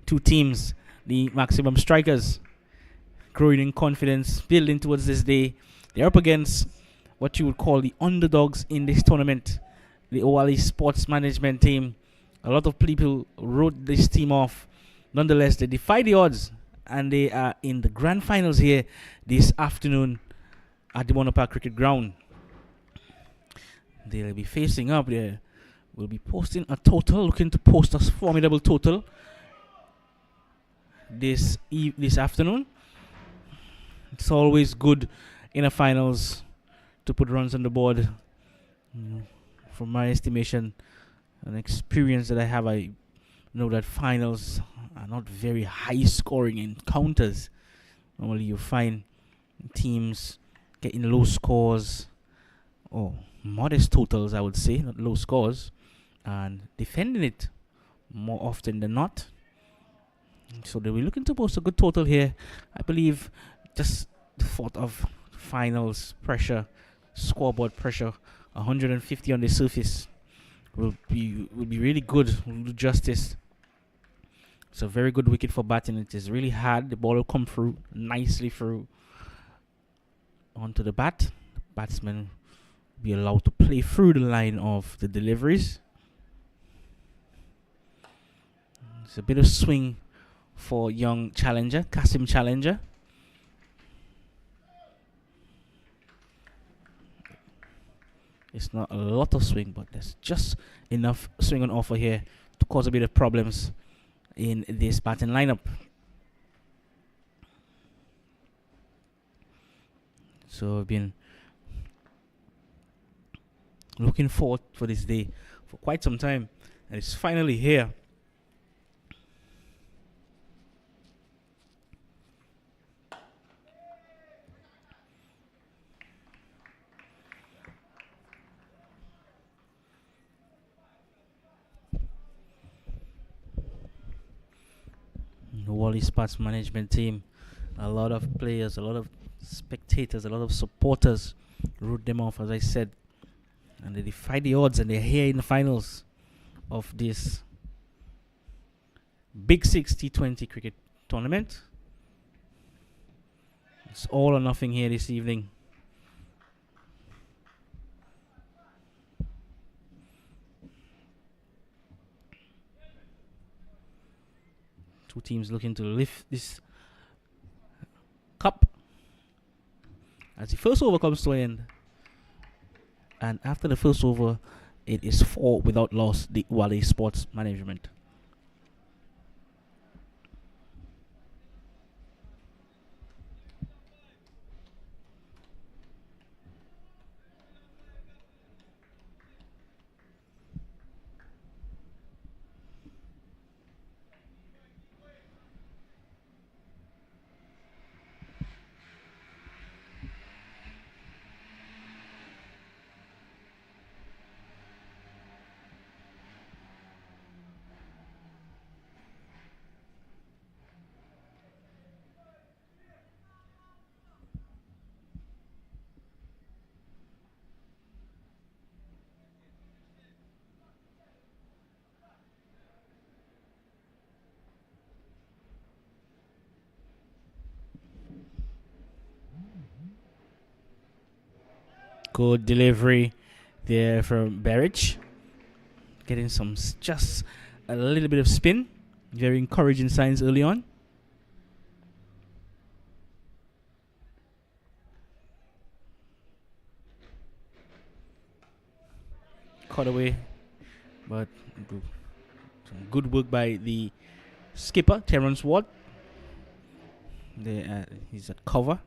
two teams, the maximum strikers, growing in confidence, building towards this day. They're up against what you would call the underdogs in this tournament, the Oualie Sports Management team. A lot of people wrote this team off. Nonetheless, they defy the odds, and they are in the grand finals here this afternoon at the Monopar Cricket Ground. They'll be facing up there. We'll be posting a total, looking to post a formidable total this afternoon. It's always good in a finals to put runs on the board. From my estimation and experience that I have, I know that finals are not very high scoring encounters. Normally you find teams getting low scores or modest totals, I would say, not low scores, and defending it more often than not. So they'll be looking to post a good total here. I believe just the thought of finals pressure, scoreboard pressure, 150 on the surface will be really good. Will do justice. It's a very good wicket for batting. It is really hard. The ball will come through nicely through onto the bat. The batsman will be allowed to play through the line of the deliveries. It's a bit of swing for young challenger, Kasim Challenger. It's not a lot of swing, but there's just enough swing on offer here to cause a bit of problems in this batting lineup. So I've been looking forward for this day for quite some time, and it's finally here. Oualie Sports Management team, a lot of players, a lot of spectators, a lot of supporters root them off, as I said, and they defy the odds, and they're here in the finals of this Big Six T20 cricket tournament. It's all or nothing here this evening. Two teams looking to lift this cup as the first over comes to an end. And after the first over, it is 4 without loss, the Oualie Sports Management. Good delivery there from Berich. Getting some just a little bit of spin. Very encouraging signs early on. Caught away, but some good work by the skipper, Terence Ward. He's at cover.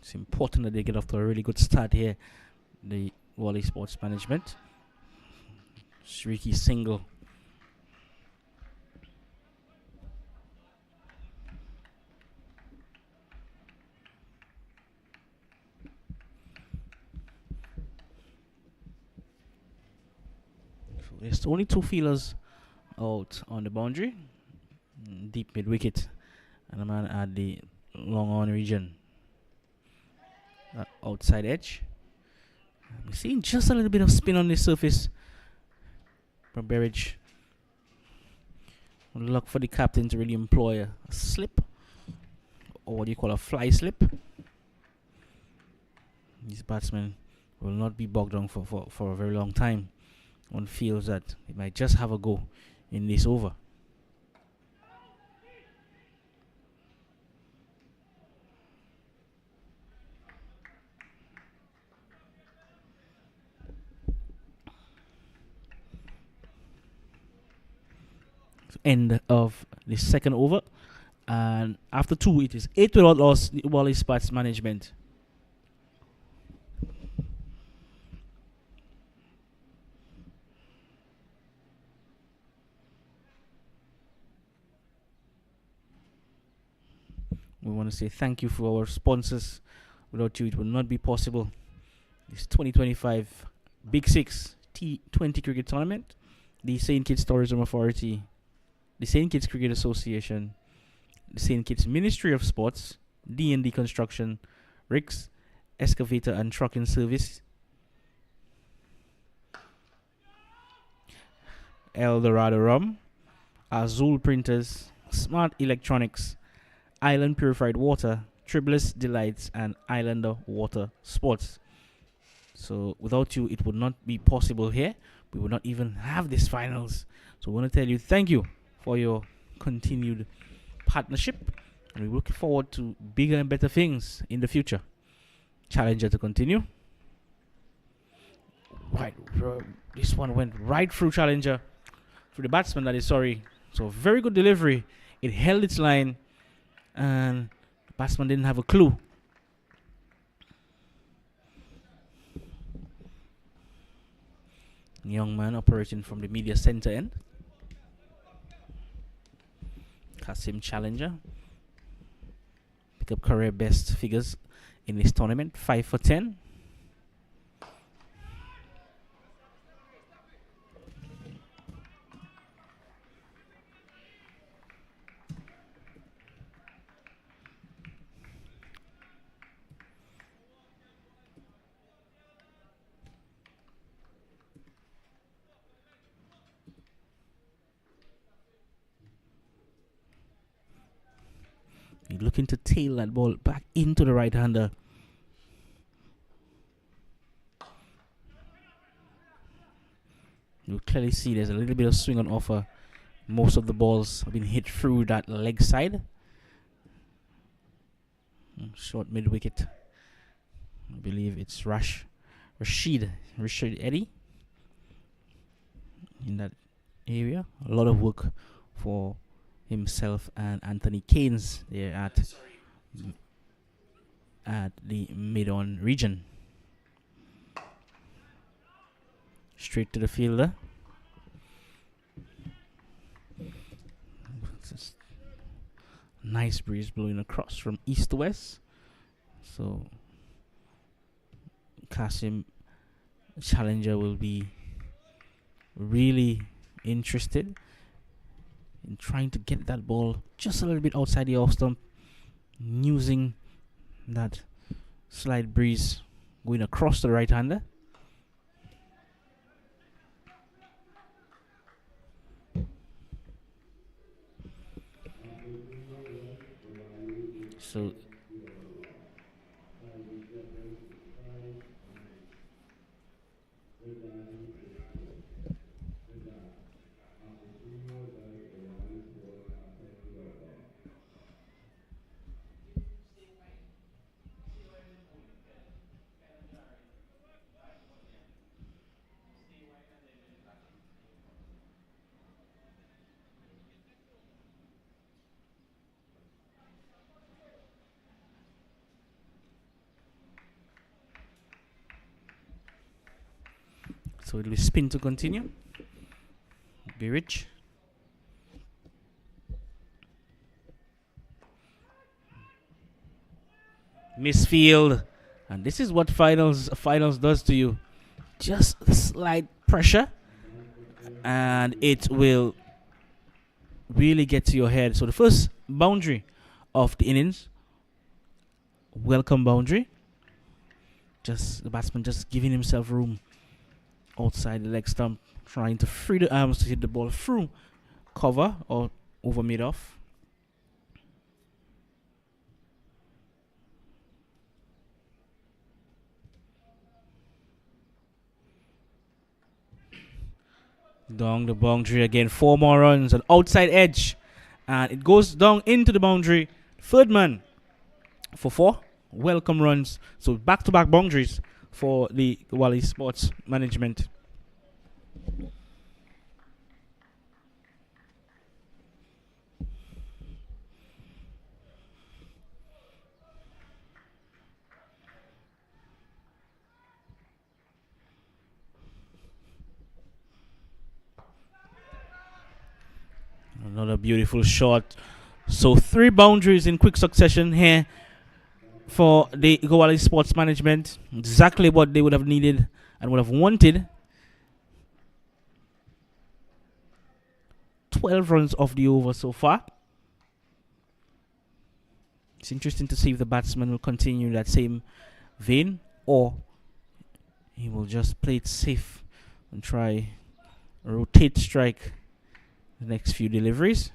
It's important that they get off to a really good start here, the Oualie Sports Management. Shrieky single. There's only two fielders out on the boundary, deep mid wicket, and a man at the long on region, outside edge. We're seeing just a little bit of spin on the surface from Berridge. Luck for the captain to really employ a slip, or what do you call a fly slip. These batsmen will not be bogged down for a very long time. One feels that they might just have a go in this over. End of the second over, and after two it is 8 without loss. The Oualie Spats management. We want to say thank you for our sponsors. Without you it would not be possible. This 2025 Big Six T20 cricket tournament, the St. Kitts Tourism Authority, the St. Kitts Cricket Association, the St. Kitts Ministry of Sports, D&D Construction, Rick's Excavator and Trucking Service, Eldorado Rum, Azul Printers, Smart Electronics, Island Purified Water, Tribulus Delights, and Islander Water Sports. So without you, it would not be possible here. We would not even have these finals. So we want to tell you thank you for your continued partnership, and we look forward to bigger and better things in the future. Challenger to continue. Right, this one went right through Challenger, through the batsman, that is, sorry. So very good delivery. It held its line, and the batsman didn't have a clue. Young man operating from the media center end. Kasim Challenger. Pick up career best figures in this tournament. 5 for 10. Looking to tail that ball back into the right-hander. You clearly see there's a little bit of swing on offer. Most of the balls have been hit through that leg side. Short mid-wicket. I believe it's Rashid Eddy in that area. A lot of work for himself and Anthony Keynes there at the mid-on region. Straight to the fielder. Nice breeze blowing across from east to west. So Kasim Challenger will be really interested in trying to get that ball just a little bit outside the off stump, using that slight breeze going across the right-hander. So So it will spin to continue. Be rich. Misfield. And this is what finals does to you. Just slight pressure and it will really get to your head. So the first boundary of the innings, welcome boundary. Just the batsman just giving himself room outside the leg stump, trying to free the arms to hit the ball through cover or over mid off. Down the boundary again, 4 more runs, an outside edge, and it goes down into the boundary. Third man for 4 welcome runs. So back-to-back boundaries for the Oualie Sports Management. Another beautiful shot. So 3 boundaries in quick succession here for the Oualie Sports Management. Exactly what they would have needed and would have wanted. 12 runs off the over so far. It's interesting to see if the batsman will continue that same vein or he will just play it safe and try rotate strike the next few deliveries.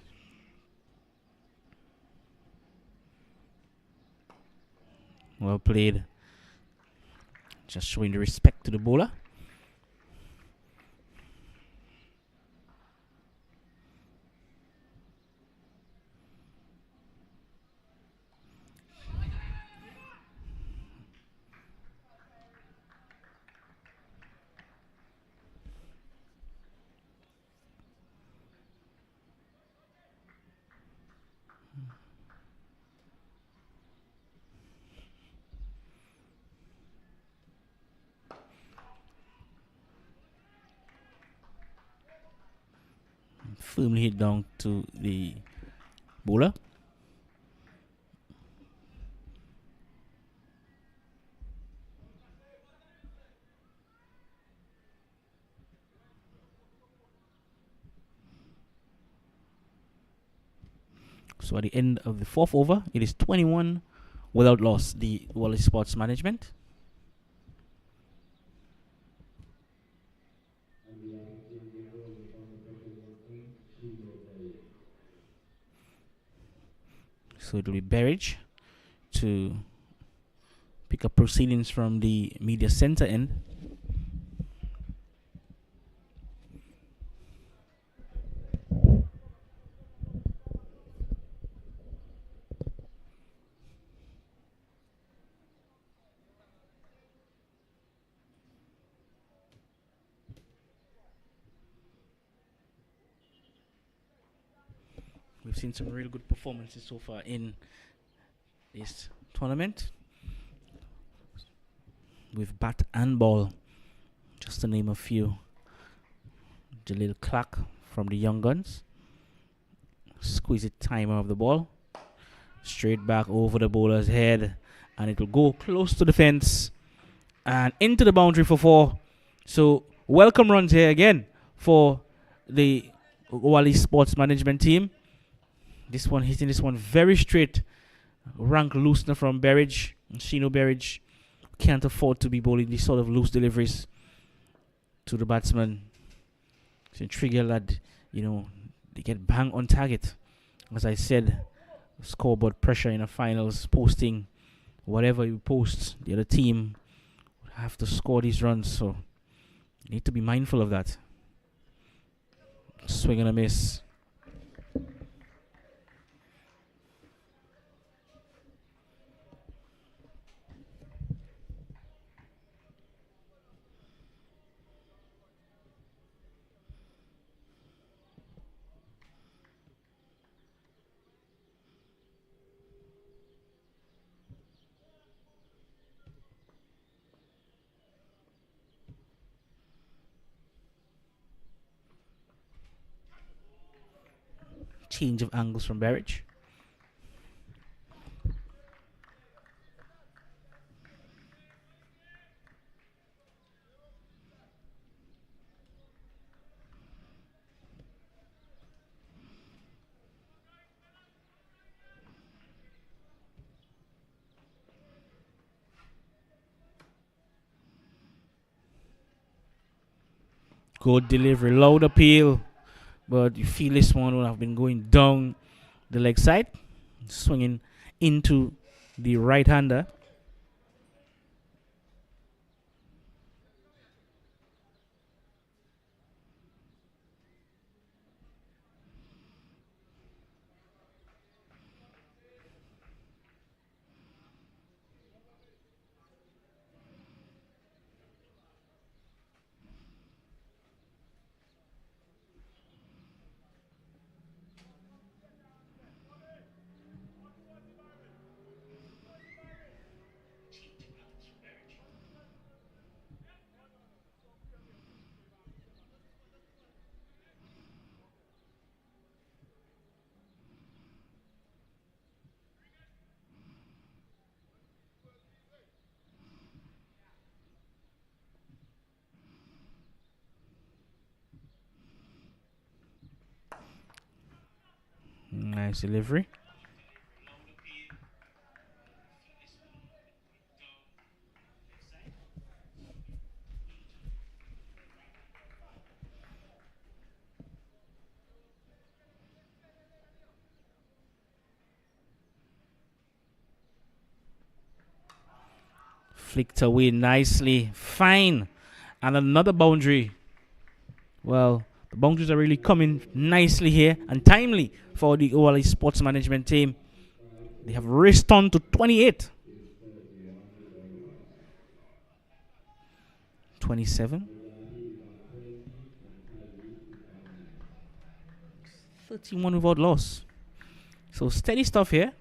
Well played. Just showing the respect to the bowler. Firmly hit down to the bowler. So at the end of the 4th over, it is 21 without loss, the Oualie Sports Management. So it will be Berridge to pick up proceedings from the media center end. We've seen some really good performances so far in this tournament with bat and ball, just to name a few. The little clack from the young guns. Squeeze it timer of the ball. Straight back over the bowler's head, and it will go close to the fence and into the boundary for 4. So welcome runs here again for the Oualie Sports Management team. This one hitting this one very straight. Rank loosener from Berridge. Shino Berridge can't afford to be bowling these sort of loose deliveries to the batsman. It's a trigger lad, they get bang on target. As I said, scoreboard pressure in the finals, posting whatever you post, the other team would have to score these runs. So you need to be mindful of that. Swing and a miss. Change of angles from Berridge. Good delivery, loud appeal, but you feel this one would have been going down the leg side, swinging into the right hander. Nice delivery. Flicked away nicely. Fine. And another boundary. Well, the boundaries are really coming nicely here and timely for the Oualie sports management team. They have raced on to 28. 27. 31 without loss. So steady stuff here.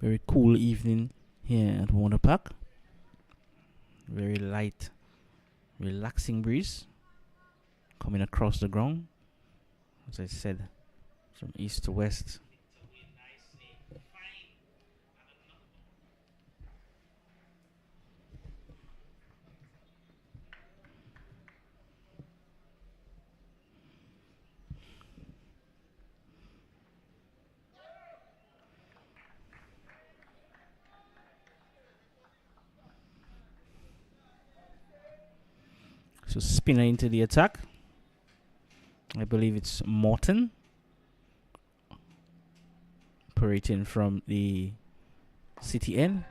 Very cool evening here at Water Park. Very light, relaxing breeze coming across the ground. As I said, from east to west. So spinner into the attack. I believe it's Morton. Operating from the city end.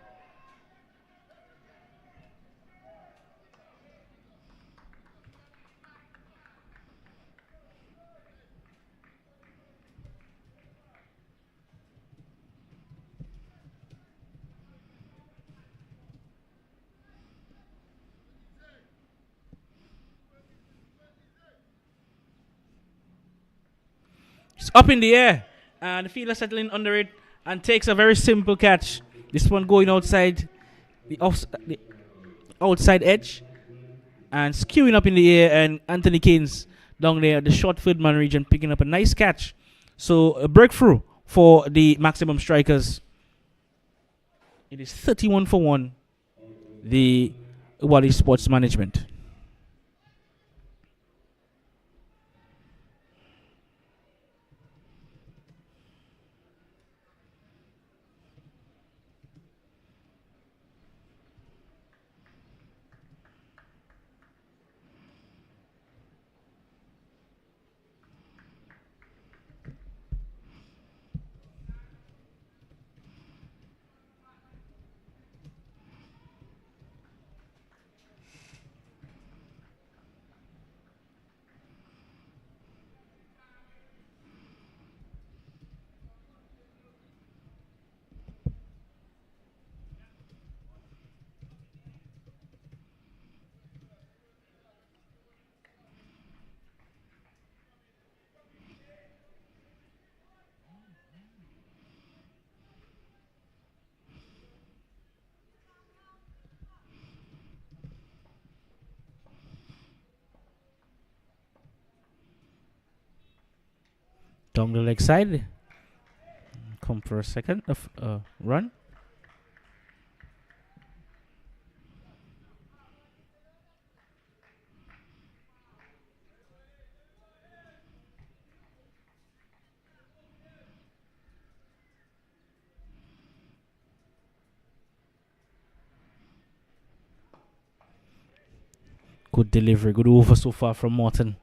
It's up in the air. And the fielder settling under it and takes a very simple catch. This one going outside the outside edge and skewing up in the air, and Anthony Keynes down there, the short field man region, picking up a nice catch. So a breakthrough for the maximum strikers. It is 31 for 1, the Oualie Sports Management. Down the leg side. Come for a second of run. Good delivery, good over so far from Morton.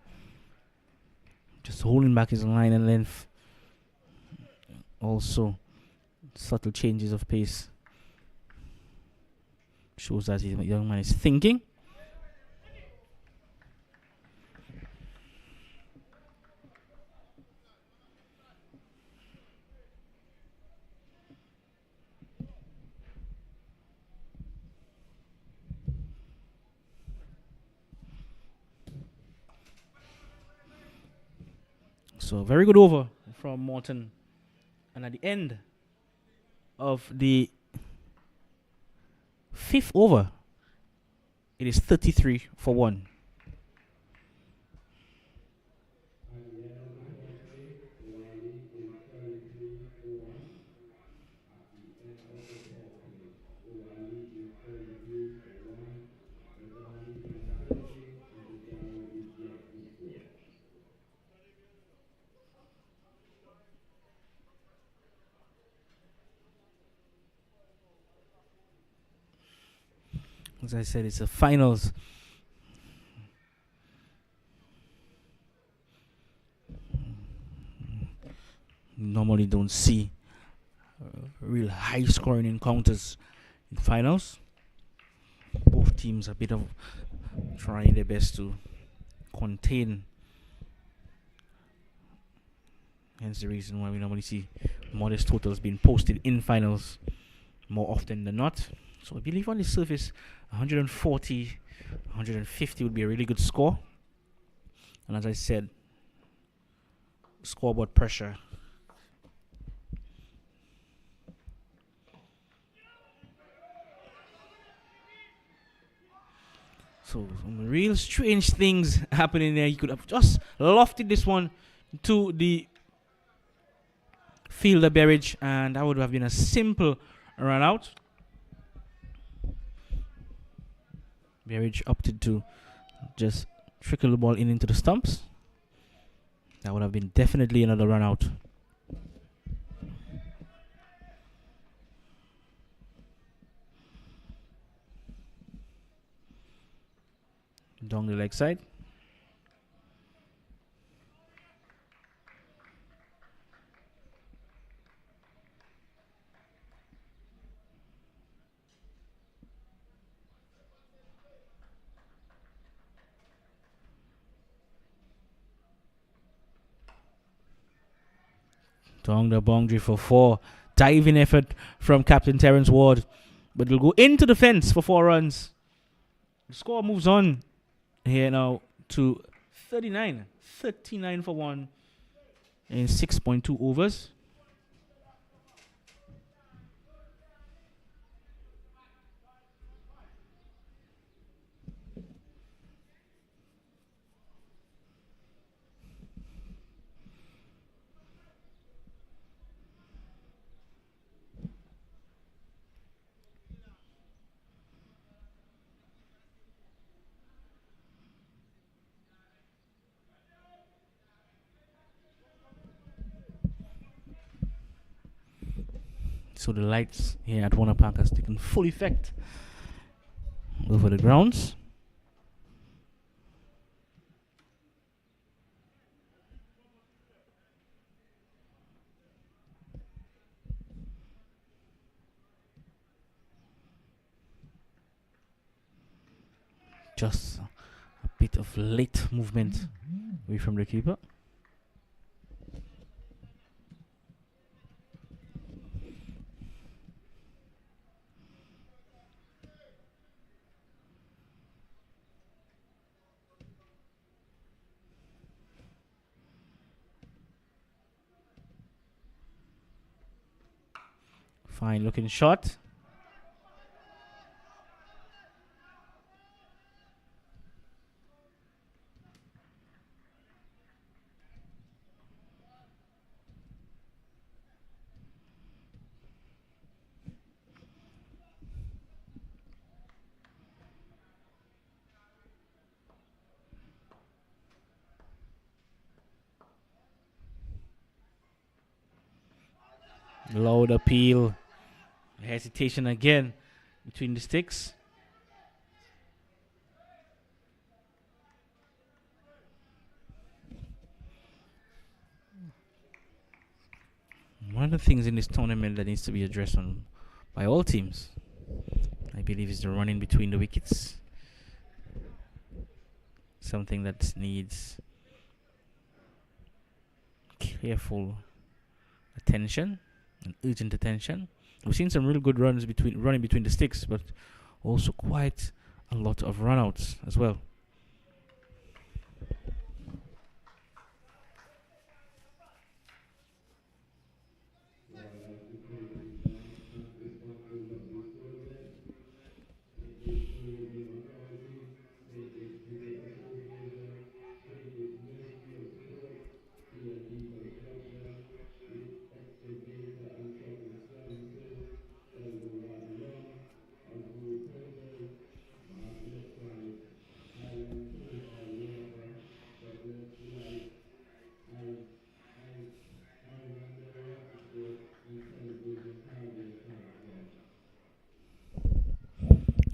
Just holding back his line and length. Also, subtle changes of pace. Shows that the young man is thinking. So, very good over from Morton. And at the end of the 5th over, it is 33 for 1. As I said, it's a finals. Normally don't see real high scoring encounters in finals. Both teams are a bit of trying their best to contain. Hence the reason why we normally see modest totals being posted in finals more often than not. So I believe on the surface 140, 150 would be a really good score. And as I said, scoreboard pressure. So some real strange things happening there. You could have just lofted this one to the fielder Berridge, and that would have been a simple run out. Berridge opted to just trickle the ball into the stumps. That would have been definitely another run out. Down the leg side. Down the boundary for 4. Diving effort from Captain Terence Ward. But it'll go into the fence for 4 runs. The score moves on here now to 39 for 1 in 6.2 overs. So the lights here at Warner Park has taken full effect over the grounds. Just a bit of late movement away from the keeper. Fine looking shot. Loud appeal. Hesitation again between the sticks. One of the things in this tournament that needs to be addressed by all teams, I believe, is the running between the wickets. Something that needs careful attention and urgent attention. We've seen some real good running between the sticks, but also quite a lot of runouts as well.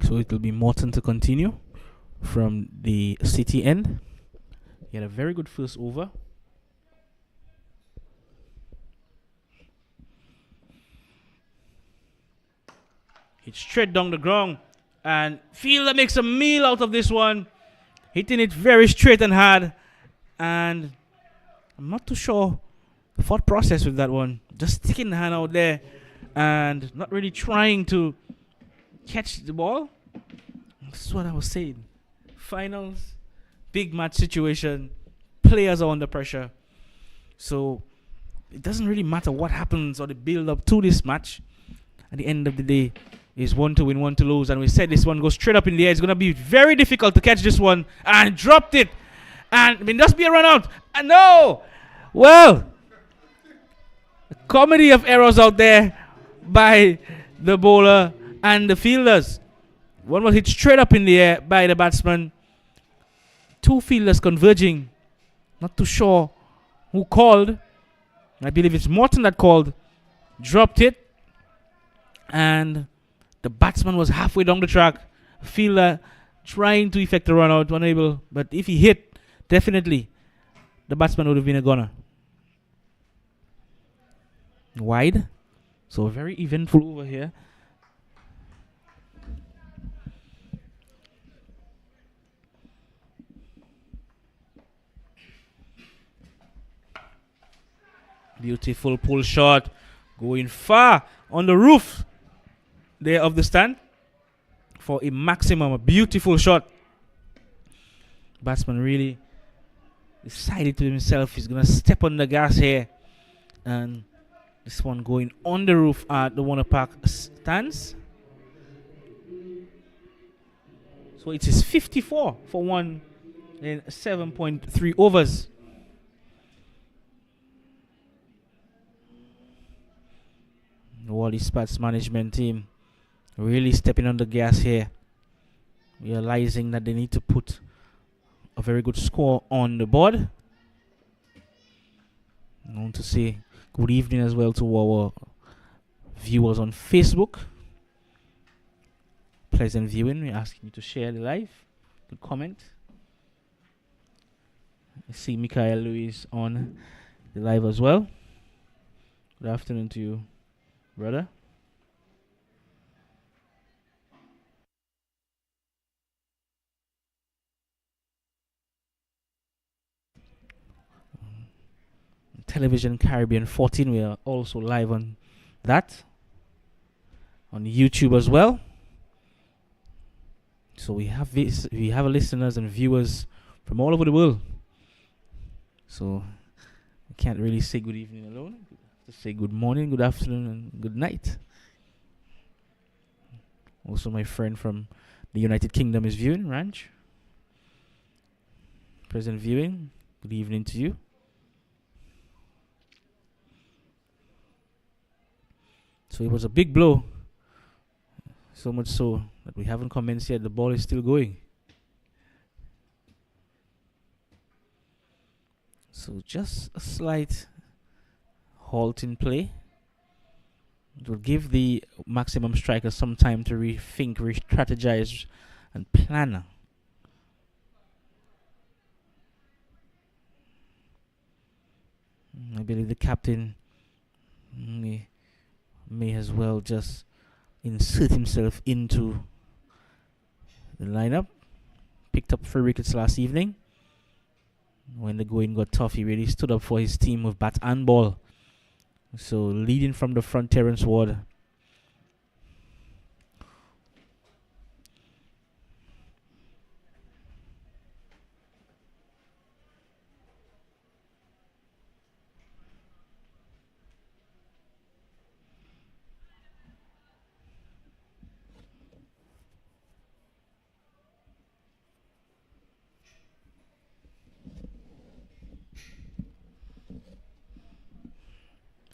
So it will be Morton to continue from the City end. He had a very good first over. Hit straight down the ground. And Fielder makes a meal out of this one. Hitting it very straight and hard. And I'm not too sure the thought process with that one. Just sticking the hand out there and not really trying to catch the ball. That's what I was saying. Finals, big match situation. Players are under pressure. So it doesn't really matter what happens or the build up to this match. At the end of the day, is one to win, one to lose. And we said this one goes straight up in the air. It's going to be very difficult to catch this one. And dropped it. And it must be a run out. And no! Well, a comedy of errors out there by the bowler and the fielders. One was hit straight up in the air by the batsman. Two fielders converging. Not too sure who called. I believe it's Morton that called. Dropped it. And the batsman was halfway down the track. Fielder trying to effect a run out, unable. But if he hit, definitely the batsman would have been a gunner. Wide. So very eventful over here. Beautiful pull shot. Going far on the roof there of the stand for a maximum. A beautiful shot. Batsman really decided to himself he's going to step on the gas here. And this one going on the roof at the Warner Park stands. So it is 54 for one in 7.3 overs. Oualie Spats management team really stepping on the gas here, realizing that they need to put a very good score on the board. I want to say good evening as well to our viewers on Facebook. Pleasant viewing. We're asking you to share the live, to comment. I see Mikael Lewis on the live as well. Good afternoon to you, brother. Television Caribbean 14, we are also live on that, on YouTube as well. So we have listeners and viewers from all over the world. So I can't really say good evening alone. I have to say good morning, good afternoon, and good night. Also, my friend from the United Kingdom is viewing, Ranch. Present viewing, good evening to you. So it was a big blow. So much so that we haven't commenced yet. The ball is still going. So just a slight halt in play. It will give the maximum strikers some time to rethink, re-strategize, and plan. I believe the captain may as well just insert himself into the lineup. Picked up 3 wickets last evening. When the going got tough, he really stood up for his team with bat and ball. So leading from the front, Terence Ward.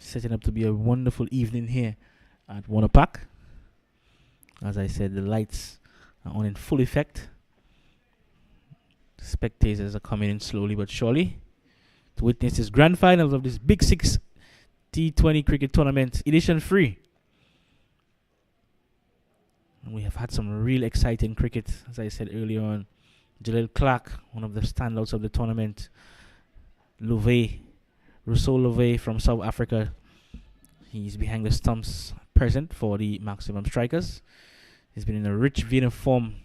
Setting up to be a wonderful evening here at Warner Park. As I said, the lights are on in full effect. Spectators are coming in slowly but surely to witness this grand finals of this Big Six T20 cricket tournament, edition 3. And we have had some real exciting cricket, as I said earlier on. Jaleel Clark, one of the standouts of the tournament. Rousseau Louvet from South Africa. He's behind the stumps present for the maximum strikers. He's been in a rich vein of form.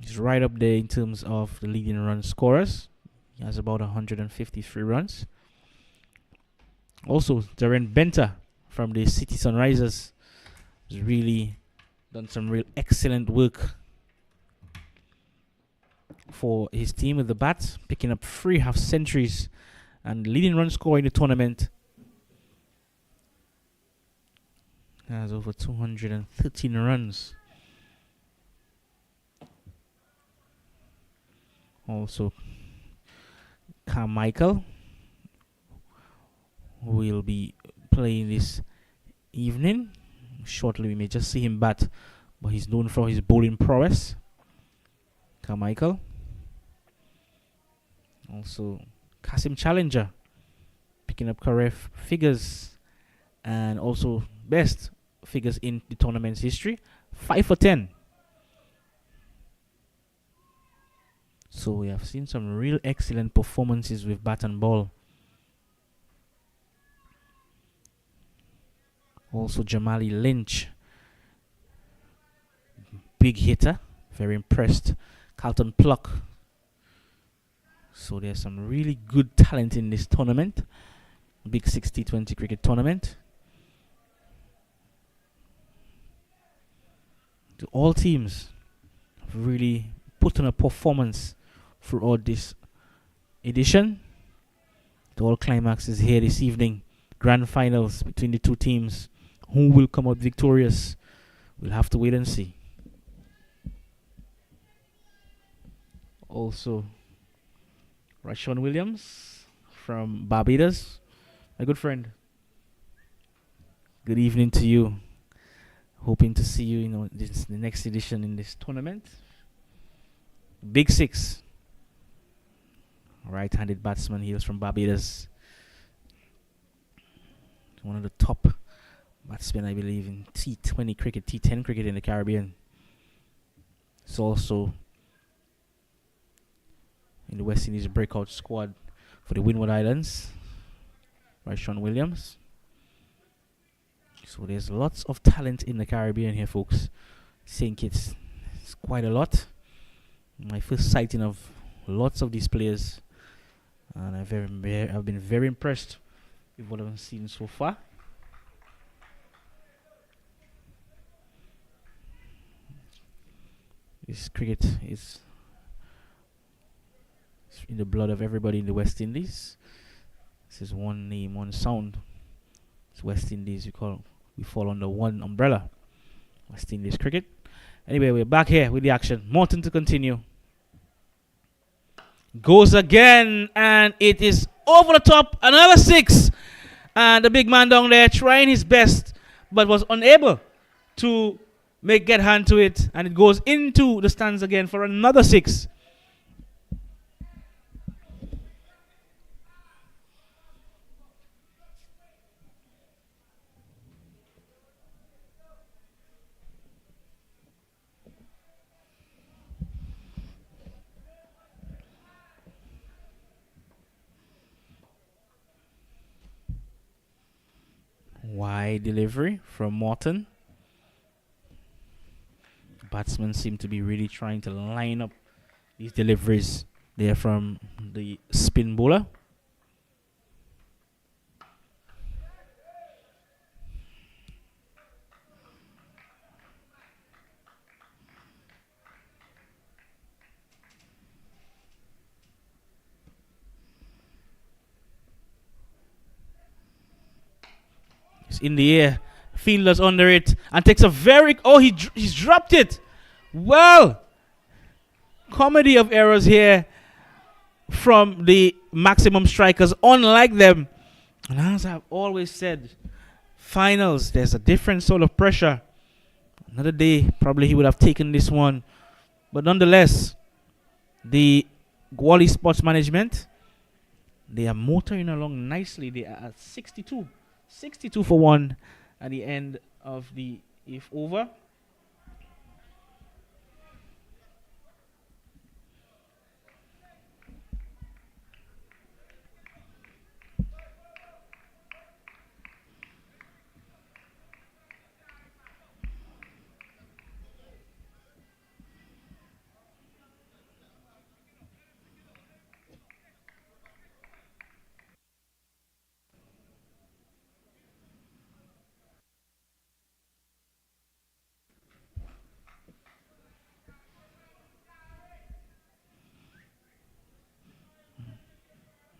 He's right up there in terms of the leading run scorers. He has about 153 runs. Also, Darren Benter from the City Sunrisers has really done some real excellent work for his team with the bat, picking up 3 half centuries and leading run scorer in the tournament. Has over 213 runs. Also, Carmichael will be playing this evening. Shortly, we may just see him bat, but he's known for his bowling prowess. Carmichael. Also, Kasim Challenger picking up career figures and also best figures in the tournament's history. 5 for 10. So we have seen some real excellent performances with bat and ball. Also Jamali Lynch, big hitter, very impressed. Carlton Pluck. So there's some really good talent in this tournament, Big Six T20 cricket tournament. All teams have really put on a performance throughout this edition. The all climax is here this evening. Grand finals between the two teams. Who will come out victorious? We'll have to wait and see. Also, Rashawn Williams from Barbados, my good friend. Good evening to you. Hoping to see you in the next edition in this tournament. Big Six. Right-handed batsman. He was from Barbados. One of the top batsmen, I believe, in T20 cricket, T10 cricket in the Caribbean. He's also in the West Indies breakout squad for the Windward Islands. Rashawn Williams. So there's lots of talent in the Caribbean here, folks. St. Kitts, it's quite a lot. My first sighting of lots of these players, and I've been very impressed with what I've seen so far. This cricket is in the blood of everybody in the West Indies. This is one name, one sound. It's West Indies. We fall under one umbrella. West Indies cricket. Anyway, we're back here with the action. Morton to continue. Goes again, and it is over the top. Another 6. And the big man down there trying his best, but was unable to get hand to it. And it goes into the stands again for another 6. High delivery from Morton. Batsmen seem to be really trying to line up these deliveries there from the spin bowler. It's in the air. Fielder's under it and takes a very... Oh, he's dropped it. Well, comedy of errors here from the maximum strikers, unlike them. And as I've always said, finals, there's a different sort of pressure. Another day, probably he would have taken this one. But nonetheless, the Oualie Sports Management, they are motoring along nicely. They are at 62. 62 for 1 at the end of the if over.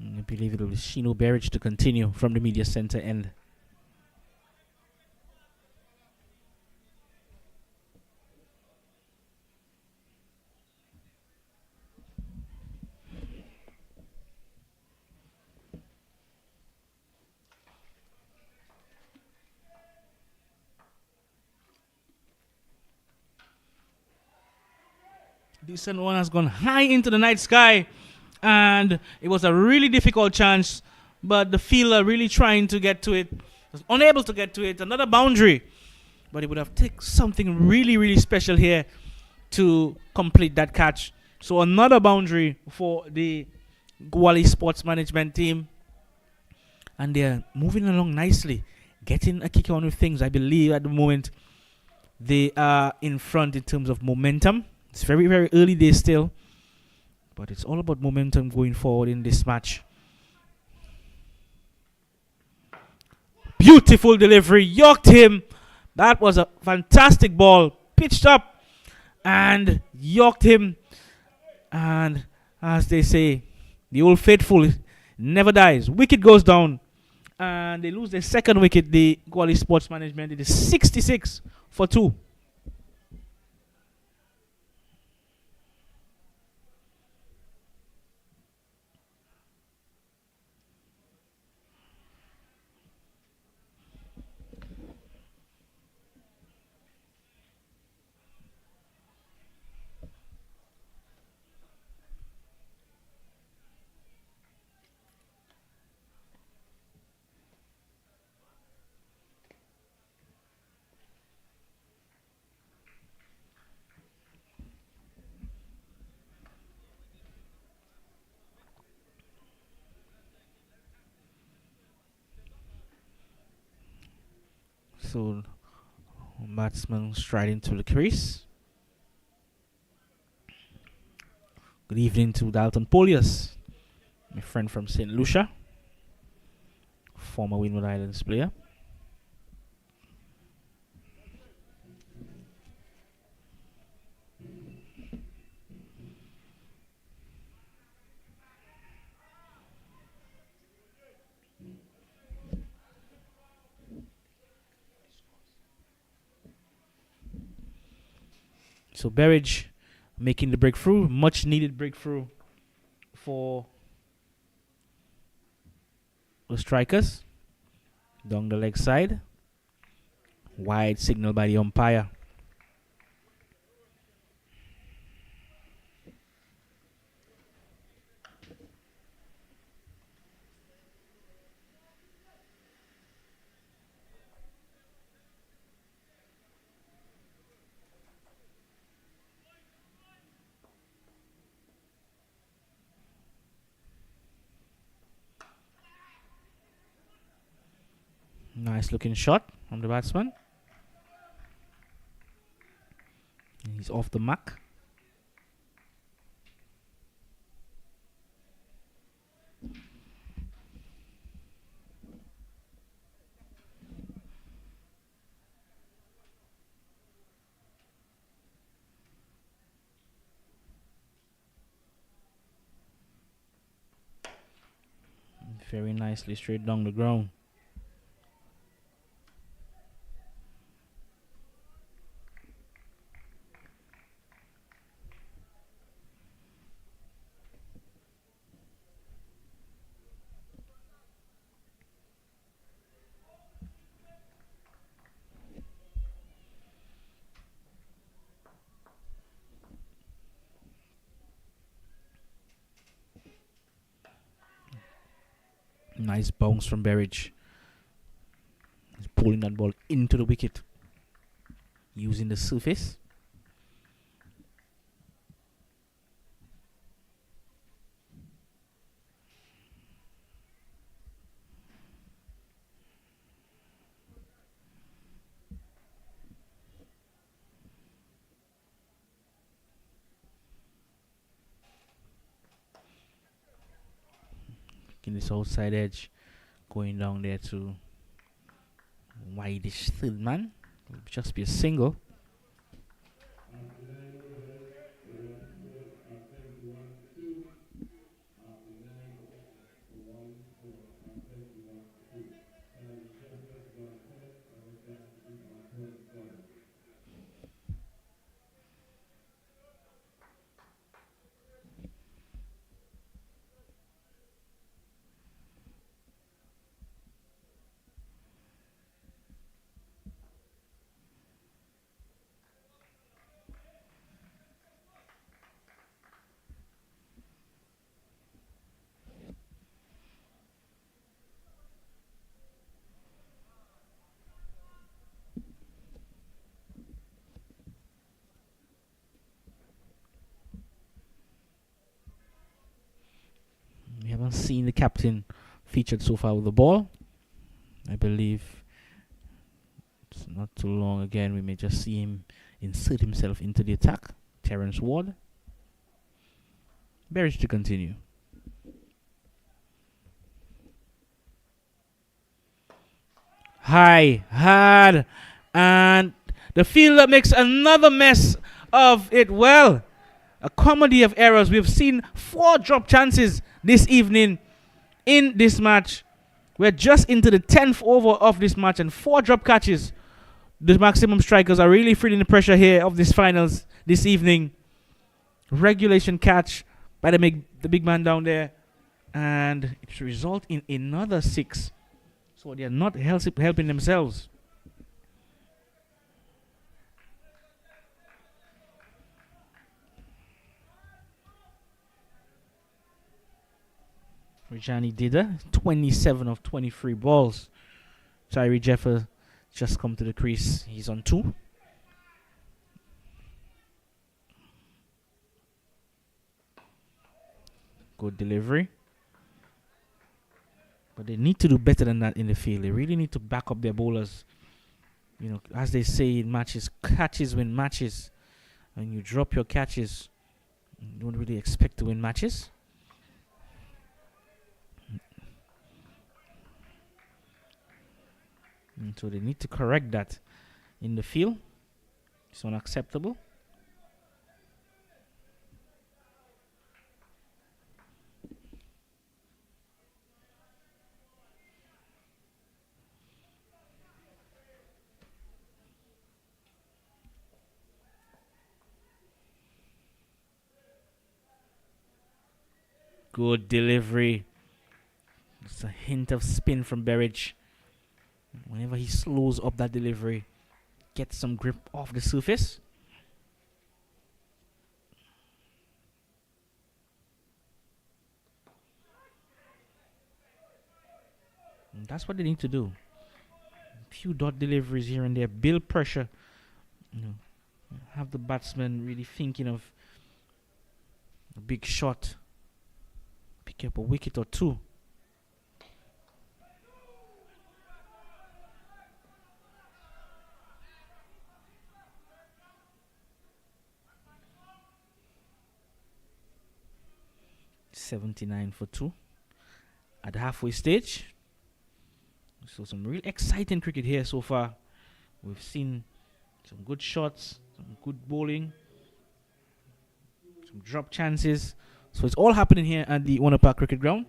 I believe it will be Shino Berridge to continue from the media center end. Decent one has gone high into the night sky, and it was a really difficult chance, but the fielder really trying to get to it, was unable to get to it. Another boundary, but it would have taken something really, really special here to complete that catch. So another boundary for the Oualie Sports Management team, and they're moving along nicely, getting a kick on with things. I believe at the moment they are in front in terms of momentum. It's very, very early days still, but it's all about momentum going forward in this match. Beautiful delivery, yorked him. That was a fantastic ball, pitched up and yorked him. And as they say, the old faithful never dies. Wicket goes down, and they lose their second wicket. The Oualie Sports Management, it is 66 for 2. So, batsman striding to the crease. Good evening to Dalton Polius, my friend from St. Lucia, former Windward Islands player. So Berridge making the breakthrough, much needed breakthrough for the strikers. Down the leg side. Wide signal by the umpire. Nice looking shot. from the batsman. He's off the mark. Very nicely straight down the ground. Nice bounce from Berridge. He's pulling that ball into the wicket using the surface. In this outside edge, going down there to wideish third man. It'll just be a single. We haven't seen the captain featured so far with the ball. I believe it's not too long again. We may just see him insert himself into the attack. Terence Ward. Berridge to continue. High, hard, and the fielder makes another mess of it. Well, a comedy of errors. We've seen 4 drop chances this evening in this match. We're just into the 10th over of this match and 4 drop catches. The maximum strikers are really feeling the pressure here of this finals this evening. Regulation catch by the big man down there, and it result in another 6. So they are not helping themselves. Rajani Dida, 27 of 23 balls. Tyree Jeffer just come to the crease. He's on 2. Good delivery. But they need to do better than that in the field. They really need to back up their bowlers. You know, as they say in matches, catches win matches. When you drop your catches, you don't really expect to win matches. And so they need to correct that in the field. It's unacceptable. Good delivery. It's a hint of spin from Berridge. Whenever he slows up that delivery, gets some grip off the surface. And that's what they need to do. A few dot deliveries here and there, build pressure. You know, have the batsman really thinking of a big shot. Pick up a wicket or 2. 79 for 2 at the halfway stage. So some real exciting cricket here so far. We've seen some good shots, some good bowling, some drop chances. So it's all happening here at the Oualie Park Cricket Ground.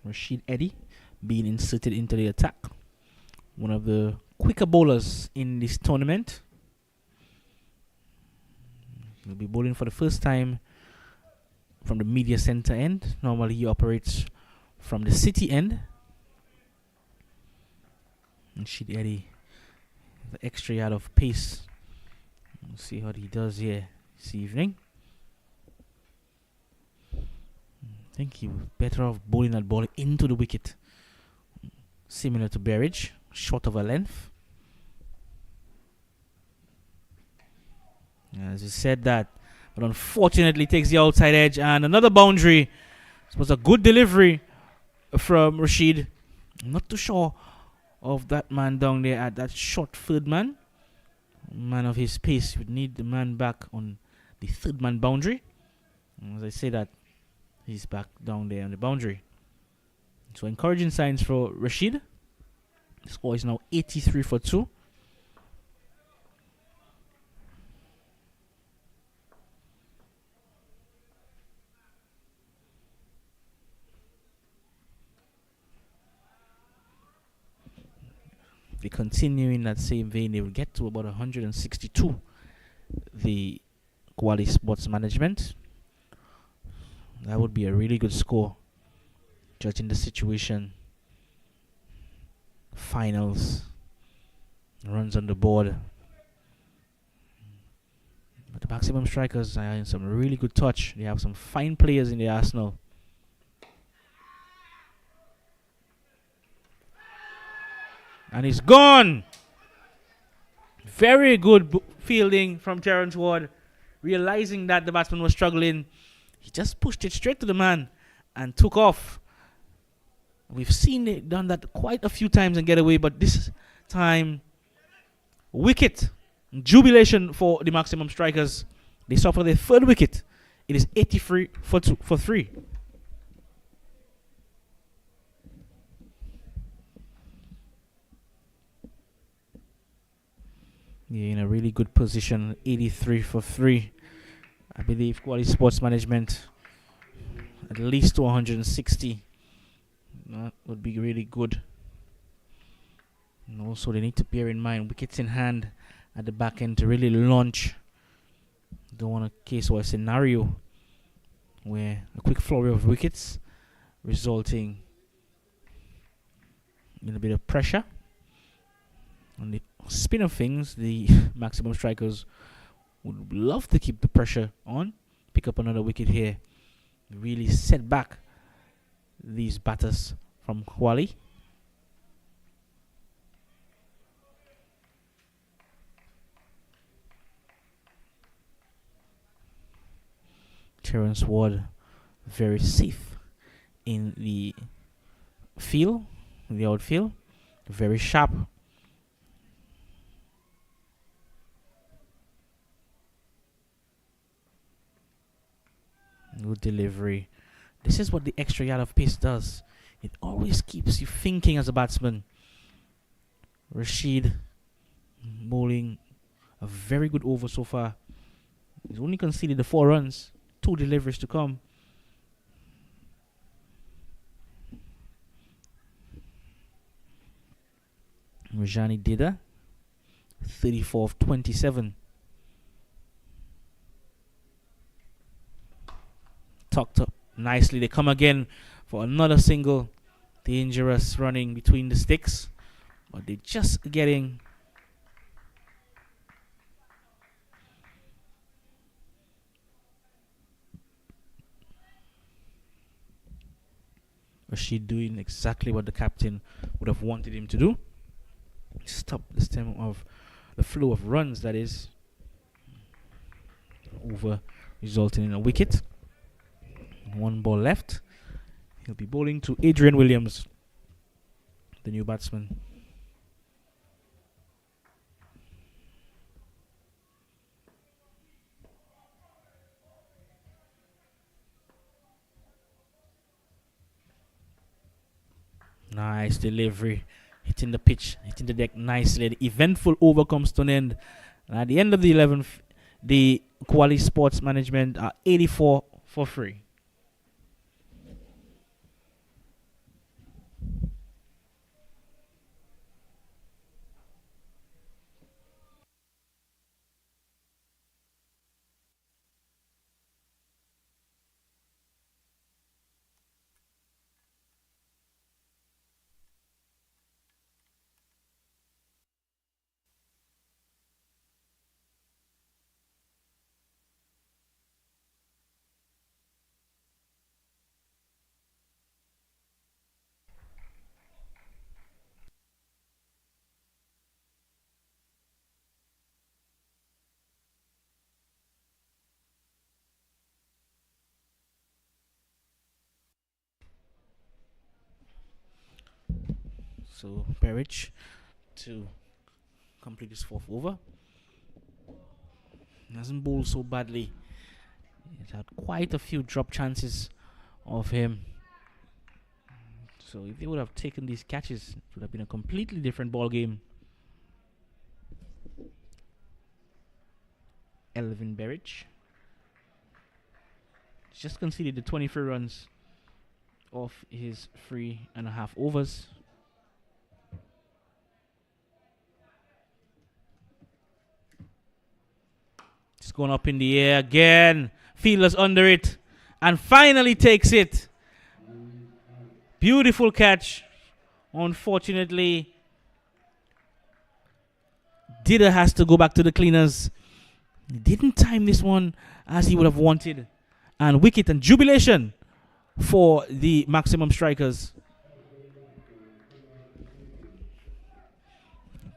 Rashid Eddy being inserted into the attack. One of the quicker bowlers in this tournament. He'll be bowling for the first time from the media center end. Normally he operates from the city end. Rashid Eddy, the extra yard of pace. We'll see what he does here this evening. I think he was better off bowling that ball into the wicket, similar to Berridge, short of a length. As he said that, but unfortunately takes the outside edge and another boundary. It was a good delivery from Rashid. I'm not too sure of that man down there at that short third man. Man of his pace would need the man back on the third man boundary. As I say that, he's back down there on the boundary. So encouraging signs for Rashid. The score is now 83 for 2. If they continue in that same vein, they will get to about 162. The Oualie Sports Management. That would be a really good score, judging the situation. Finals, runs on the board. But the maximum strikers are in some really good touch. They have some fine players in the arsenal. And he's gone. Very good fielding from Terence Ward. Realizing that the batsman was struggling, he just pushed it straight to the man and took off. We've seen it done that quite a few times and get away, but this time, wicket. Jubilation for the maximum strikers. They suffer their third wicket. It is 83 for 3. Yeah, in a really good position. 83 for 3. I believe Oualie Sports Management at least to 160. That would be really good. And also they need to bear in mind wickets in hand at the back end to really launch. Don't want a case or a scenario where a quick flurry of wickets resulting in a bit of pressure. On the spin of things, the maximum strikers would love to keep the pressure on, pick up another wicket here, really set back these batters from Oualie. Terence Ward very safe in the field, in the outfield, very sharp. Good delivery. This is what the extra yard of pace does. It always keeps you thinking as a batsman. Rashid bowling a very good over so far. He's only conceded the 4 runs. 2 deliveries to come. Rajani Dida, 34 of 27. Tucked up nicely. They come again for another single. Dangerous running between the sticks. but they're just getting Rashid doing exactly what the captain would have wanted him to do. Stop the stem of the flow of runs, that is, over, resulting in a wicket. 1 ball left. He'll be bowling to Adrian Williams, the new batsman. Nice delivery, hitting the pitch, hitting the deck nicely. The eventful over comes to an end. And at the end of the 11th, the Oualie Sports Management are 84 for free. So Perich to complete his 4th over. He hasn't bowled so badly. He's had quite a few drop chances of him. So if they would have taken these catches, it would have been a completely different ball game. Elvin Berich just conceded the 23 runs off his 3.5 overs. It's going up in the air again. Fielders under it and finally takes it. Beautiful catch. Unfortunately, Dida has to go back to the cleaners. He didn't time this one as he would have wanted. And wicket and jubilation for the maximum strikers.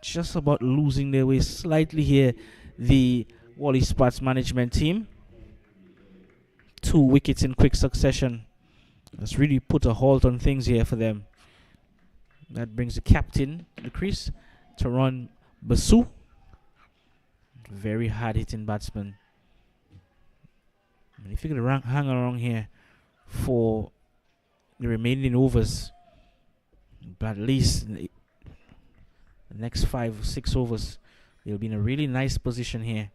Just about losing their way slightly here, the Oualie Sports Management team. 2 wickets in quick succession. That's really put a halt on things here for them. That brings the captain to the crease, Taron Basu. Very hard hitting batsman. And if you could hang around here for the remaining overs, but at least the next 5 or 6 overs, they'll be in a really nice position here.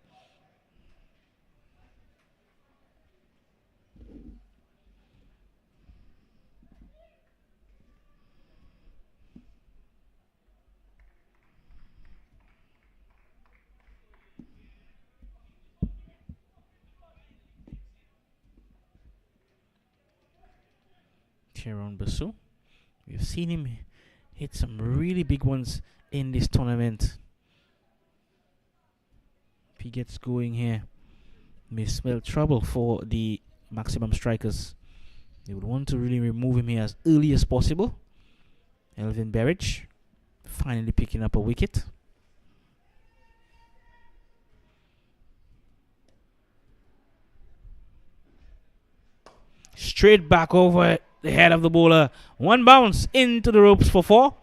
Taron Basu. We've seen him hit some really big ones in this tournament. If he gets going here, may spell trouble for the maximum strikers. They would want to really remove him here as early as possible. Elvin Berich finally picking up a wicket. Straight back over the head of the bowler. 1 bounce into the ropes for 4.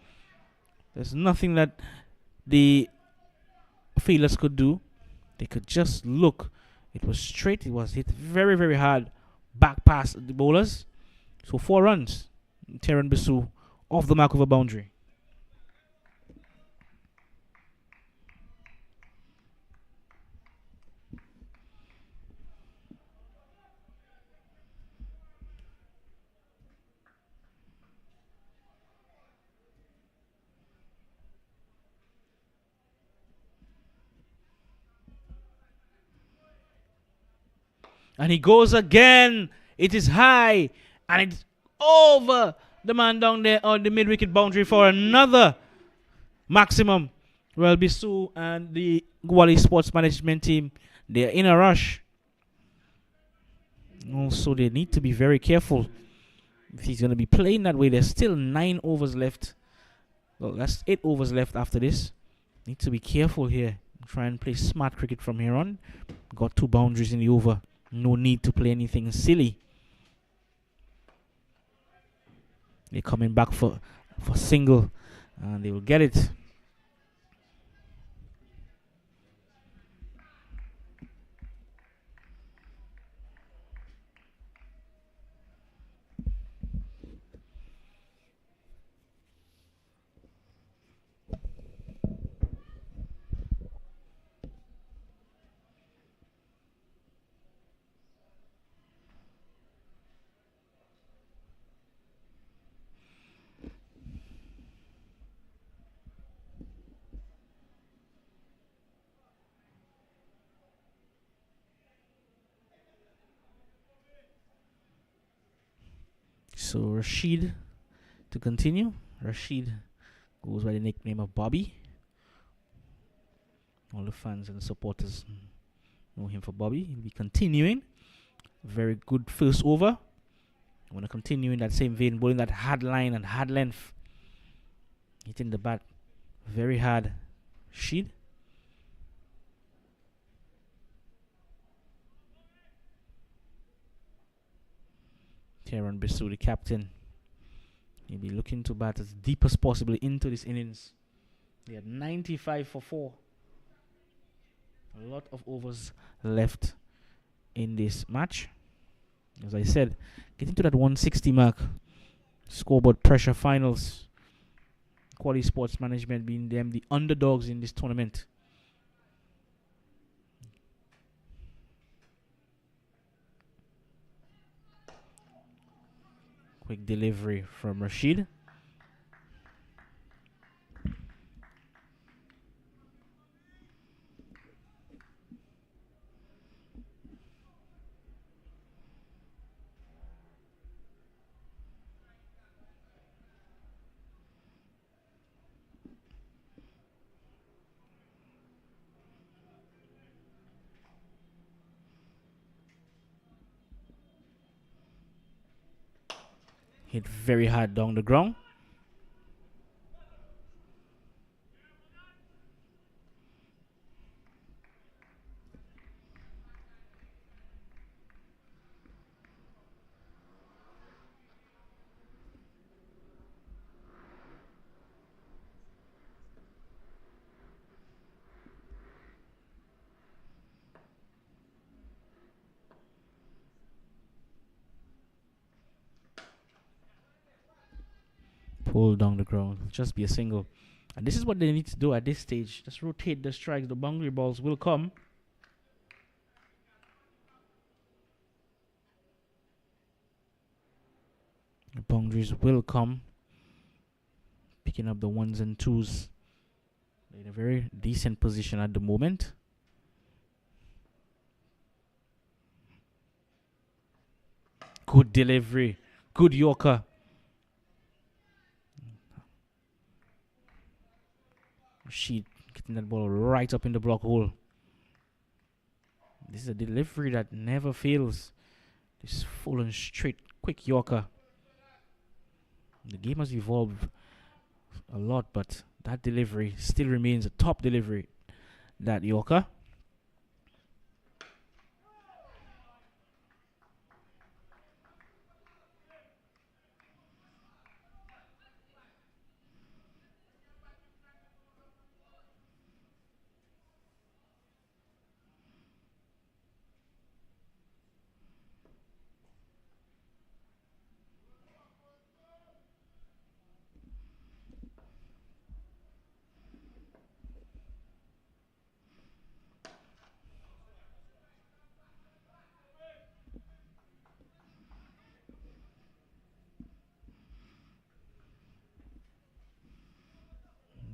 There's nothing that the fielders could do. They could just look. It was straight. It was hit very, very hard back past the bowlers. So 4 runs. Taron Basu off the mark of a boundary. And he goes again. It is high. And it's over the man down there on the mid-wicket boundary for another maximum. Well, Bisu and the Oualie sports management team, they're in a rush. Also, they need to be very careful. If he's going to be playing that way, there's still 9 overs left. Well, that's 8 overs left after this. Need to be careful here. Try and play smart cricket from here on. Got 2 boundaries in the over. No need to play anything silly. They're coming back for single, and they will get it. So Rashid to continue. Rashid goes by the nickname of Bobby. All the fans and supporters know him for Bobby. He'll be continuing. Very good first over. I want to continue in that same vein, bowling that hard line and hard length. Hitting the bat very hard. Rashid. Kieran Bisu, the captain. He'll be looking to bat as deep as possible into this innings. They had 95 for 4. A lot of overs left in this match. As I said, getting to that 160 mark. Scoreboard pressure finals. Quality Sports Management being them the underdogs in this tournament. Quick delivery from Rashid. Hit very hard down the ground. Pull down the ground. Just be a single. And this is what they need to do at this stage. Just rotate the strikes. The boundary balls will come. The boundaries will come. Picking up the 1s and 2s. They're in a very decent position at the moment. Good delivery. Good Yorker. She getting that ball right up in the block hole. This is a delivery that never fails. This full and straight, quick Yorker. The game has evolved a lot, but that delivery still remains a top delivery. That Yorker.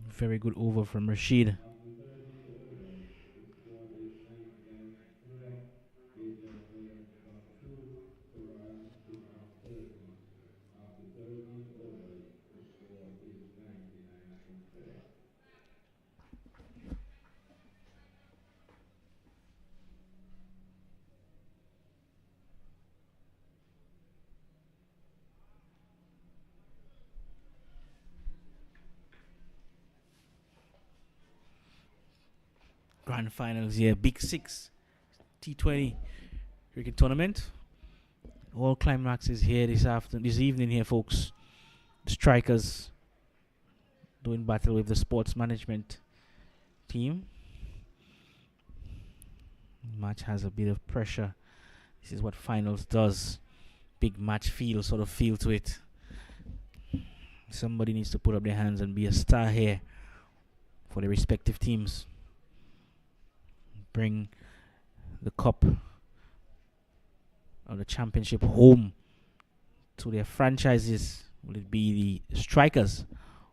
Very good over from Rashid. grand finals here. Big Six T20 cricket tournament. All climaxes here this evening here, folks. The strikers doing battle with the sports management team. Match has a bit of pressure. This is what finals does. Big match feel to it. Somebody needs to put up their hands and be a star here for their respective teams. Bring the cup of the championship home to their franchises. Will it be the strikers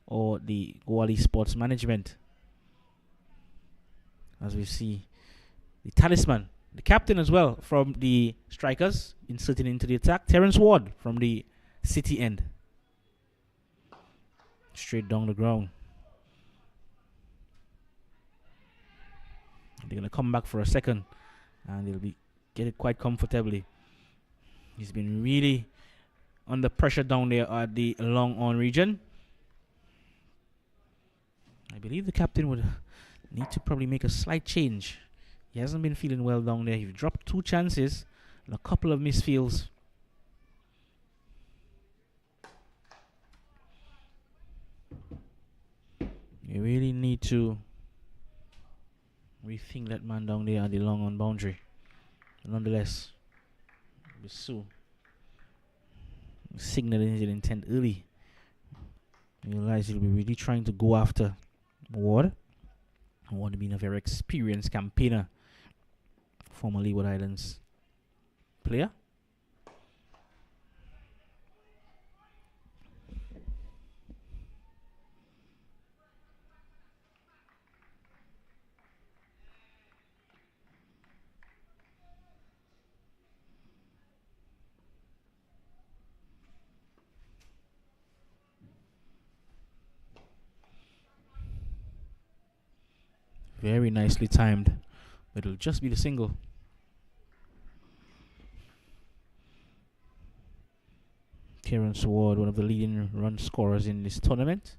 or the Oualie sports management? As we see the talisman, the captain as well from the strikers inserting into the attack, Terence Ward from the City end. Straight down the ground. They're going to come back for a second and they'll get it quite comfortably. He's been really under pressure down there at the long on region. I believe the captain would need to probably make a slight change. He hasn't been feeling well down there. He's dropped 2 chances and a couple of misfields. You really need to rethink that man down there at the long on boundary. Nonetheless, Bisu signaling his intent early. You realize he'll be really trying to go after Ward. Ward being a very experienced campaigner, former Leeward Islands player. Very nicely timed, but it'll just be the single. Terence Ward, one of the leading run scorers in this tournament.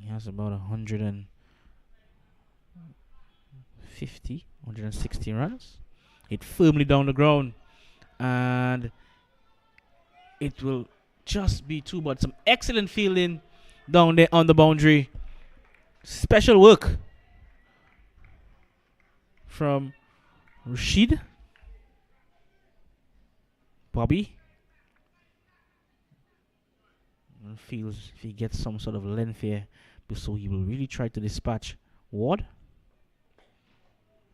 He has about 160 runs. Hit firmly down the ground, and it will just be 2, but some excellent fielding down there on the boundary. Special work from Rashid. Bobby feels if he gets some sort of length here, so he will really try to dispatch Ward.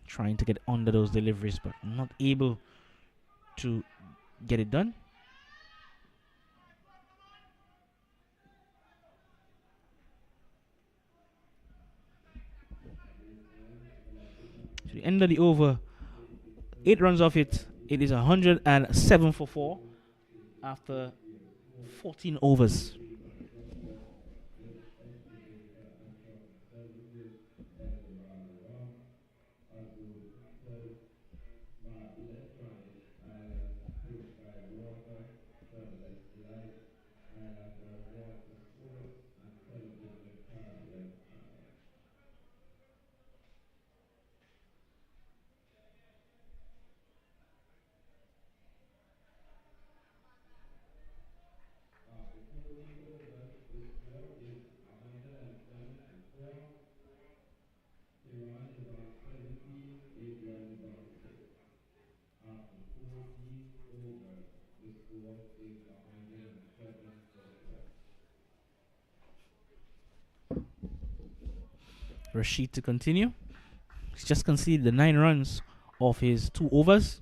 Trying to get under those deliveries, but not able to get it done. To the end of the over, 8 runs off it. It is 107 for 4 after 14 overs. Rashid to continue. He's just conceded the 9 runs off his 2 overs.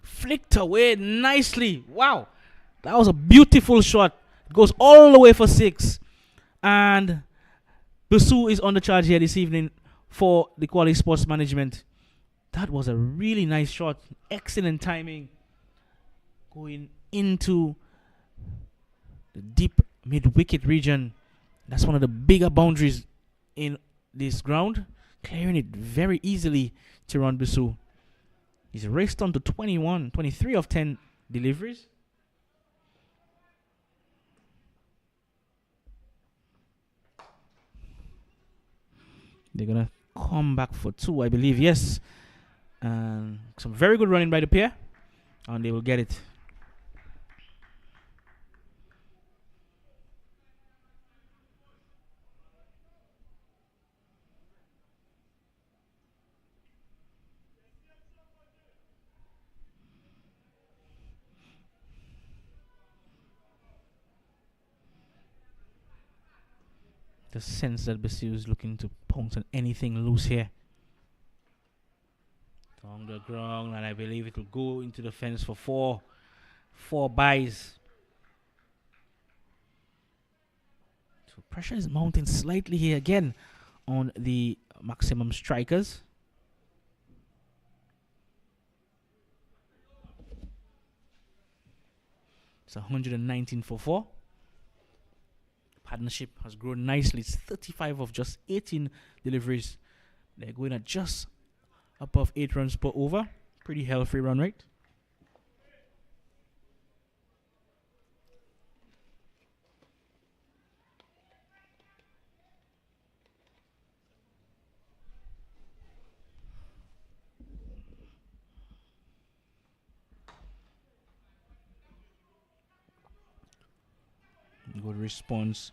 Flicked away nicely. Wow. That was a beautiful shot. It goes all the way for 6. And Bisu is on the charge here this evening for the Quality Sports Management. That was a really nice shot. Excellent timing. Going into the deep mid-wicket region. That's one of the bigger boundaries in this ground. Clearing it very easily, Tyrone Bissou. He's raced on to 23 of 10 deliveries. They're going to come back for 2, I believe. Yes. And some very good running by the pair. And they will get it. The sense that Bissou is looking to pounce on anything loose here. On the ground, and I believe it will go into the fence for 4 buys. So pressure is mounting slightly here again on the maximum strikers. It's 119 for 4. Partnership has grown nicely. It's 35 of just 18 deliveries. They're going at just above 8 runs per over. Pretty healthy run rate. Good response.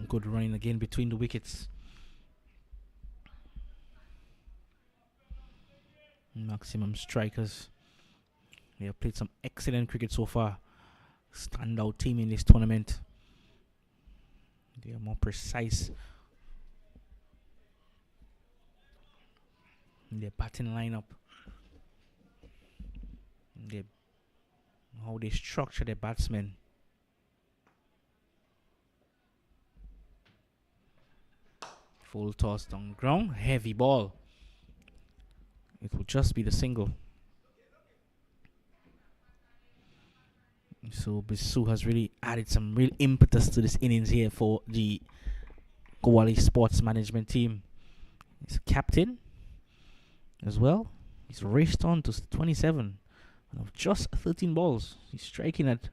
Good running again between the wickets. Maximum strikers. They have played some excellent cricket so far. Standout team in this tournament. They are more precise in their batting lineup. How they structure their batsmen. Full toss down ground. Heavy ball. It will just be the single. So Bissou has really added some real impetus to this innings here for the Oualie sports management team. He's captain as well. He's raced on to 27 of just 13 balls. He's striking at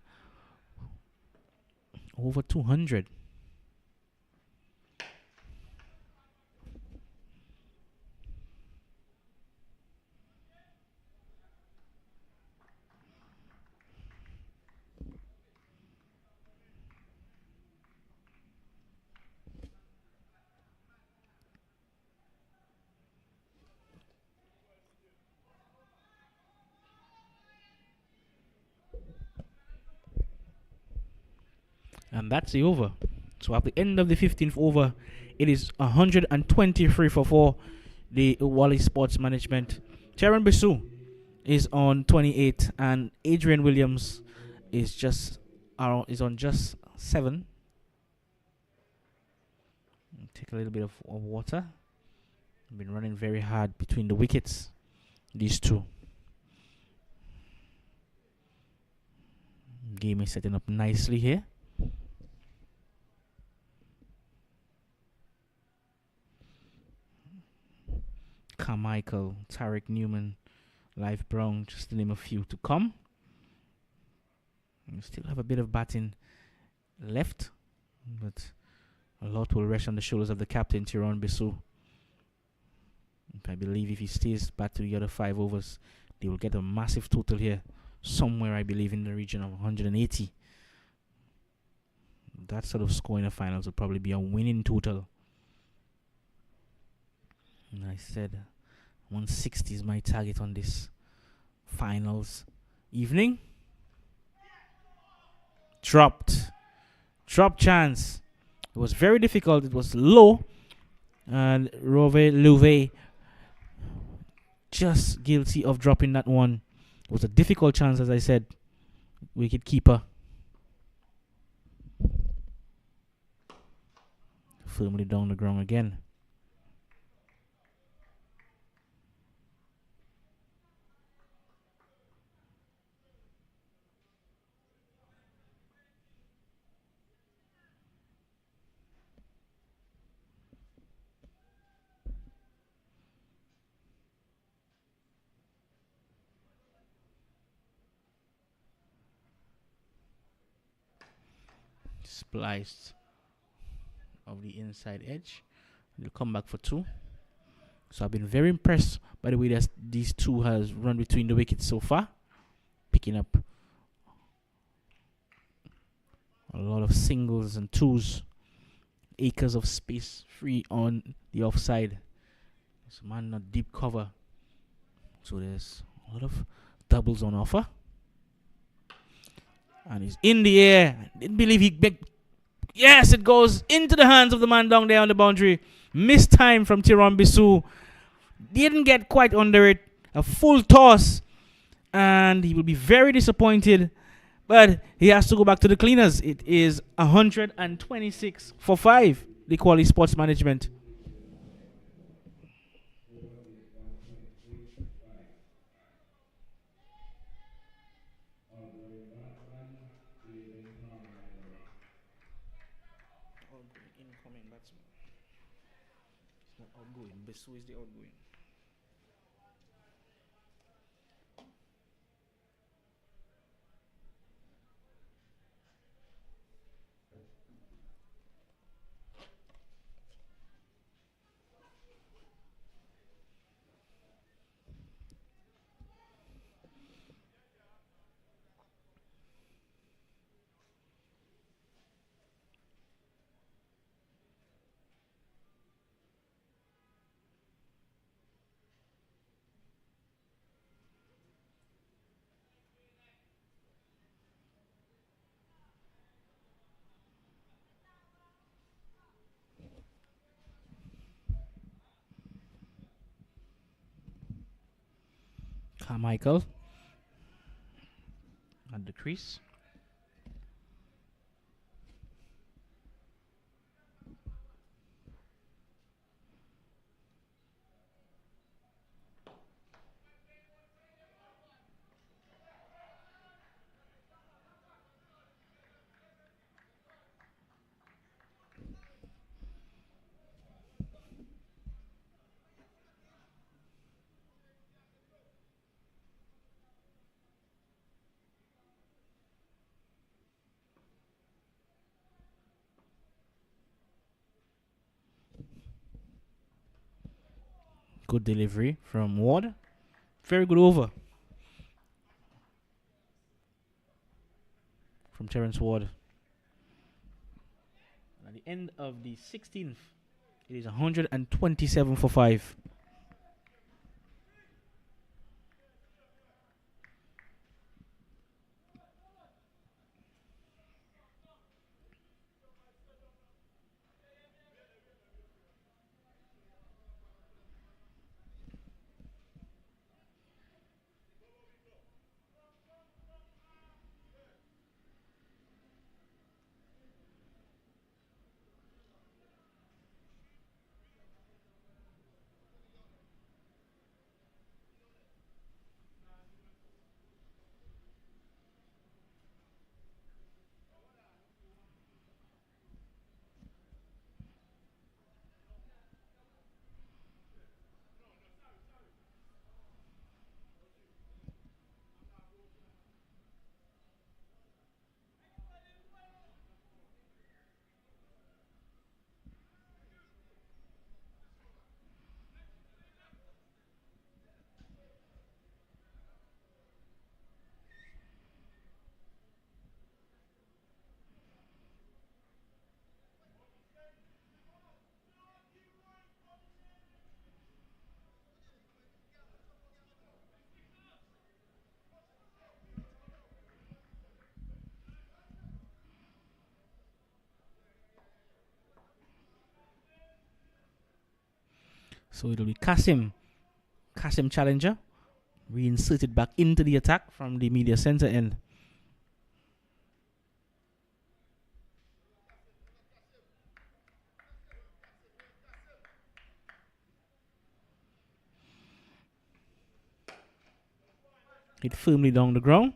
over 200. And that's the over. So at the end of the 15th over, it is 123 for 4. The Oualie Sports Management. Tyrone Bissou is on 28, and Adrian Williams is on just 7. Take a little bit of water. Been running very hard between the wickets. These two. Game is setting up nicely here. Carmichael, Tariq Newman, Live Brown, just to name a few to come. You still have a bit of batting left, but a lot will rest on the shoulders of the captain, Tyrone Bissou. I believe if he stays back to the other 5 overs, they will get a massive total here, somewhere I believe in the region of 180. That sort of score in the finals will probably be a winning total. And I said 160 is my target on this finals evening. Dropped chance. It was very difficult. It was low, and Rove Louvet just guilty of dropping that one. It was a difficult chance, as I said. Wicket keeper firmly down the ground again. spliced of the inside edge. They'll come back for two. So I've been very impressed by the way that these two has run between the wickets so far, picking up a lot of singles and twos, acres of space free on the offside. This man not deep cover, so there's a lot of doubles on offer. And he's in the air. I didn't believe yes, it goes into the hands of the man down there on the boundary. Missed time from Tyrone Bissou. Didn't get quite under it. A full toss. And he will be very disappointed. But he has to go back to the cleaners. It is 126 for 5. The Quality Sports Management. Incoming batsman. It's not outgoing. Bissou is the outgoing. Carmichael at the crease. Good delivery from Ward. Very good over from Terence Ward. At the end of the 16th, it is 127 for 5. So it'll be Kasim Challenger, reinserted back into the attack from the media center end. Hit firmly down the ground.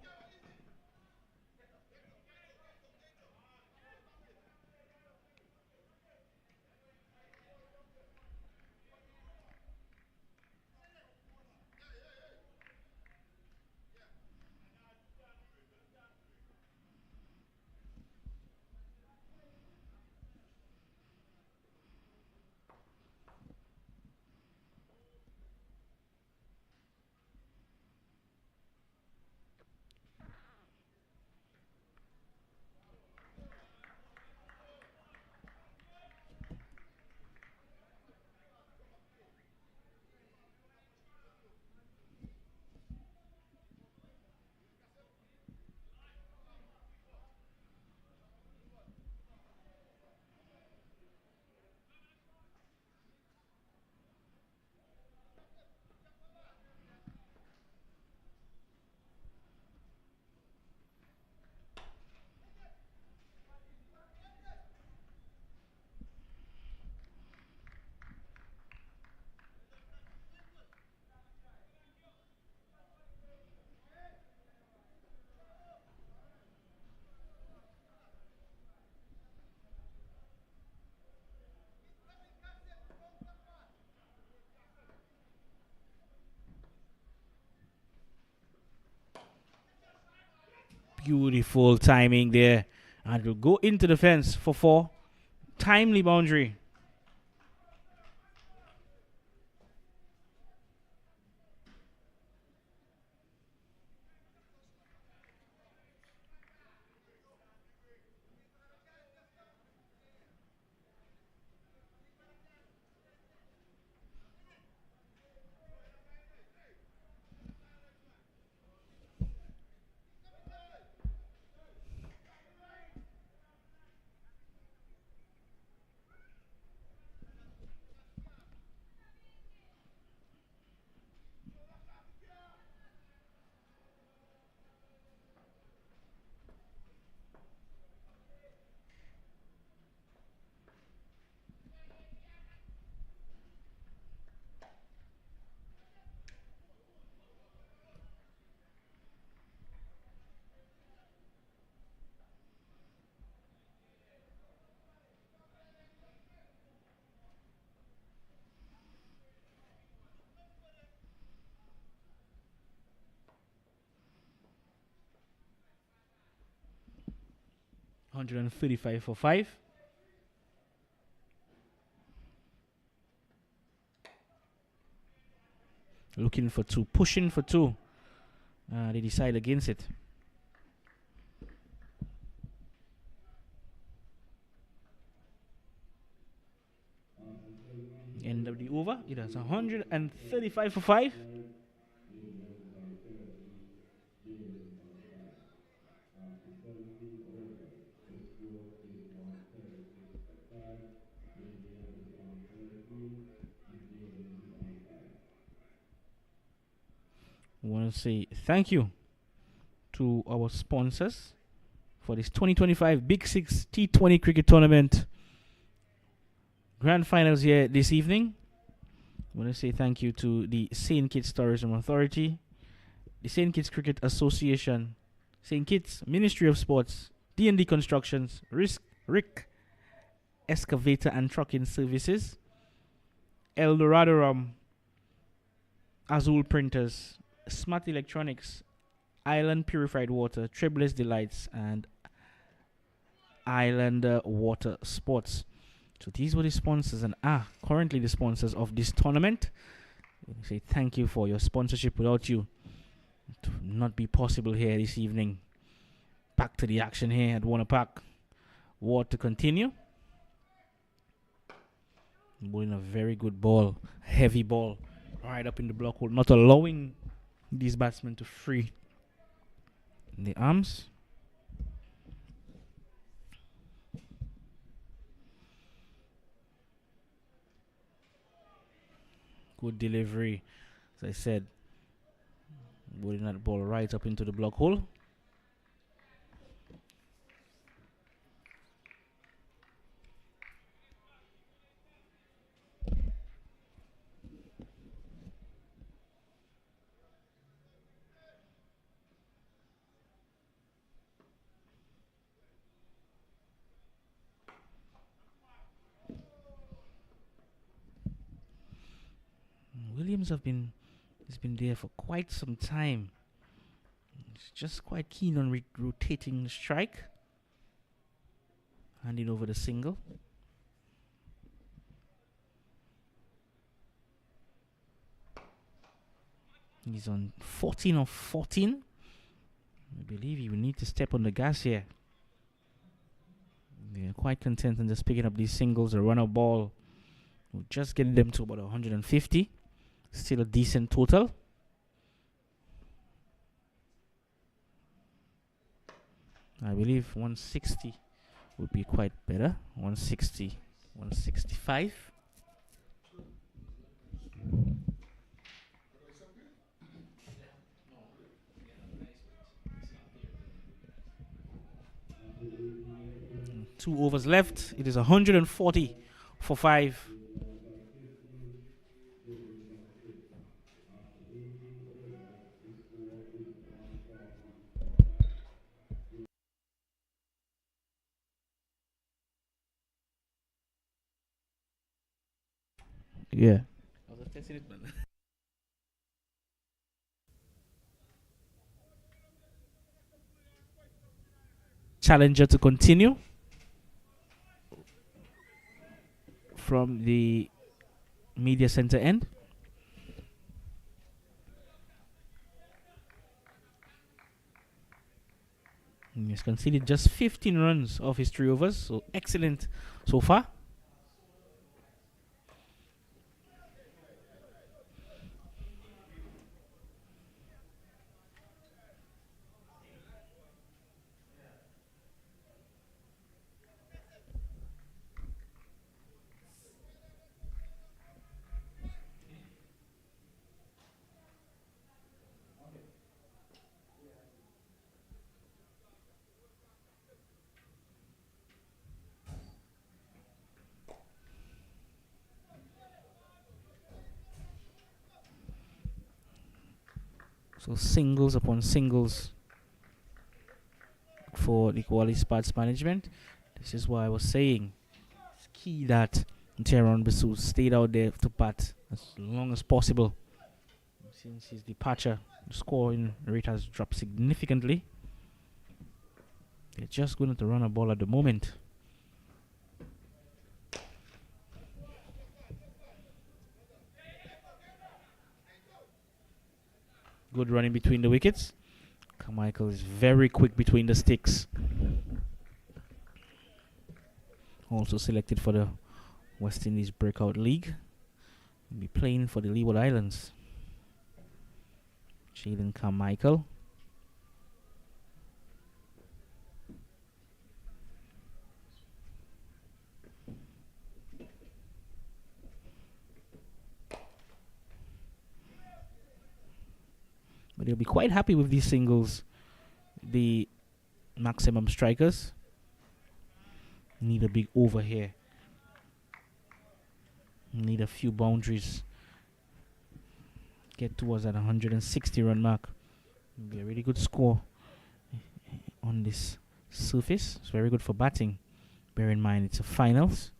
Beautiful timing there. And will go into the fence for 4. Timely boundary. $135 for 5. Looking for 2, pushing for 2. They decide against it. End of the over. It has 135 for 5. I want to say thank you to our sponsors for this 2025 Big Six T20 cricket tournament grand finals here this evening. I want to say thank you to the St. Kitts Tourism Authority, the St. Kitts Cricket Association, St. Kitts Ministry of Sports, D&D Constructions, Rick Excavator and Trucking Services, Eldorado Azul Printers, Smart Electronics, Island Purified Water, Treble's Delights, and Islander Water Sports. So these were the sponsors and are currently the sponsors of this tournament. I say thank you for your sponsorship. Without you, it would not be possible here this evening. Back to the action here at Warner Park. War to continue. Bowling a very good ball, heavy ball, right up in the block hole, not allowing these batsmen to free the arms. Good delivery, as I said, bowling that ball right up into the block hole. Williams has been there for quite some time. He's just quite keen on rotating the strike. Handing over the single. He's on 14 of 14. I believe he will need to step on the gas here. They're quite content in just picking up these singles. A run-out ball will just get them to about 150. Still a decent total. I believe 160 would be quite better. 160, 165. Two overs left. It is 140 for 5. Yeah. I was testing it, man. challenger to continue from the media center end. And he's conceded just 15 runs off his 3 overs, so excellent so far. So singles upon singles for the Oualie Spats management. This is why I was saying it's key that Teron Bisu stayed out there to bat as long as possible. Since his departure, the scoring rate has dropped significantly. They're just going to run a ball at the moment. Good running between the wickets. Carmichael is very quick between the sticks. Also selected for the West Indies Breakout League. Will be playing for the Leeward Islands. Jaden Carmichael. But they'll be quite happy with these singles. The maximum strikers need a big over here. Need a few boundaries. Get towards that 160 run mark. It'll be a really good score on this surface. It's very good for batting. Bear in mind it's a finals.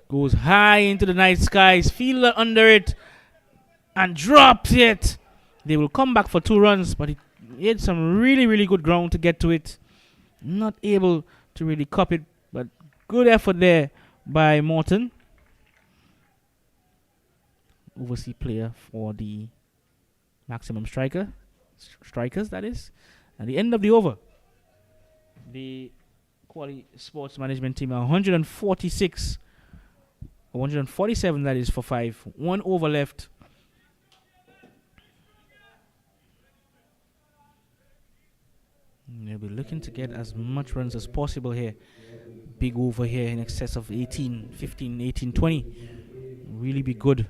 Goes high into the night skies. Fielder under it and drops it. They will come back for 2 runs, but he had some really, really good ground to get to it. Not able to really cup it, but good effort there by Morton. Overseas player for the maximum strikers, that is. At the end of the over, the Oualie Sports Management team are 146 147, that is, for 5. 1 over left. They'll be looking to get as much runs as possible here. Big over here in excess of 18, 15, 18, 20. Really be good.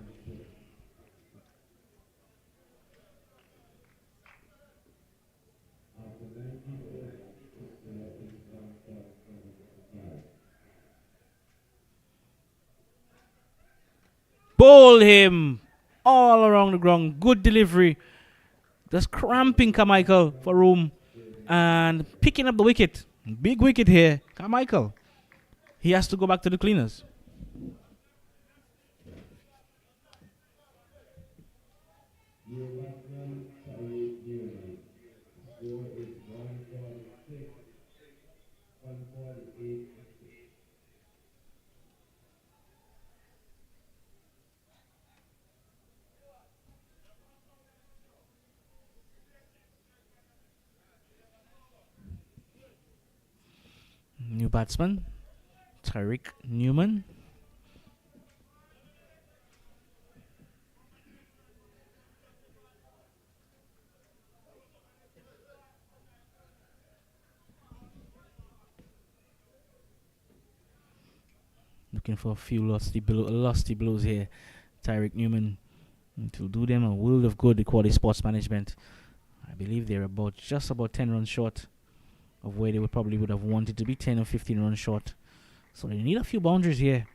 Bowl him all around the ground. Good delivery. Just cramping Carmichael for room and picking up the wicket. Big wicket here. Carmichael. He has to go back to the cleaners. New batsman, Tariq Newman. The looking for a few lusty blows here. Tyreek Newman to do them a world of good. The Quality Sports Management. I believe they're about just about 10 runs short of where they would have wanted to be, 10 or 15 runs short. So they need a few boundaries here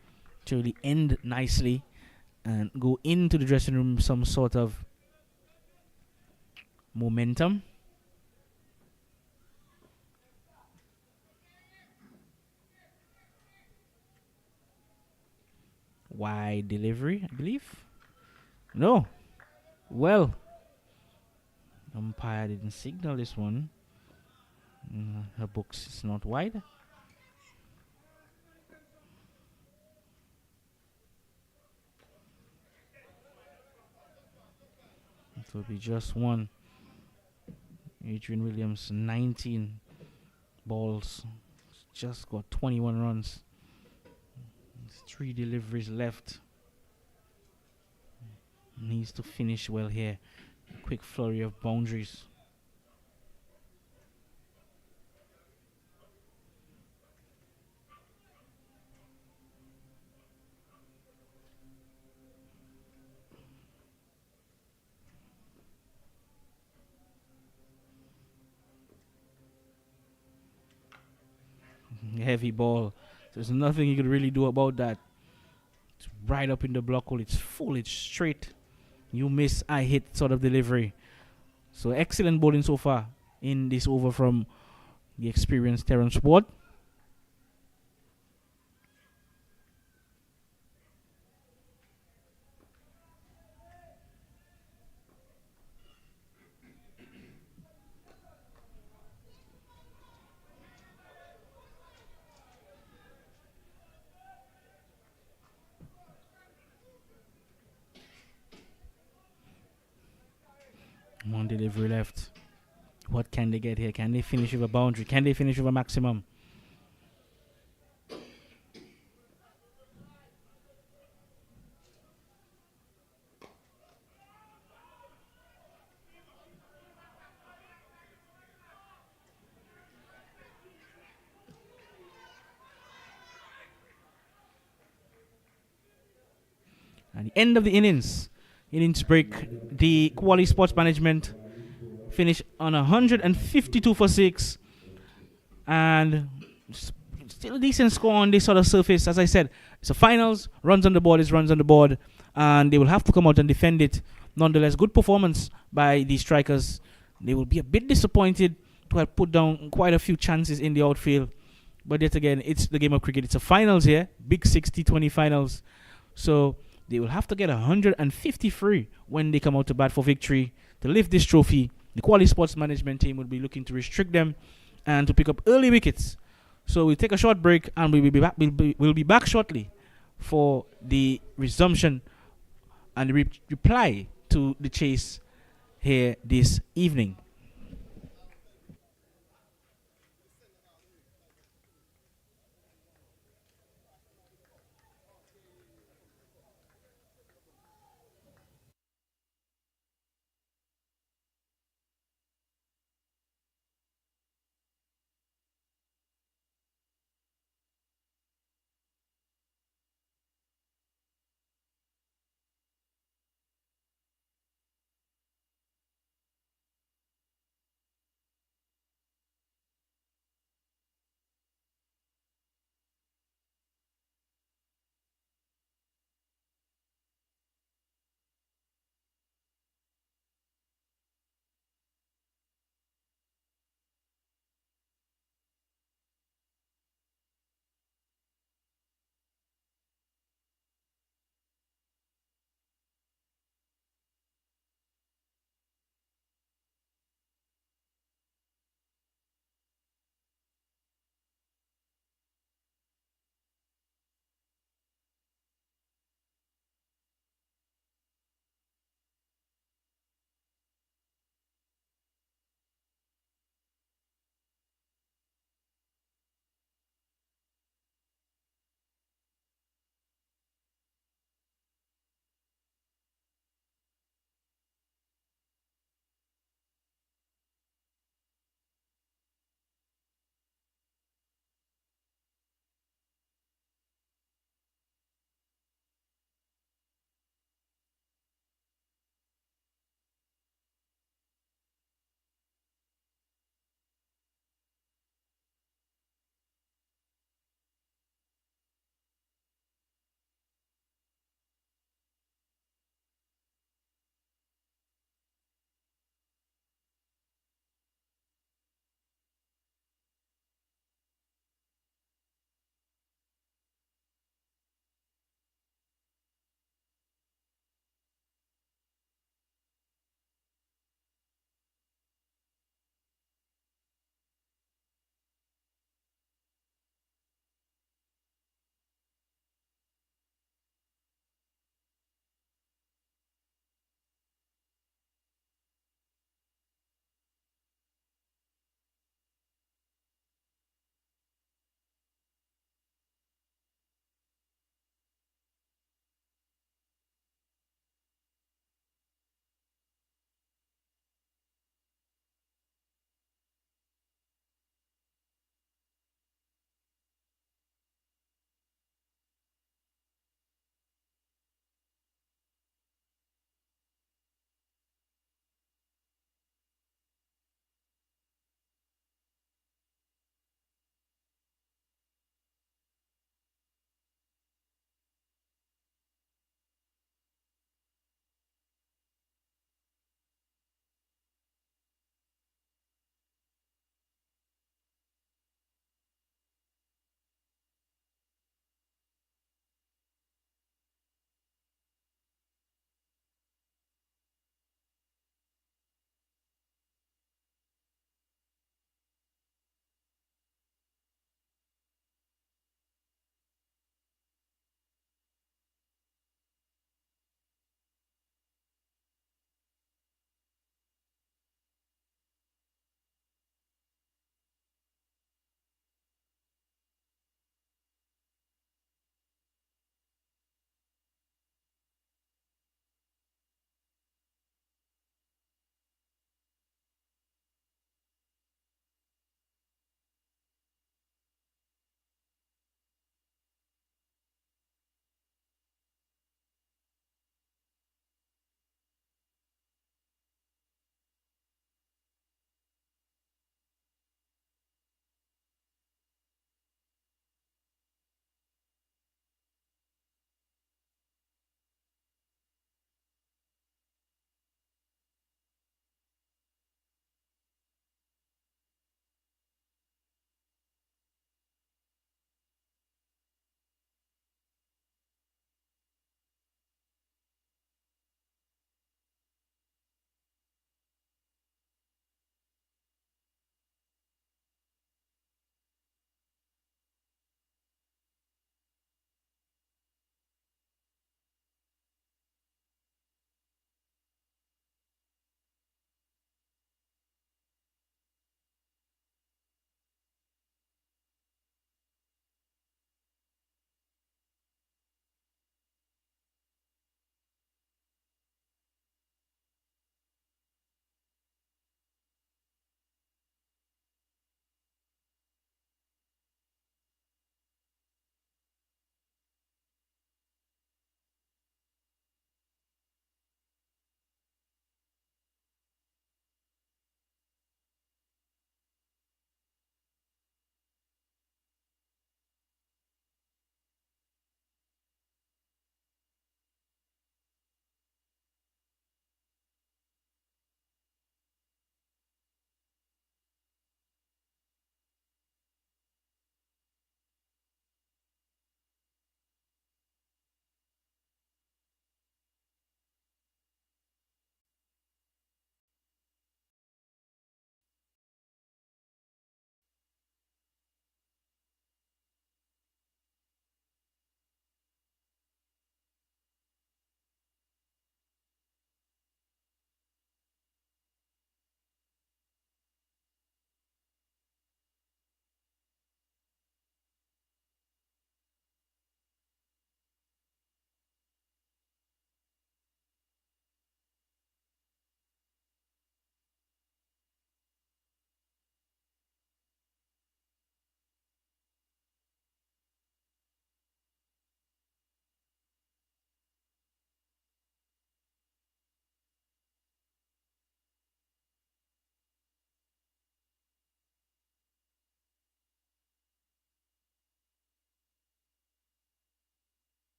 to really end nicely and go into the dressing room some sort of momentum. Wide delivery, I believe. No. Well, umpire didn't signal this one. Her books is not wide. It will be just one. Adrian Williams, 19 balls. Just got 21 runs. 3 deliveries left. Needs to finish well here. Quick flurry of boundaries. Heavy ball. There's nothing you could really do about that. It's right up in the block hole. It's full. It's straight. You miss, I hit sort of delivery. So excellent bowling so far in this over from the experienced Terence Ward. One delivery left. What can they get here? Can they finish with a boundary? Can they finish with a maximum? At the end of the innings break, the Quality Sports Management finished on 152 for 6. And still a decent score on this sort of surface. As I said, it's a finals. Runs on the board is runs on the board. And they will have to come out and defend it. Nonetheless, good performance by the strikers. They will be a bit disappointed to have put down quite a few chances in the outfield. But yet again, it's the game of cricket. It's a finals here. Big Six T20 finals. So they will have to get 153 when they come out to bat for victory to lift this trophy. The Quality Sports Management team will be looking to restrict them and to pick up early wickets. So we'll take a short break and we'll be back. We'll be back shortly for the resumption and the reply to the chase here this evening.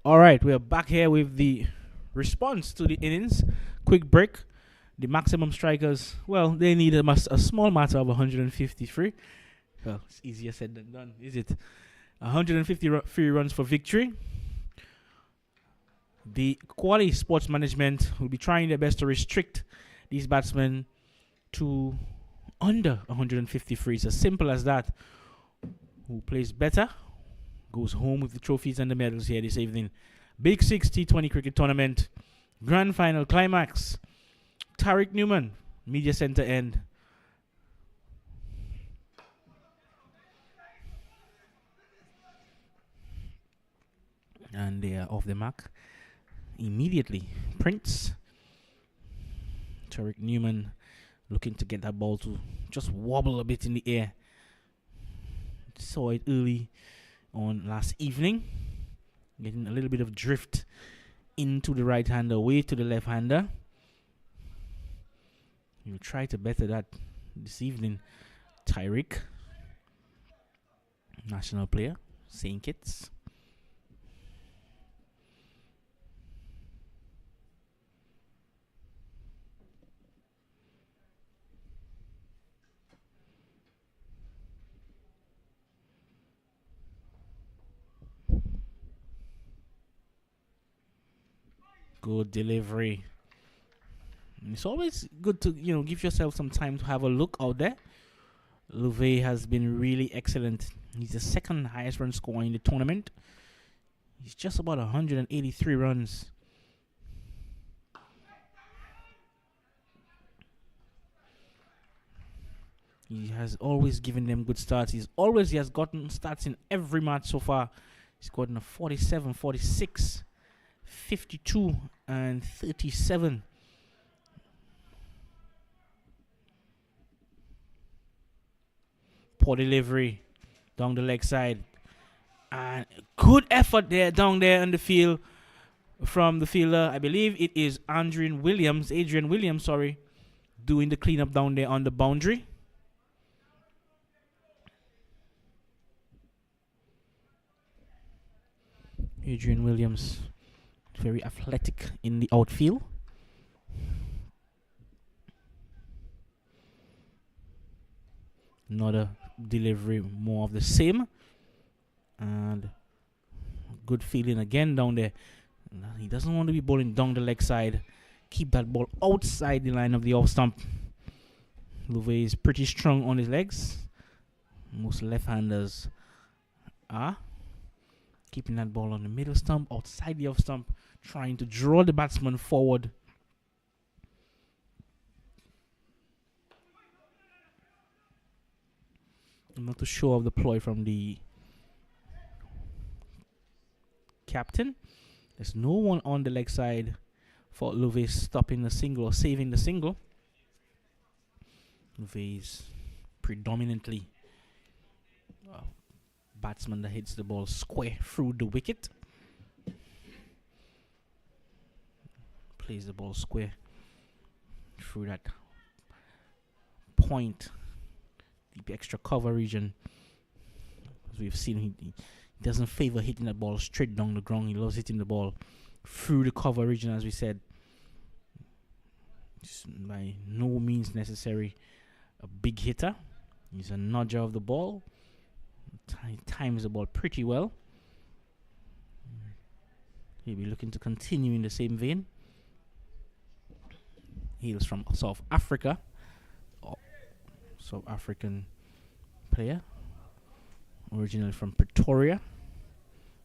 All right, we are back here with the response to the innings. Quick break. The maximum strikers, well, they need a small matter of 153. Well, it's easier said than done, is it? 153 runs for victory. The Quality Sports Management will be trying their best to restrict these batsmen to under 153. It's as simple as that. Who plays better goes home with the trophies and the medals here this evening. Big Six T20 cricket tournament, grand final climax. Tariq Newman, media center end. And they are off the mark immediately. Prince, Tariq Newman looking to get that ball to just wobble a bit in the air. Saw it early on last evening, getting a little bit of drift into the right hander, away to the left hander. You'll try to better that this evening. Tyreek, national player, St. Kitts. Good delivery. It's always good to, give yourself some time to have a look out there. Louvet has been really excellent. He's the second highest run scorer in the tournament. He's just about 183 runs. He has always given them good starts. He has gotten starts in every match so far. He's gotten a 47, 46, 52, and 37. Poor delivery down the leg side. And good effort there down there on the field from the fielder. I believe it is Adrian Williams, doing the cleanup down there on the boundary. Adrian Williams, very athletic in the outfield. Another delivery, more of the same. And good feeling again down there. He doesn't want to be bowling down the leg side. Keep that ball outside the line of the off stump. Louvet is pretty strong on his legs. Most left-handers are keeping that ball on the middle stump, outside the off stump, trying to draw the batsman forward. Not to show off the ploy from the captain. There's no one on the leg side for Louvet stopping the single or saving the single. Louvet is predominantly batsman that hits the ball square through the wicket. Plays the ball square through that point, the extra cover region. As we've seen, he doesn't favor hitting that ball straight down the ground. He loves hitting the ball through the cover region, as we said. It's by no means necessary a big hitter. He's a nudger of the ball. Times the ball pretty well. He'll be looking to continue in the same vein. Hails from South Africa. South African player. Originally from Pretoria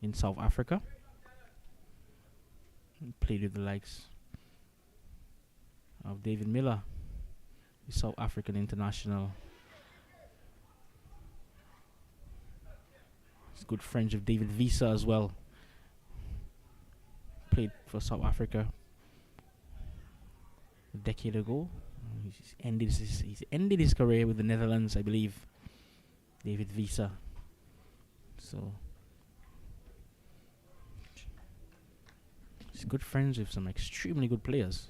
in South Africa. He played with the likes of David Miller, the South African international. He's good friends with David Visa as well. Played for South Africa a decade ago. He's ended his career with the Netherlands, I believe. David Visa. So he's good friends with some extremely good players.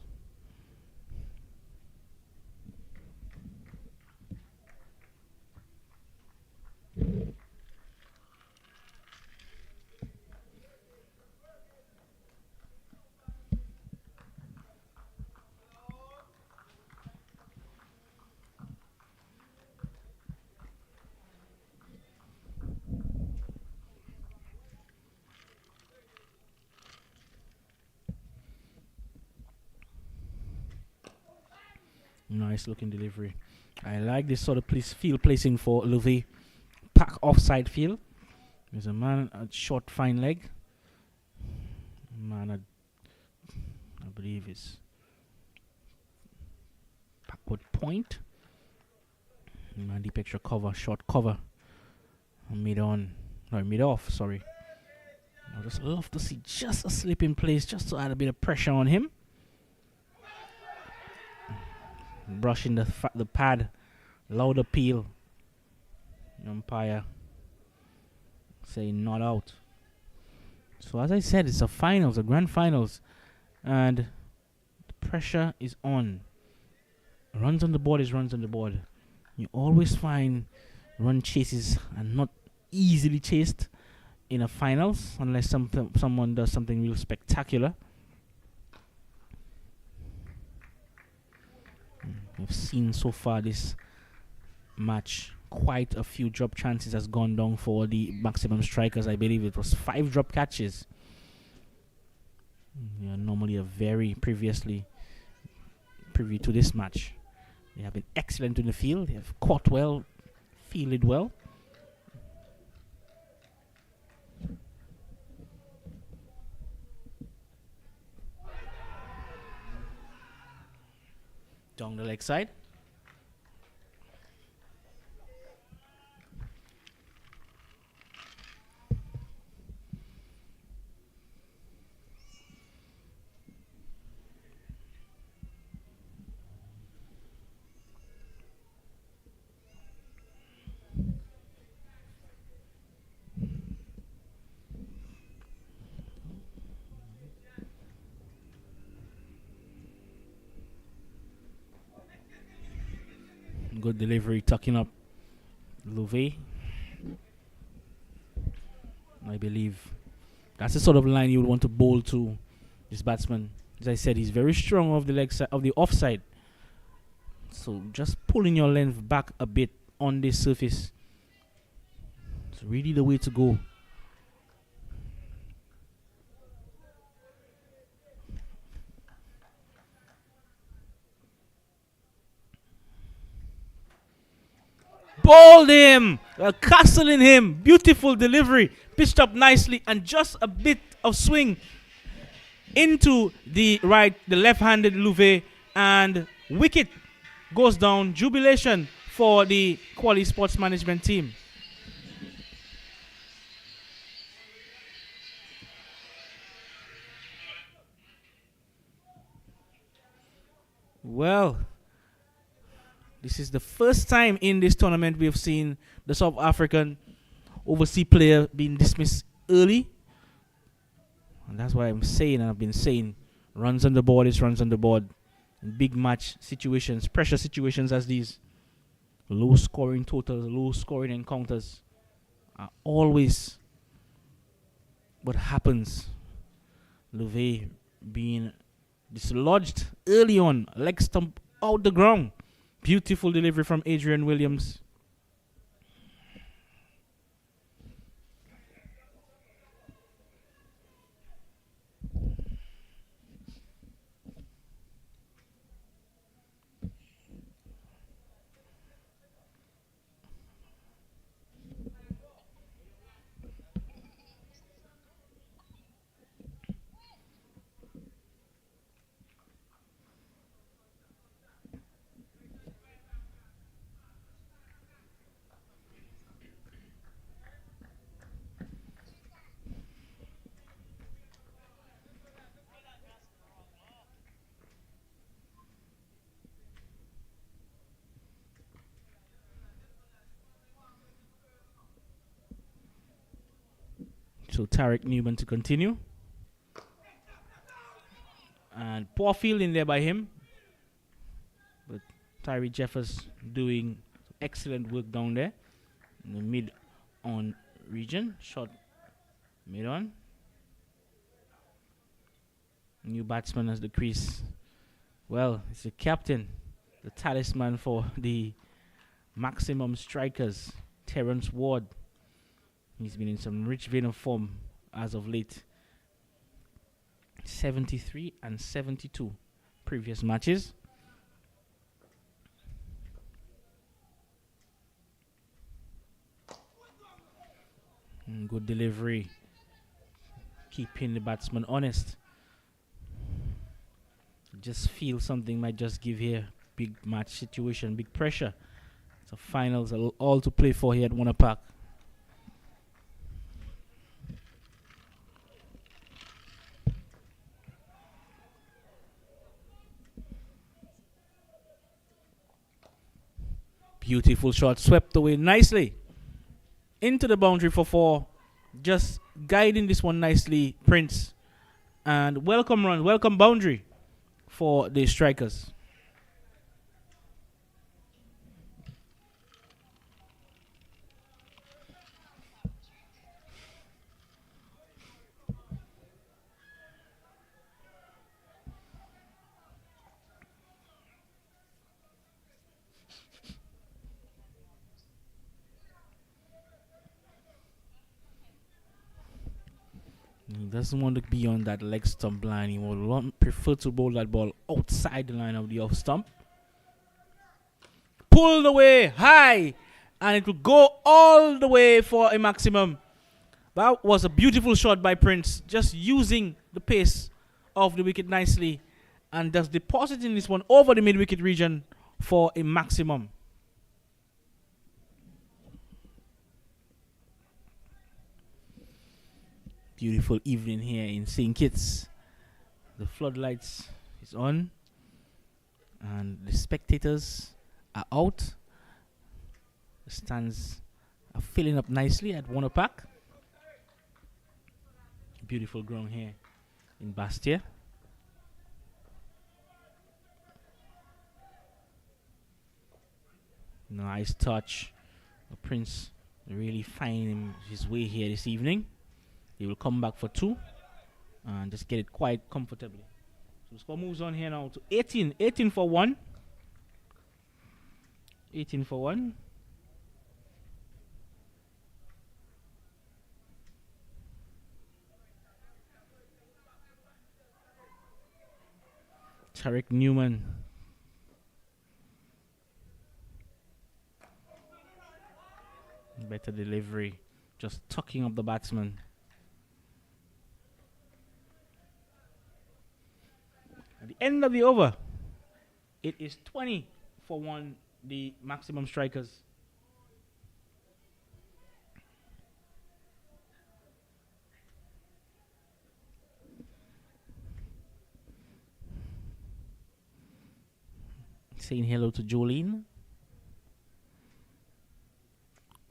Nice looking delivery. I like this sort of field placing for Louvet. Pack offside field. There's a man at short fine leg. Man at, I believe is backward point. Man deep extra cover, short cover. Mid off, sorry. I just love to see just a slip in place just to add a bit of pressure on him. Brushing the pad, loud appeal. Umpire saying not out. So as I said, it's a grand finals, and the pressure is on. Runs on the board is runs on the board. You always find run chases are not easily chased in a finals unless someone does something real spectacular. We've seen so far this match quite a few drop chances has gone down for the maximum strikers. I believe it was 5 drop catches. Normally a very preview to this match. They have been excellent in the field. They have caught well, fielded well. Down the leg side. Good delivery, tucking up Louvet. I believe that's the sort of line you would want to bowl to this batsman. As I said, he's very strong off the leg side, of the offside. So just pulling your length back a bit on this surface. It's really the way to go. Bowled him, castling him. Beautiful delivery, pitched up nicely, and just a bit of swing into the left-handed Louvet, and wicket goes down. Jubilation for the Oualie Sports Management team. Well, this is the first time in this tournament we have seen the South African overseas player being dismissed early. And that's why I'm saying, and I've been saying, runs on the board is runs on the board. In big match situations, pressure situations as these, low scoring totals, low scoring encounters are always what happens. Louvet being dislodged early on, leg stump out the ground. Beautiful delivery from Adrian Williams. So Tarek Newman to continue. And poor fielding there by him. But Tyree Jeffers doing excellent work down there. In the mid-on region. Shot mid-on. New batsman as the crease. Well, it's the captain. The talisman for the maximum strikers. Terence Ward. He's been in some rich vein of form as of late. 73 and 72 previous matches. Good delivery. Keeping the batsman honest. Just feel something might just give here. Big match situation, big pressure. So finals are all to play for here at Warner Park. Beautiful shot, swept away nicely. Into the boundary for 4. Just guiding this one nicely, Prince. And welcome run, welcome boundary for the strikers. He doesn't want to be on that leg stump line. He would prefer to bowl that ball outside the line of the off stump. Pulled away high, and it will go all the way for a maximum. That was a beautiful shot by Prince, just using the pace of the wicket nicely, and just depositing this one over the mid-wicket region for a maximum. Beautiful evening here in St. Kitts. The floodlights is on, and the spectators are out. The stands are filling up nicely at Warner Park. Beautiful ground here in Bastia. Nice touch. Prince really finding his way here this evening. He will come back for 2 and just get it quite comfortably. So the score moves on here now to 18. 18 for 1. 18 for 1. Tarek Newman. Better delivery. Just tucking up the batsman. At the end of the over, it is 20 for 1, the maximum strikers. Saying hello to Jolene.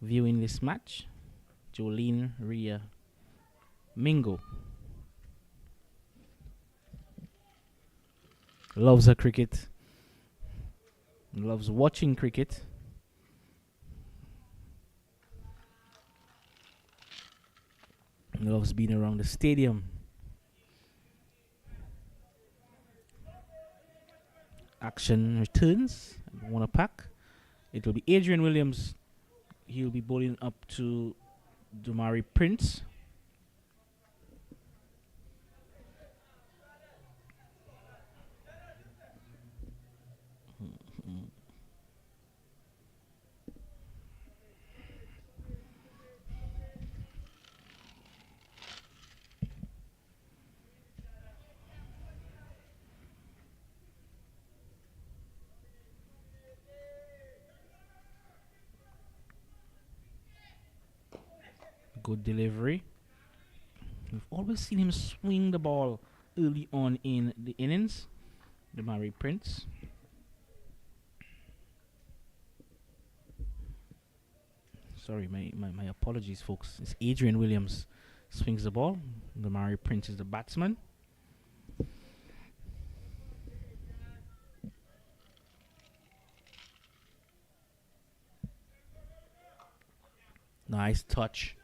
Viewing this match. Jolene Ria Mingo. Loves her cricket. Loves watching cricket. Loves being around the stadium. Action returns. Warner Park. It will be Adrian Williams. He'll be bowling up to Dumari Prince. Good delivery. We've always seen him swing the ball early on in the innings. Dumari Prince. Sorry, my apologies, folks. It's Adrian Williams swings the ball. Dumari Prince is the batsman. Nice touch.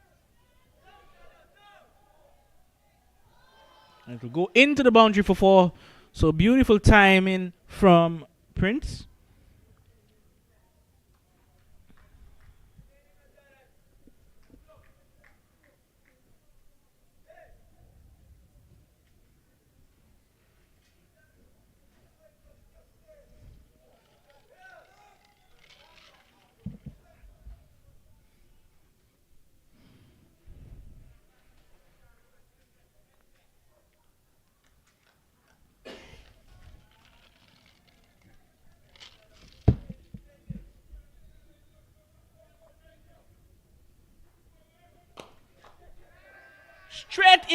And it will go into the boundary for 4. So beautiful timing from Prince.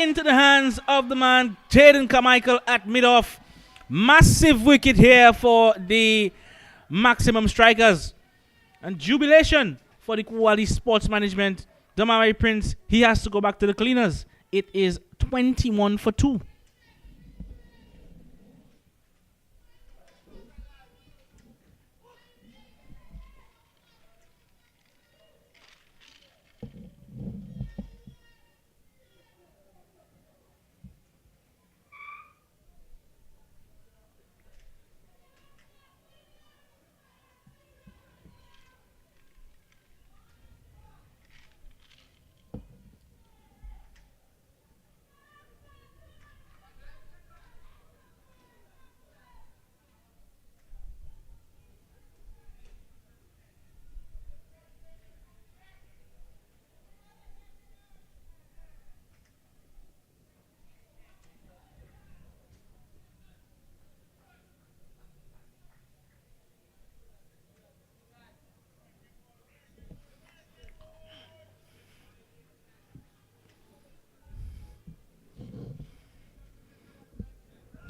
into the hands of the man, Jaden Carmichael at mid-off. Massive wicket here for the maximum strikers. And jubilation for the Oualie Sports Management. Damari Prince, he has to go back to the cleaners. It is 21 for 2.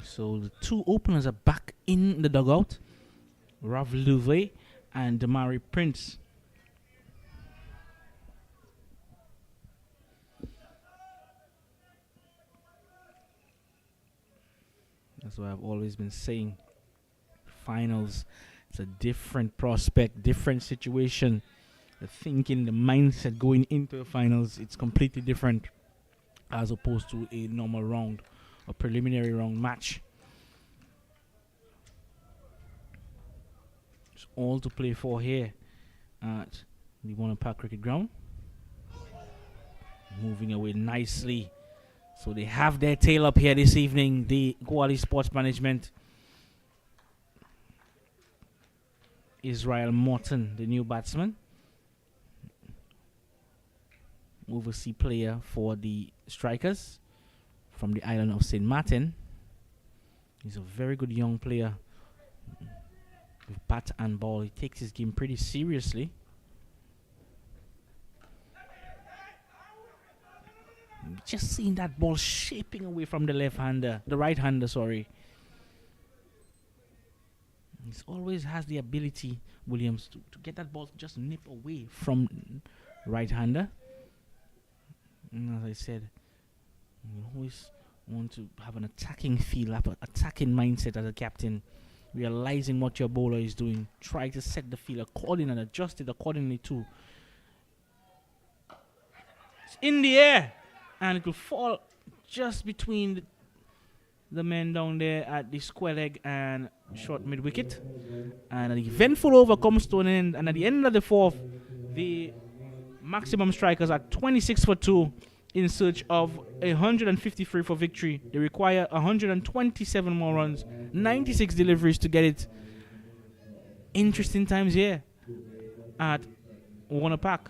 So the two openers are back in the dugout. Rav Louvet and Damari Prince. That's what I've always been saying. Finals, it's a different prospect, different situation. The thinking, the mindset going into the finals, it's completely different as opposed to a normal round, a preliminary round match. It's all to play for here at the Warner Park Cricket Ground. Moving away nicely. So they have their tail up here this evening, the Oualie Sports Management. Israel Morton, the new batsman. Overseas player for the strikers from the island of St. Martin. He's a very good young player with bat and ball. He takes his game pretty seriously. Just seeing that ball shaping away from the left-hander, the right-hander, sorry. He always has the ability, Williams, to get that ball to just nip away from right-hander. And as I said, you always want to have an attacking feel, have an attacking mindset as a captain, realizing what your bowler is doing. Try to set the field accordingly and adjust it accordingly too. It's in the air, and it will fall just between the men down there at the square leg and short mid wicket. And an eventful over comes to an end, and at the end of the fourth, the maximum strikers are 26 for 2 in search of 153 for victory. They require 127 more runs, 96 deliveries to get it. Interesting times here at Warner Park.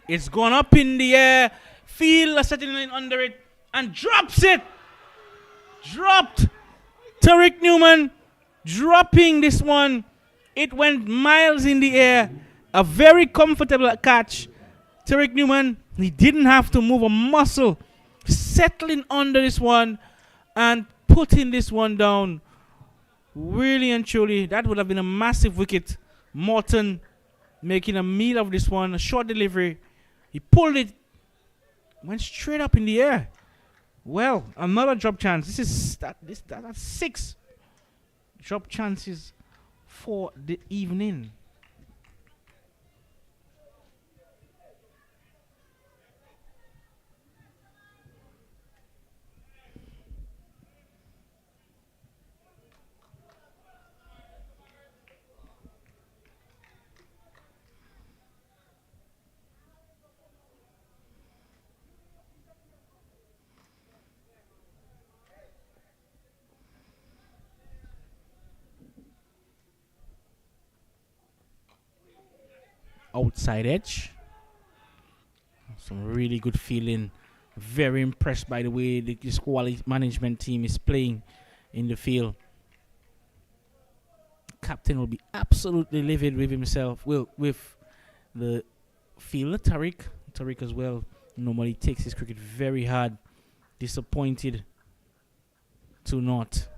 It's gone up in the air. Field setting in under it and drops it. Dropped. Tariq Newman dropping this one. It went miles in the air. A very comfortable catch. Tariq Newman, he didn't have to move a muscle. Settling under this one and putting this one down. Really and truly, that would have been a massive wicket. Morton making a meal of this one. A short delivery. He pulled it. Went straight up in the air. Well, another drop chance. That's 6 drop chances for the evening. Outside edge. Some really good feeling. Very impressed by the way this Oualie management team is playing in the field. Captain will be absolutely livid with himself. Well, with the fielder Tariq. Tariq as well normally takes his cricket very hard. Disappointed to not.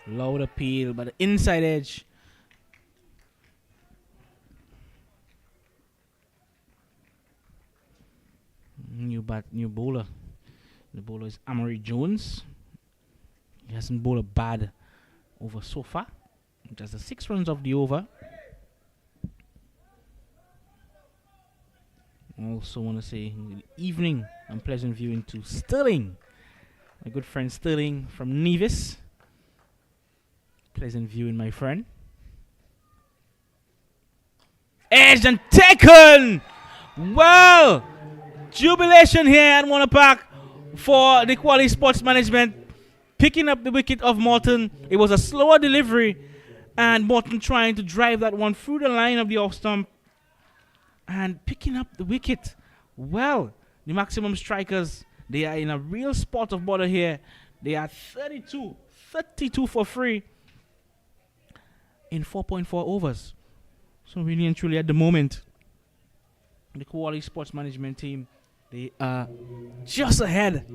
Loud appeal, but the inside edge. New bowler. The bowler is Amory Jones. He hasn't bowled a bad over so far. Just the 6 runs of the over. I also want to say good evening and pleasant viewing to Sterling. My good friend Sterling from Nevis. Pleasant viewing, my friend. Edged and taken! Well, jubilation here at Warner Park for the Quality Sports Management. Picking up the wicket of Morton. It was a slower delivery. And Morton trying to drive that one through the line of the off stump. And picking up the wicket. Well, the maximum strikers, they are in a real spot of bother here. They are 32 for free in 4.4 overs. So really and truly at the moment, the Quality Sports Management team, they are just ahead.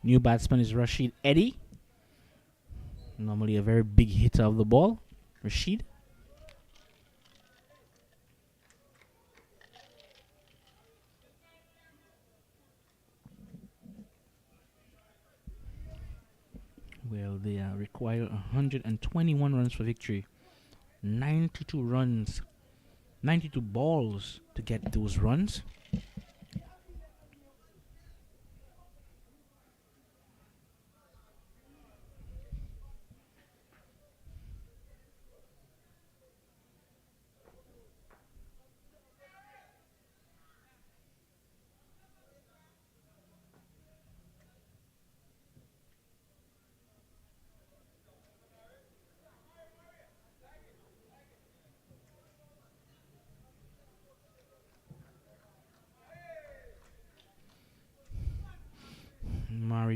New batsman is Rashid Eddy. Normally a very big hitter of the ball. Rashid. Well, they require 121 runs for victory. 92 runs. 92 balls to get those runs.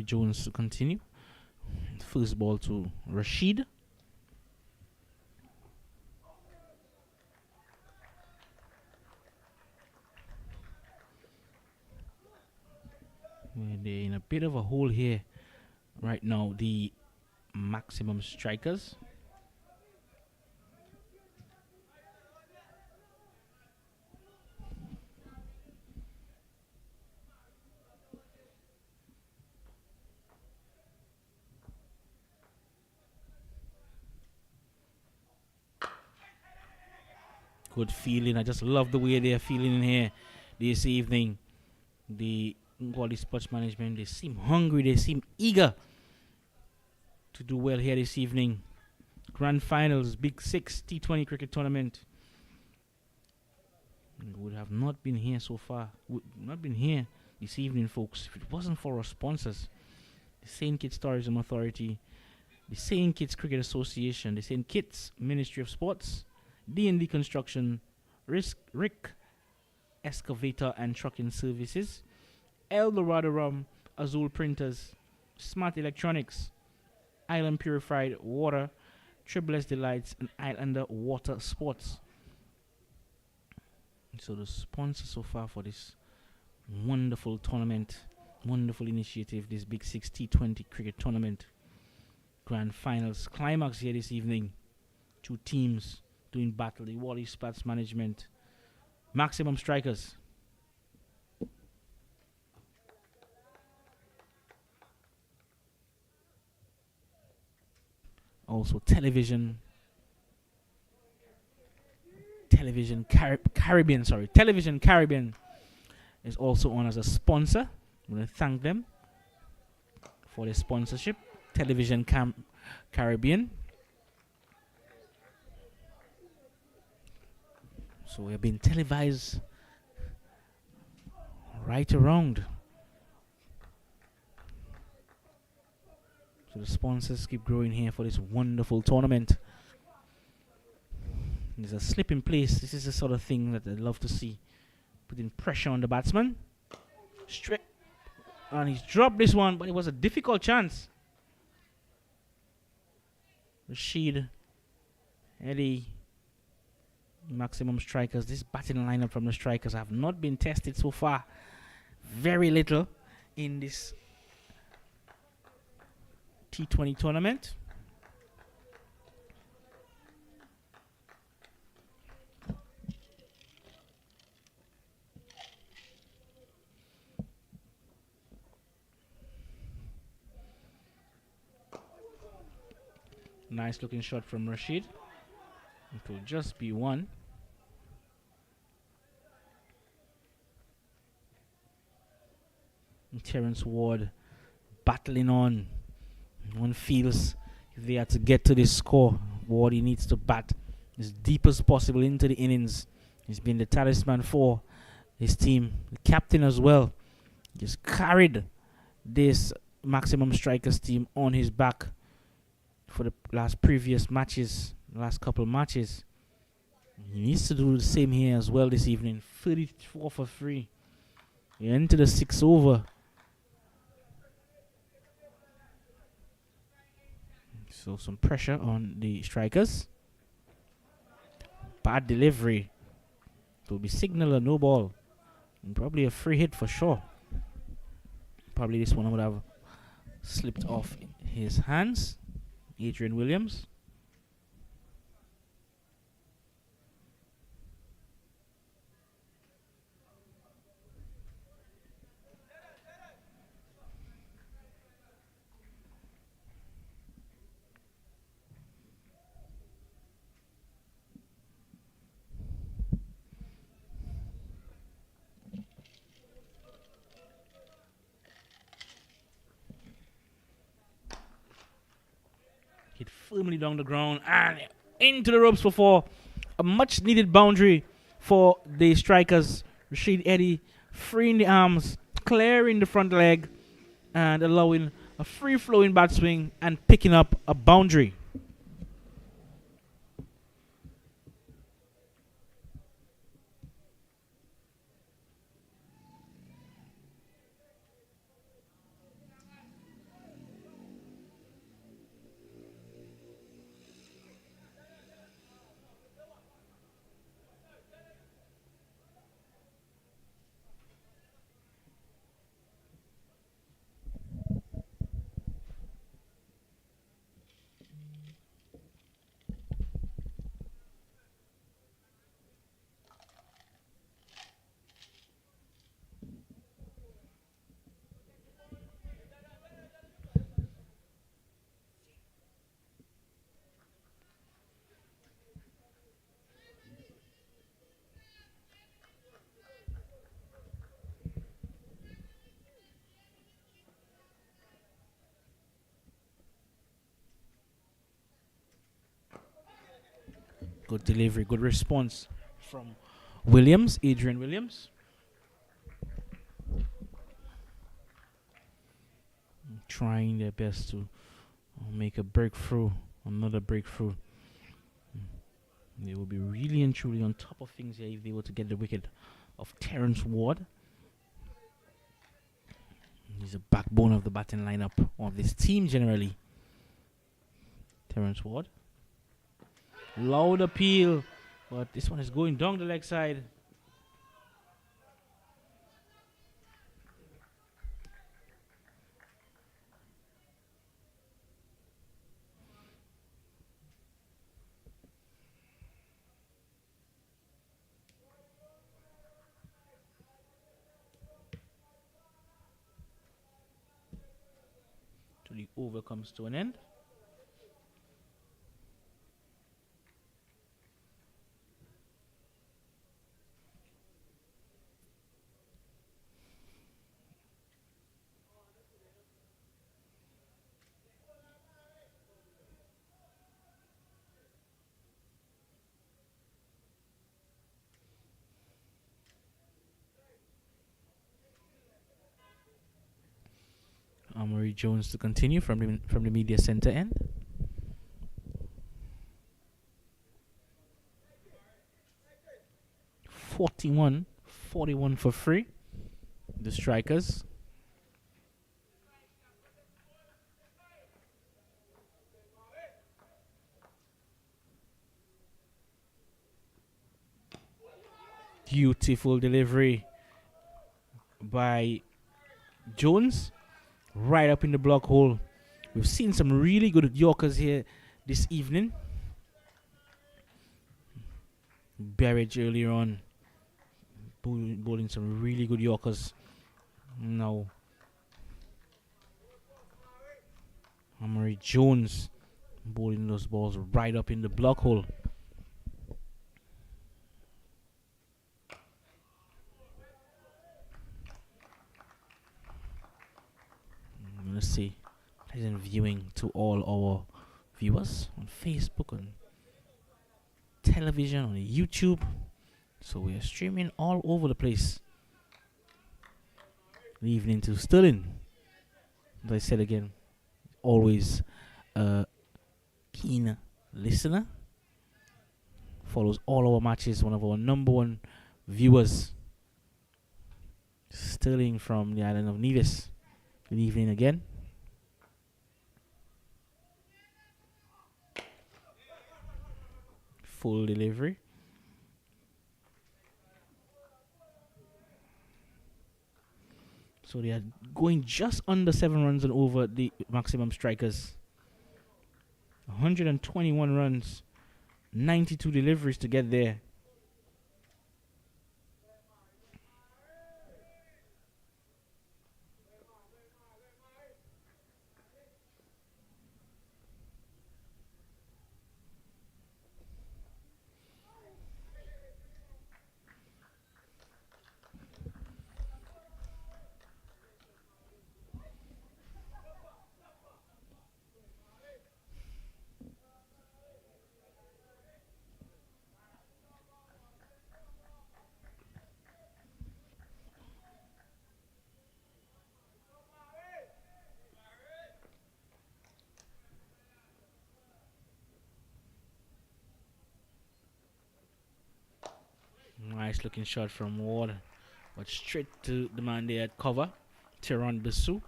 Jones to continue. First ball to Rashid. They're in a bit of a hole here right now, the maximum strikers. Good feeling. I just love the way they're feeling in here this evening. The Oualie Sports Management, they seem hungry, they seem eager to do well here this evening. Grand Finals, Big Six T20 cricket tournament. We would have not been here so far. Would not been here this evening, folks, if it wasn't for our sponsors. The St. Kitts Tourism Authority, the St. Kitts Cricket Association, the St. Kitts Ministry of Sports, D&D Construction, Rick Excavator and Trucking Services, El Dorado Rum, Azul Printers, Smart Electronics, Island Purified Water, Triple S Delights, and Islander Water Sports. So the sponsor so far for this wonderful tournament, wonderful initiative, this Big Six T20 cricket tournament. Grand Finals climax here this evening. Two teams doing battle. The Oualie Sports Management, maximum strikers. Also Television Caribbean is also on as a sponsor. I'm going to thank them for their sponsorship. Television Caribbean. So we're being televised right around. So the sponsors keep growing here for this wonderful tournament. There's a slip in place. This is the sort of thing that I'd love to see. Putting pressure on the batsman. Straight. And he's dropped this one, but it was a difficult chance. Rashid, Eddie, maximum strikers. This batting lineup from the strikers have not been tested so far. Very little in this T20 tournament. Nice looking shot from Rashid. It will just be one. And Terence Ward battling on. One feels if they had to get to this score, Ward, he needs to bat as deep as possible into the innings. He's been the talisman for his team, the captain as well. Just carried this maximum strikers team on his back for the last couple matches. He needs to do the same here as well this evening. 34 for 3. We're into the 6th over. So some pressure on the strikers. Bad delivery. It will be signal a no ball. And probably a free hit for sure. Probably this one would have slipped off his hands. Adrian Williams. Hit firmly down the ground and into the ropes for 4. A much needed boundary for the strikers. Rashid Eddy freeing the arms, clearing the front leg, and allowing a free flowing bat swing and picking up a boundary. Good delivery, good response from Williams, Adrian Williams. Trying their best to make a breakthrough, another breakthrough. They will be really and truly on top of things here if they were to get the wicket of Terence Ward. He's a backbone of the batting lineup of this team generally. Terence Ward. Loud appeal, but this one is going down the leg side. So the over comes to an end. Murray Jones to continue from the media center end. .41 for free. The strikers. Beautiful delivery by Jones. Right up in the block hole. We've seen some really good Yorkers here this evening. Barrage earlier on. Bowling some really good Yorkers. Now, Murray Jones bowling those balls right up in the block hole. Let's see. Pleasant viewing to all our viewers on Facebook, on television, on YouTube. So we are streaming all over the place. Good evening to Sterling. As I said again, always a keen listener. Follows all our matches, one of our number one viewers. Sterling from the island of Nevis. Good evening again. Full delivery. So they are going just under 7 runs and over the maximum strikers. 121 runs, 92 deliveries to get there. Nice looking shot from Ward, but straight to the man there at cover, Tyrone Bissou.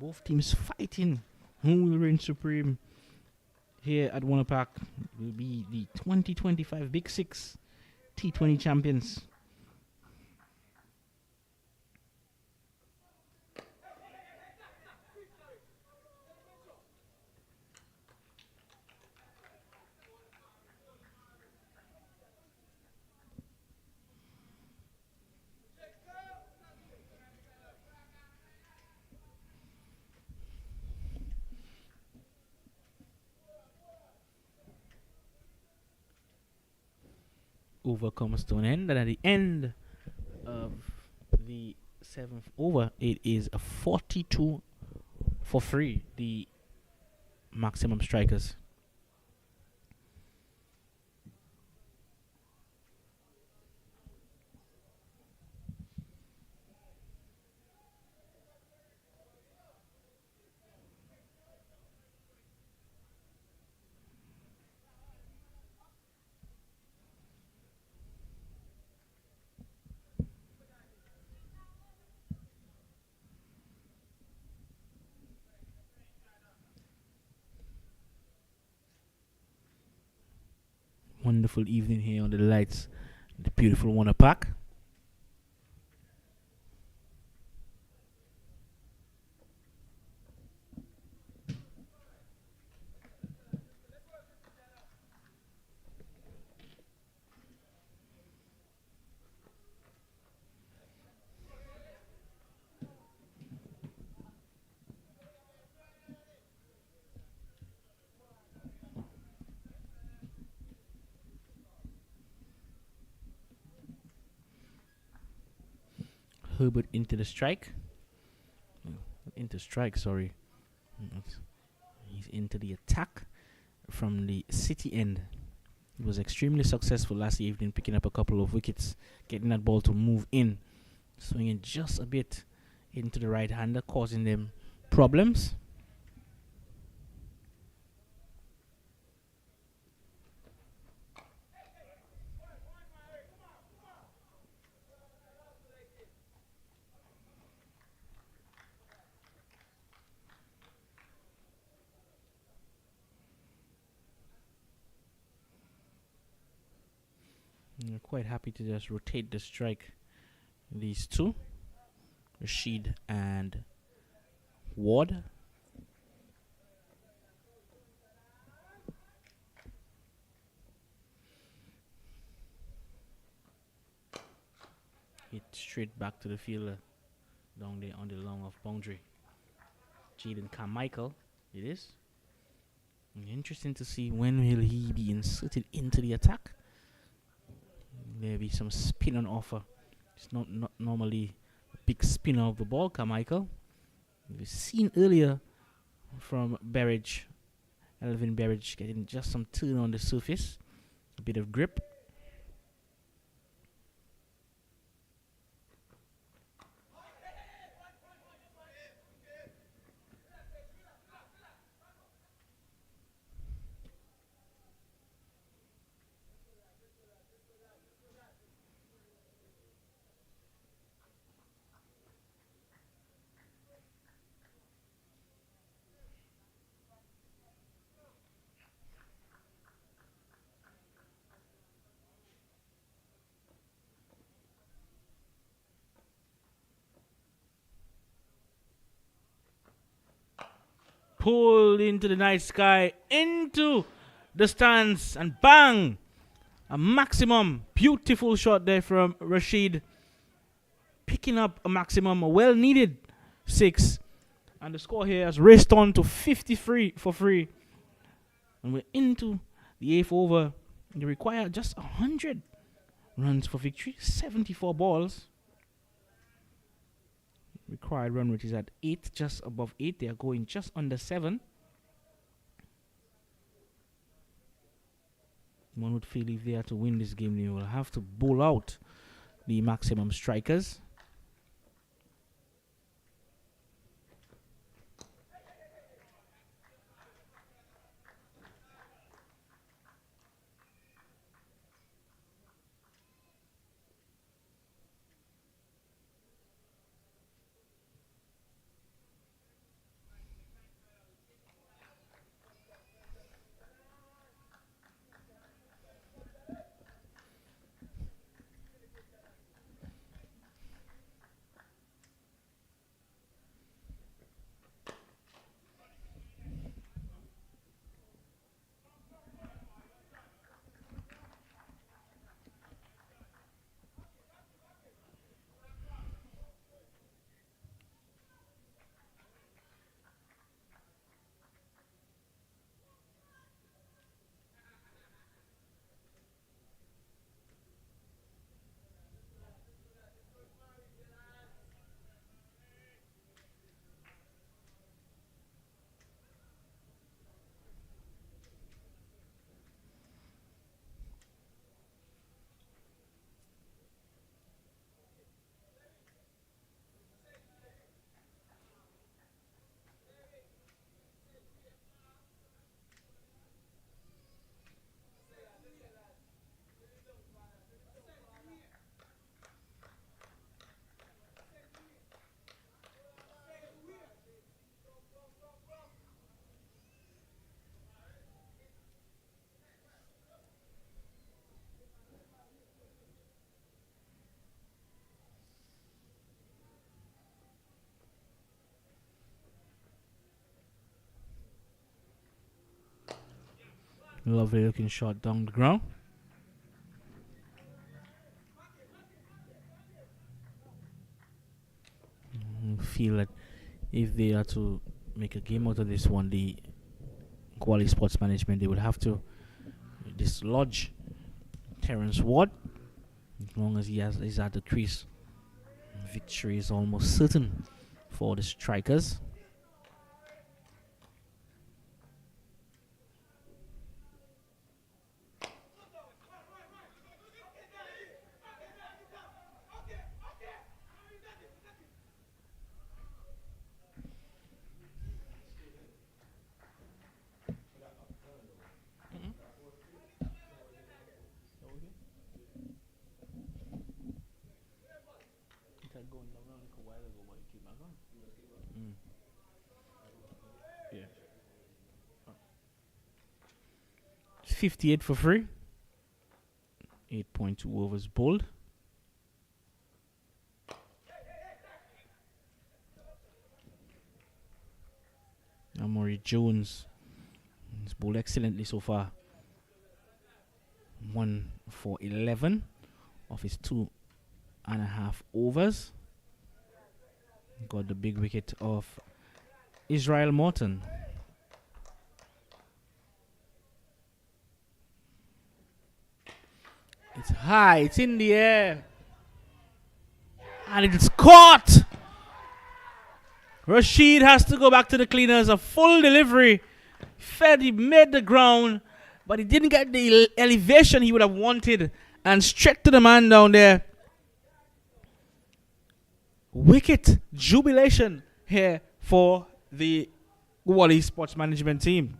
Both teams fighting who will reign supreme here at Warner Park. Will be the 2025 Big Six T20 champions. Over comes to an end, and at the end of the 7th over, it is a 42 for free, the maximum strikers. Wonderful evening here on the lights, the beautiful Warner Park. Herbert into the strike. Into strike, sorry. He's into the attack from the City end. He was extremely successful last evening, picking up a couple of wickets, getting that ball to move in, swinging just a bit into the right hander, causing them problems. I'm quite happy to just rotate the strike. These two, Rashid and Ward. Hit straight back to the fielder down there on the long off boundary. Jaden Carmichael, it is. Interesting to see when will he be inserted into the attack. Maybe some spin on offer. It's not normally a big spinner of the ball, Carmichael. We've seen earlier from Berridge, Elvin Berridge getting just some turn on the surface, a bit of grip. Pulled into the night sky, into the stands, and bang! A maximum. Beautiful shot there from Rashid. Picking up a maximum, a well needed 6. And the score here has raced on to 53 for free. And we're into the 8th over. They require just 100 runs for victory, 74 balls. Required run rate is at 8, just above 8. They are going just under 7. One would feel if they are to win this game, they will have to bowl out the maximum strikers. Lovely looking shot down the ground. Feel that if they are to make a game out of this one, the Oualie Sports Management, they would have to dislodge Terence Ward. As long as he's at the crease, victory is almost certain for the strikers. Mm. Yeah. 58 for free. 8.2 overs bowled. Oualie Jones has bowled excellently so far. 1 for 11 of his 2.5 overs. Got the big wicket of Israel Morton. It's high, it's in the air. And it's caught! Rashid has to go back to the cleaners. A full delivery. He made the ground, but he didn't get the elevation he would have wanted. And straight to the man down there. Wicket jubilation here for the Oualie Sports Management team.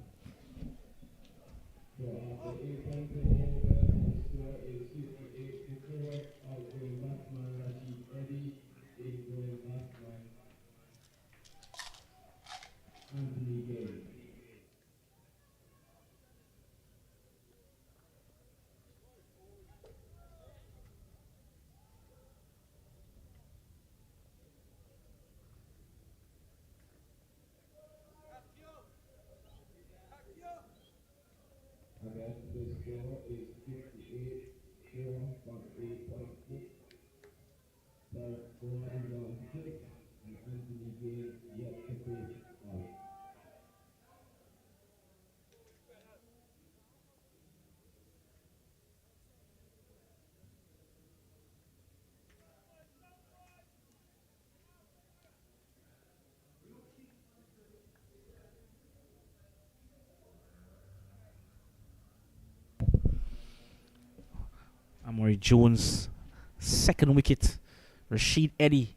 Oualie Jones, second wicket. Rashid Eddy.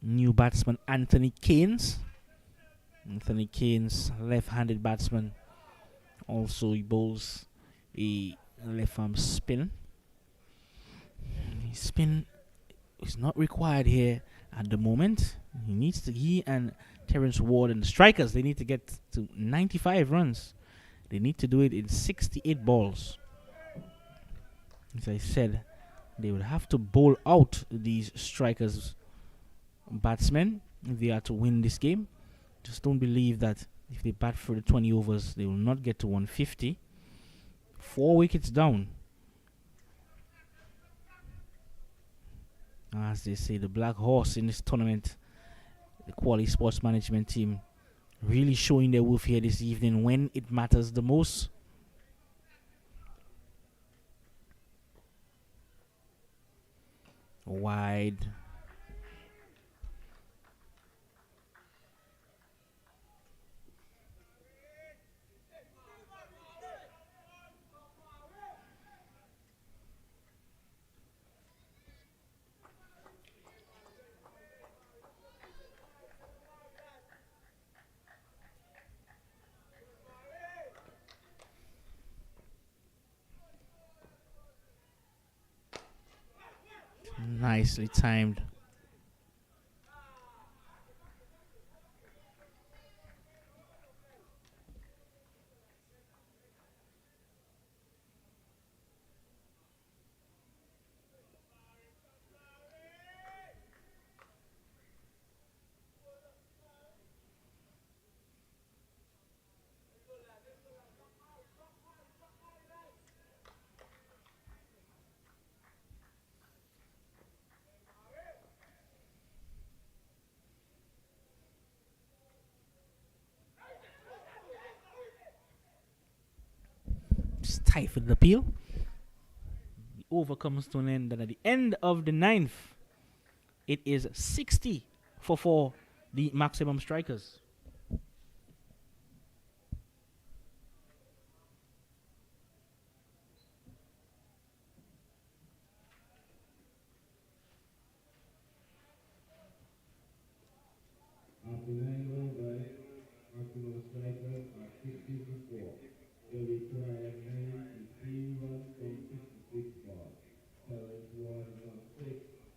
New batsman Anthony Keynes. Anthony Keynes, left-handed batsman. Also, he bowls a left-arm spin. His spin is not required here at the moment. He and Terence Ward and the strikers, they need to get to 95 runs. They need to do it in 68 balls. As I said, they would have to bowl out these strikers batsmen if they are to win this game. Just don't believe that if they bat for the 20 overs, they will not get to 150. 4 wickets down. As they say, the black horse in this tournament, the Oualie Sports Management team, really showing their worth here this evening when it matters the most. Wide. Nicely timed. stifled the appeal. The over comes to an end, and at the end of the ninth, it is 60 for 4, the maximum strikers. After 9 overs, maximum strikers are 60 for 4. They require 93 runs from 66 balls. Terrence Ward is on 6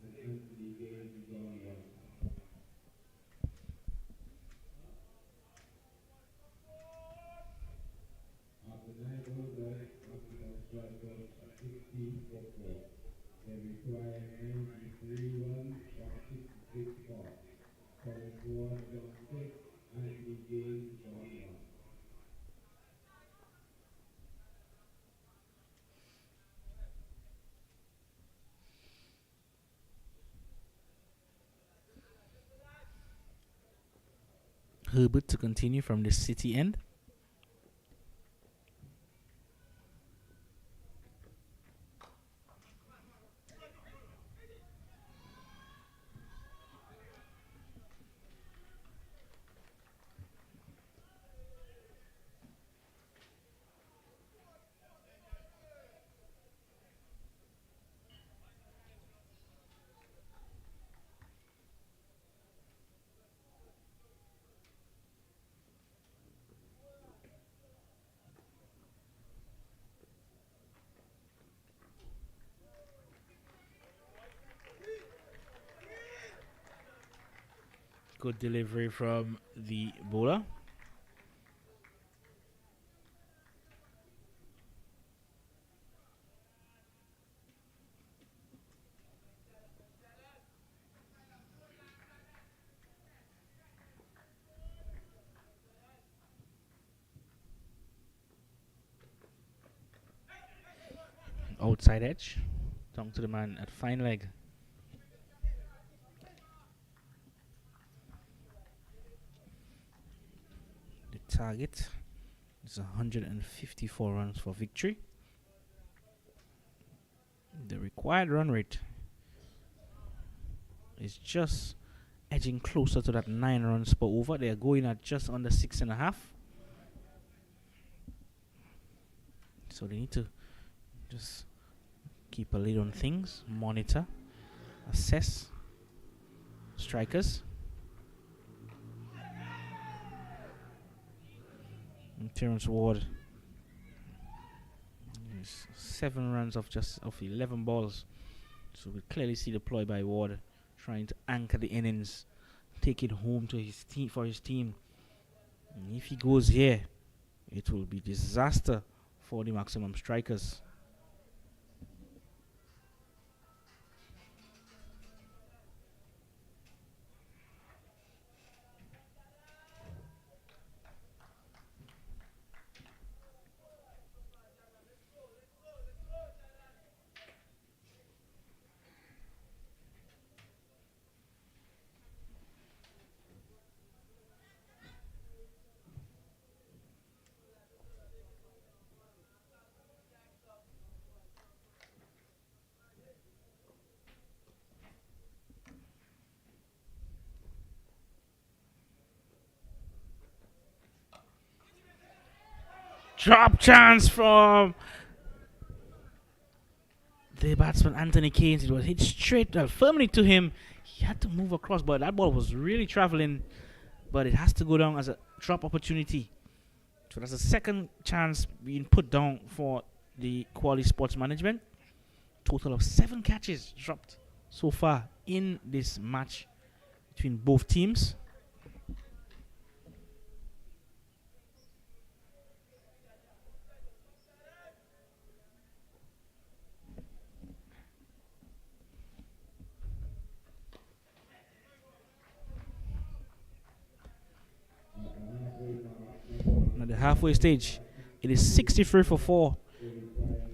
and Anthony Gaines is on 1. After 9 overs, maximum strikers are 60 for 4. They require 93 runs from 66 balls. Terrence Ward is on 6, Anthony Gaines is on 1. Herbert to continue from the City end. Good delivery from the bowler. Outside edge. Down to the man at fine leg. The target is 154 runs for victory. The required run rate is just edging closer to that 9 runs per over. They are going at just under 6.5. So they need to just keep a lid on things, monitor, assess strikers. And Terrence Ward is 7 runs of 11 balls. So we clearly see the ploy by Ward trying to anchor the innings, take it home to his team for his team. And if he goes here, it will be disaster for the maximum strikers. Drop chance from the batsman Anthony Gaines. It was hit straight, firmly to him. He had to move across, but that ball was really traveling. But it has to go down as a drop opportunity. So that's the second chance being put down for the Quality Sports Management. Total of 7 catches dropped so far in this match between both teams. At the halfway stage, it is 63 for 4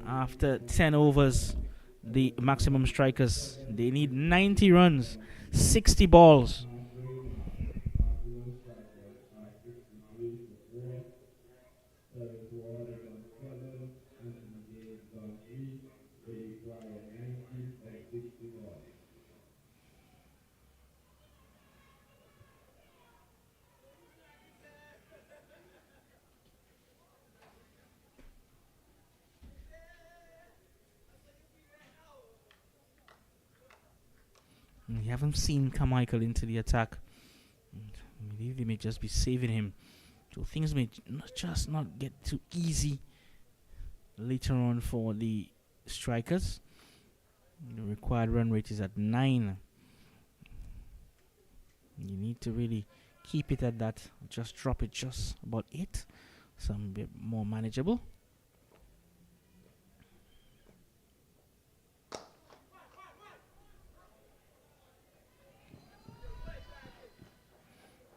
after 10 overs. The maximum strikers, they need 90 runs, 60 balls. Maximum strikers are 63 for 4. Terrence Ward is on 7, Anthony We haven't seen Carmichael into the attack. I believe they may just be saving him. So things may just not get too easy later on for the strikers. The required run rate is at 9. You need to really keep it at that. Just drop it just about 8. Some bit more manageable.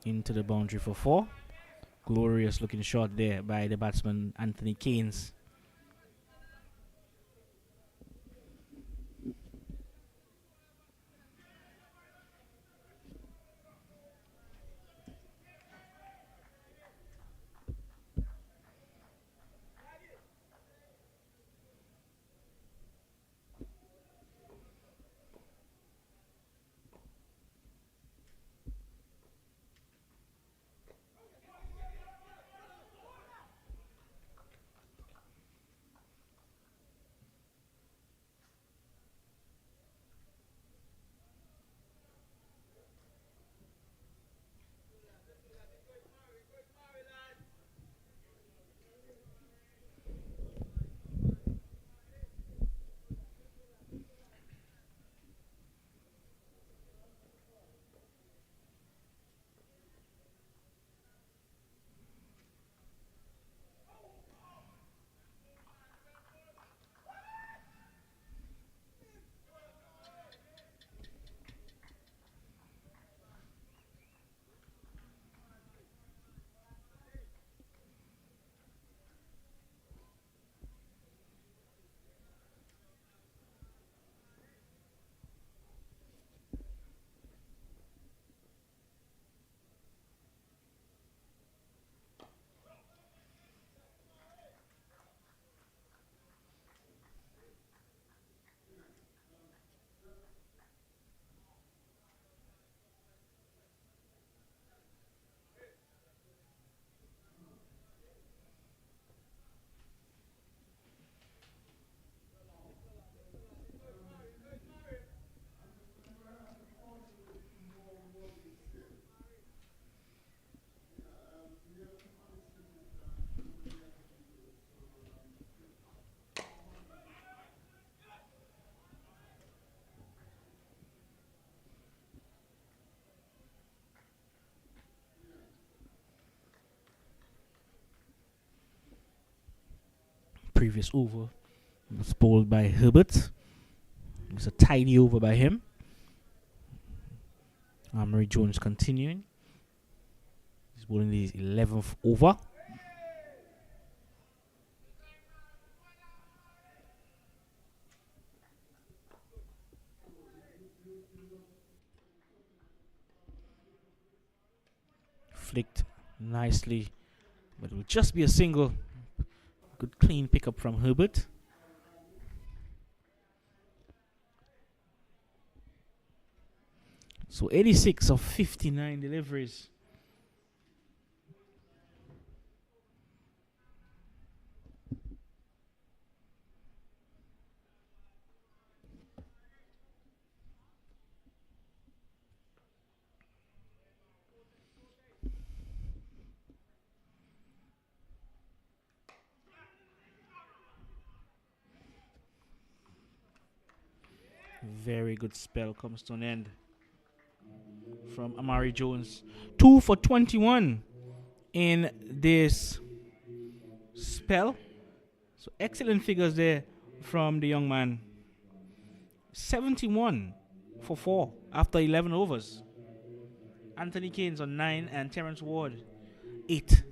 Into the boundary for 4. Glorious looking shot there by the batsman Anthony Keynes. Previous over was bowled by Herbert. It was a tidy over by him. Murray Jones continuing. He's bowling his 11th over. Flicked nicely, but it will just be a single. Good clean pickup from Herbert. So 86 of 59 deliveries. Very good spell comes to an end from Amari Jones. 2 for 21 in this spell. So excellent figures there from the young man. 71 for 4 after 11 overs. Anthony Keynes on 9 and Terence Ward 8.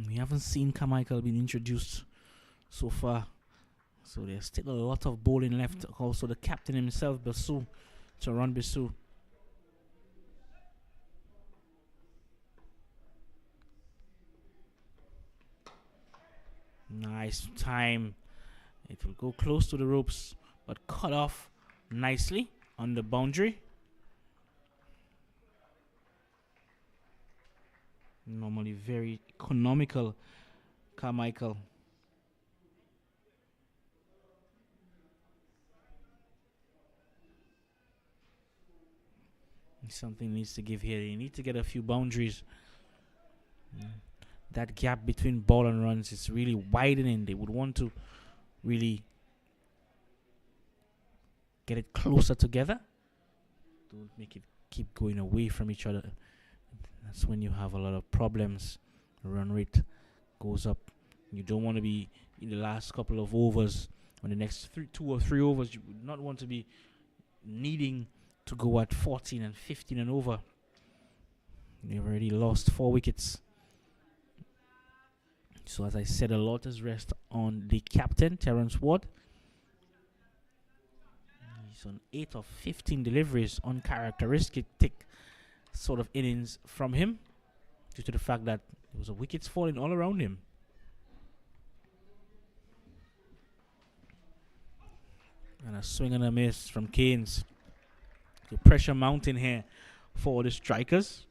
We haven't seen Carmichael being introduced so far. So there's still a lot of bowling left. Also the captain himself, Basu, Taran Basu. Nice time. It will go close to the ropes, but cut off nicely on the boundary. Normally very economical, Carmichael. Something needs to give here. You need to get a few boundaries. Mm. That gap between ball and runs is really widening. They would want to really get it closer together. Don't make it keep going away from each other. That's when you have a lot of problems. The run rate goes up. You don't want to be in the last couple of overs. On the next 2 or 3 overs, you would not want to be needing to go at 14 and 15 and over. They've already lost 4 wickets. So as I said, a lot is rest on the captain, Terence Ward. He's on 8 of 15 deliveries, uncharacteristic sort of innings from him, due to the fact that there was wickets falling all around him. And a swing and a miss from Keynes. The pressure mounting here for the strikers.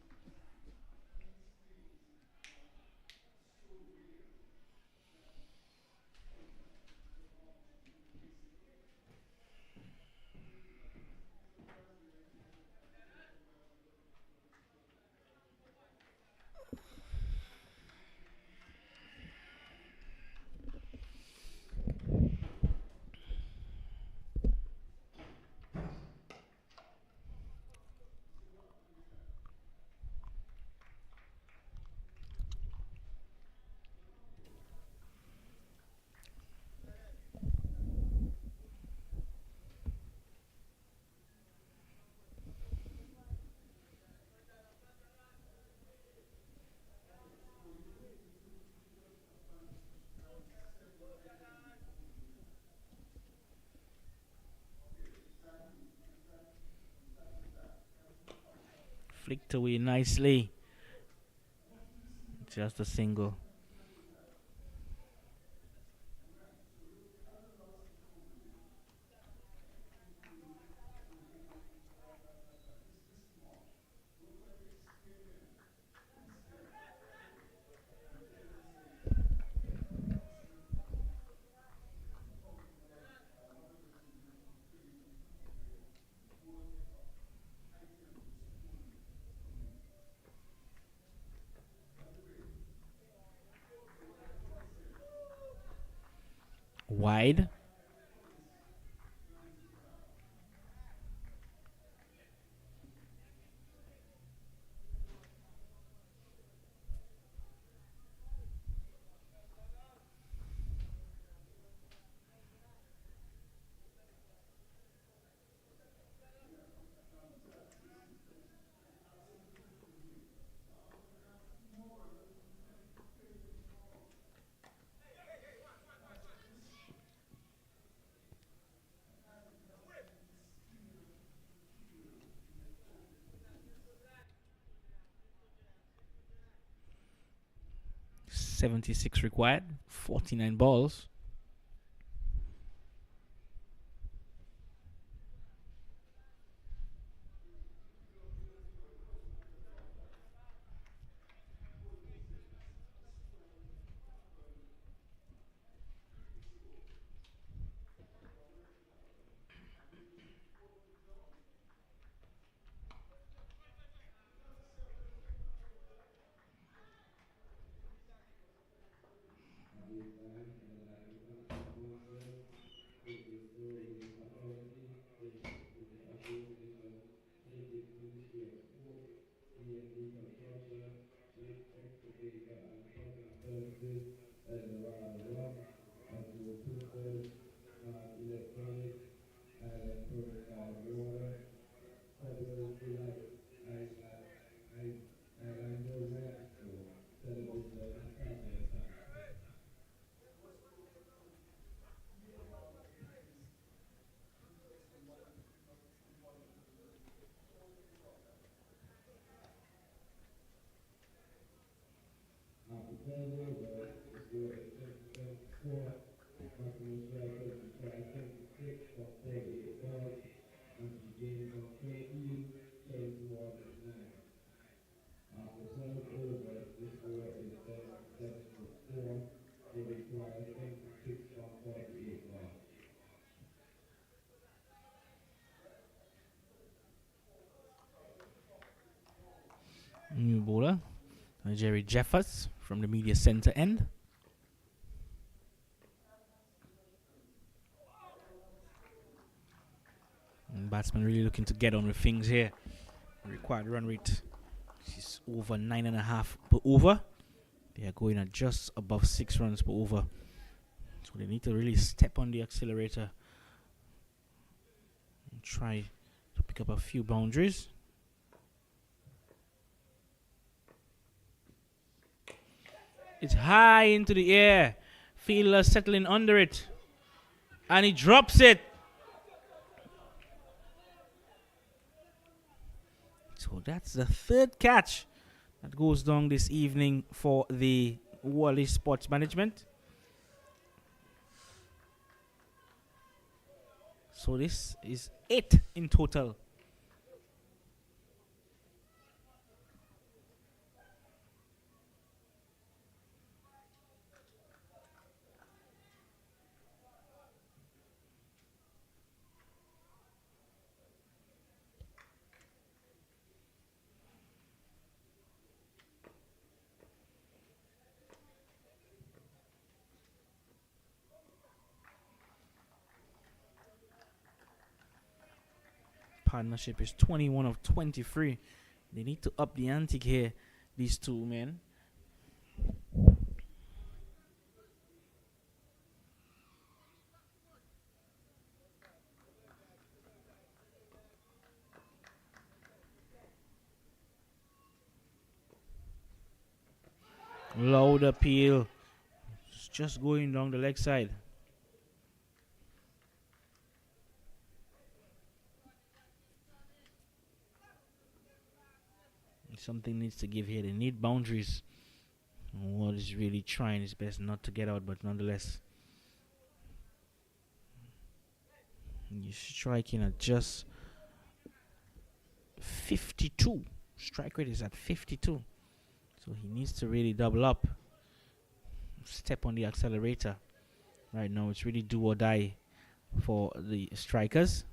Flicked away nicely. Just a single. Wide. .76 required. 49 balls. Jerry Jeffers from the media center end. And batsman really looking to get on with things here. Required run rate is over 9.5 per over. They are going at just above 6 runs per over. So they need to really step on the accelerator and try to pick up a few boundaries. It's high into the air. Fielder settling under it. And he drops it. So that's the third catch that goes down this evening for the Oualie Sports Management. So this is 8 in total. Partnership is 21 of 23. They need to up the ante here, these two men. Loud appeal. It's just going down the leg side. Something needs to give here. They need boundaries. Ward is really trying his best not to get out, but nonetheless, he's striking at just 52. Strike rate is at 52. So he needs to really double up. Step on the accelerator. Right now, it's really do or die for the strikers.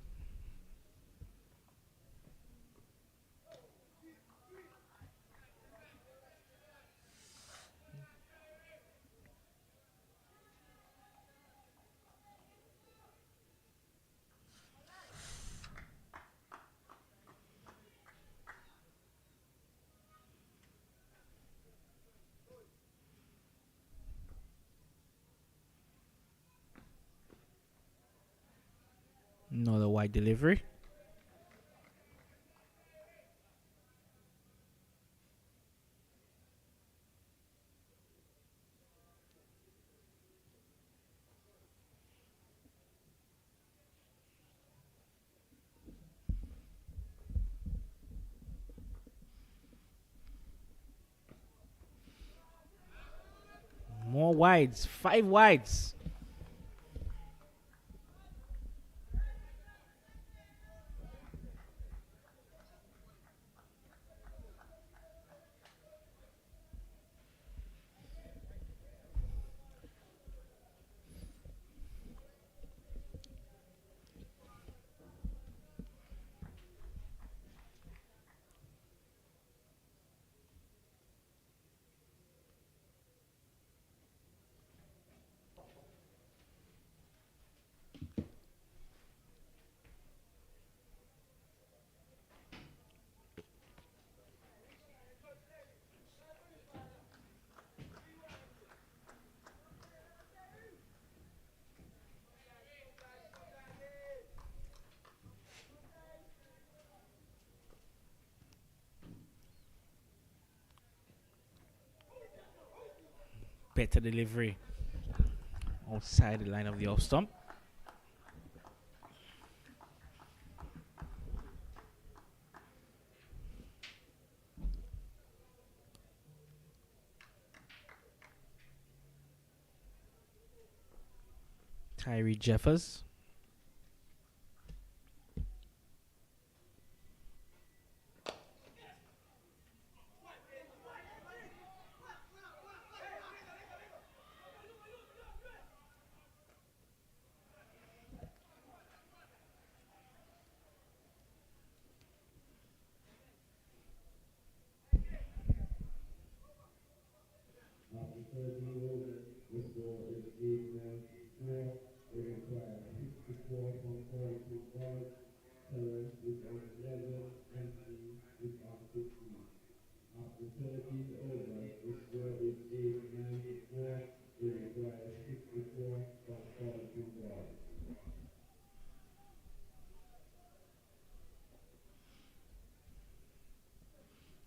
Another wide delivery. More wides. 5 wides. Better delivery outside the line of the off stump. Tyree Jeffers. 4 from 42 balls. Terrence is on 11, Anthony is on 15. After 13 overs, the score is 89 to 4. They require 64 from 42 balls.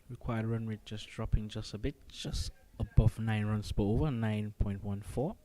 Required run rate just dropping just a bit, just above 9 runs per over, 9.14.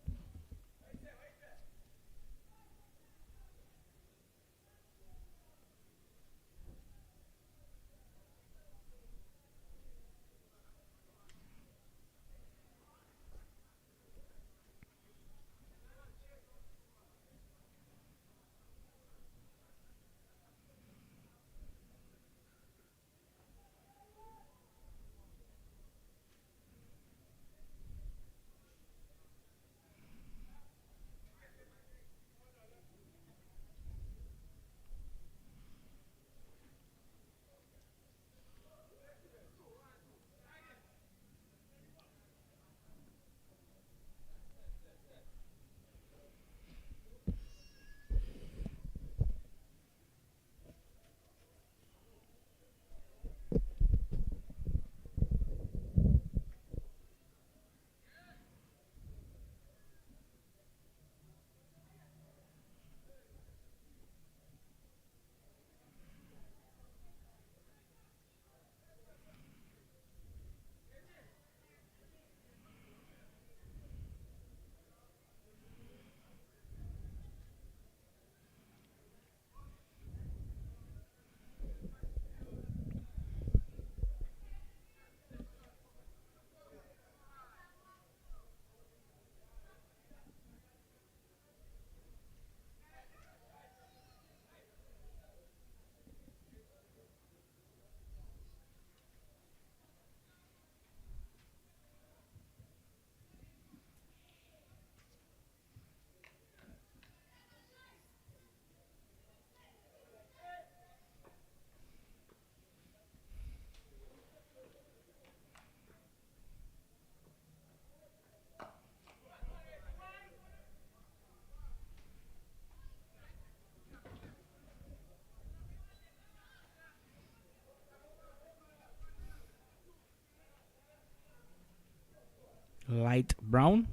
Light brown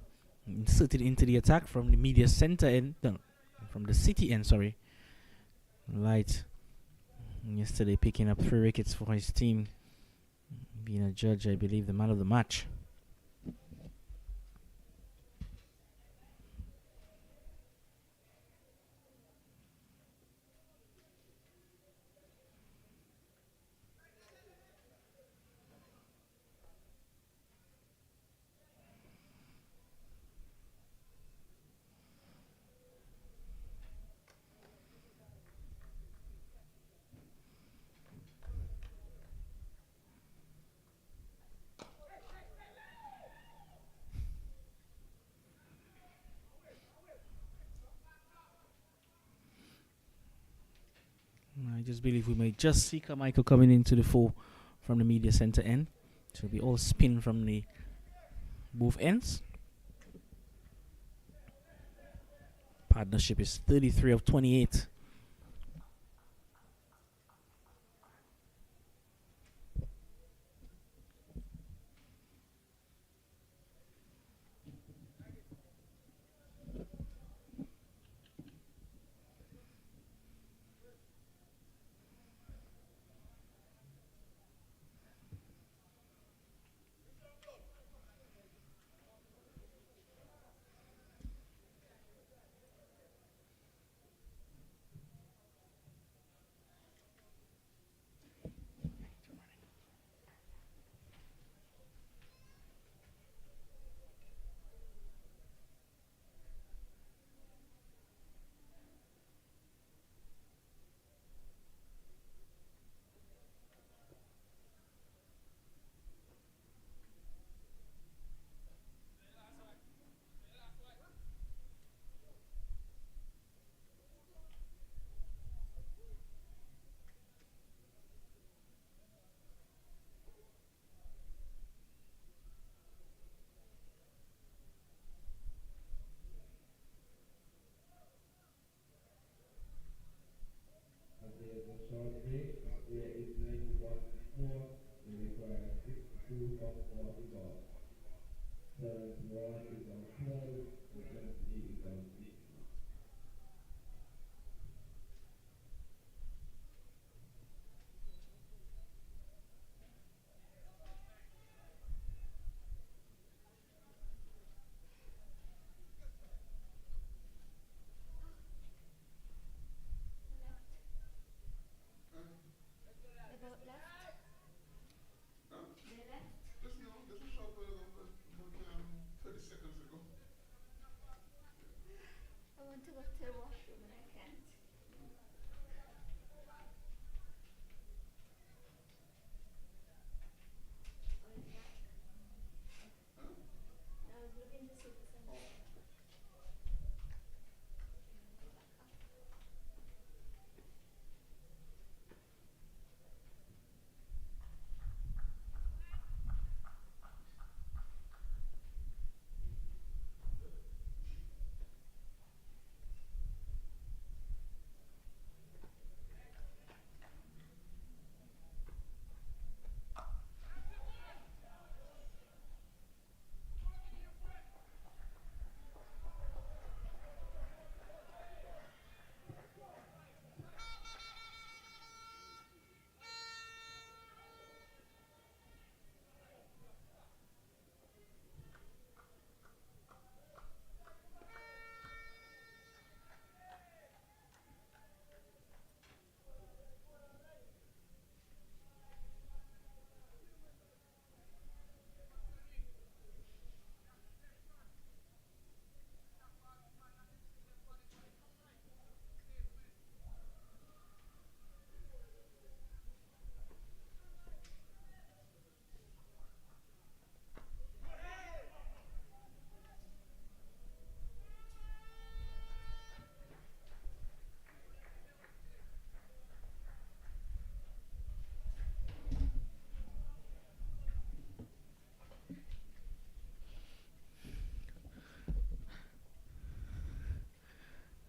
inserted into the attack from the media center end, no, from the city end, sorry. Light yesterday picking up 3 wickets for his team, being a judge, I believe, the man of the match. I just believe we may just see Carmichael coming into the fore from the media center end. So it'll be all spin from the both ends. Partnership is 33 of 28.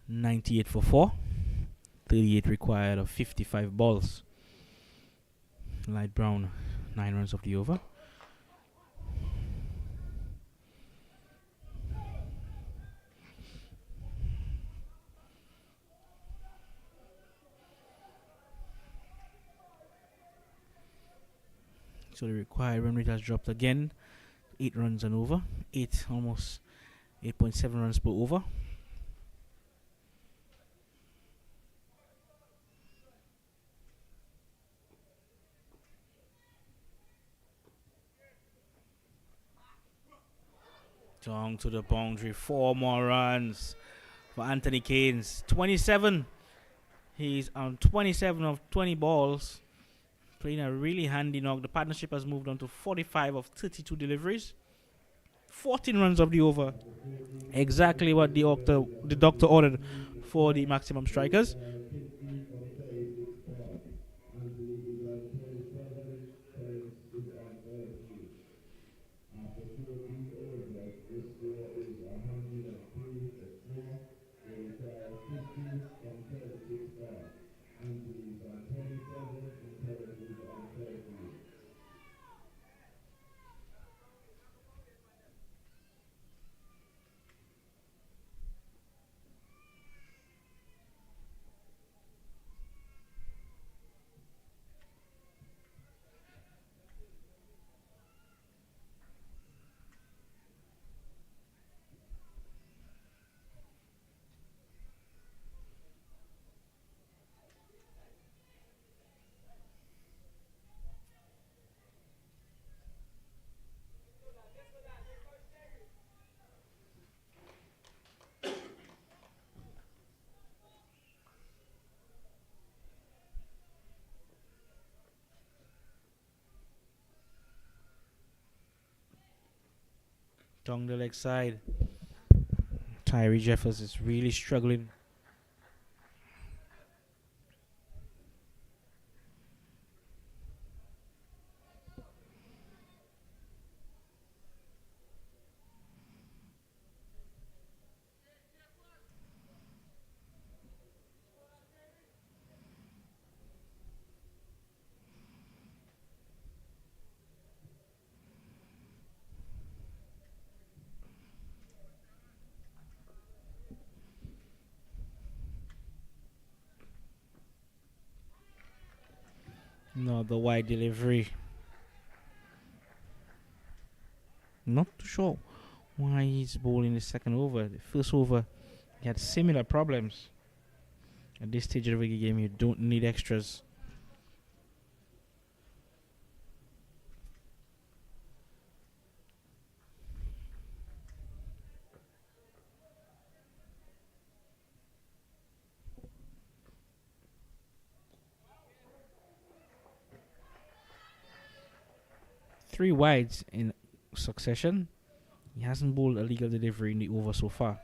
98 for 4. 38 required of 55 balls. Light brown, 9 runs of the over. So the required run rate has dropped again. 8 runs and over. 8.7 runs per over. Down to the boundary. 4 more runs for Anthony Keynes. 27. He's on 27 of 20 balls. Playing a really handy knock. The partnership has moved on to 45 of 32 deliveries. 14 runs of the over. Exactly what the doctor ordered for the maximum strikers. After 14 overs, the score is 103 for 4. They require 50 from 36 balls. Anthony is on 27 and Perez is on 33. Down the leg side. Tyree Jeffers is really struggling. No, the wide delivery. Not too sure why he's bowling the second over. The first over, he had similar problems. At this stage of the game, you don't need extras. Three wides in succession. He hasn't bowled a legal delivery in the over so far.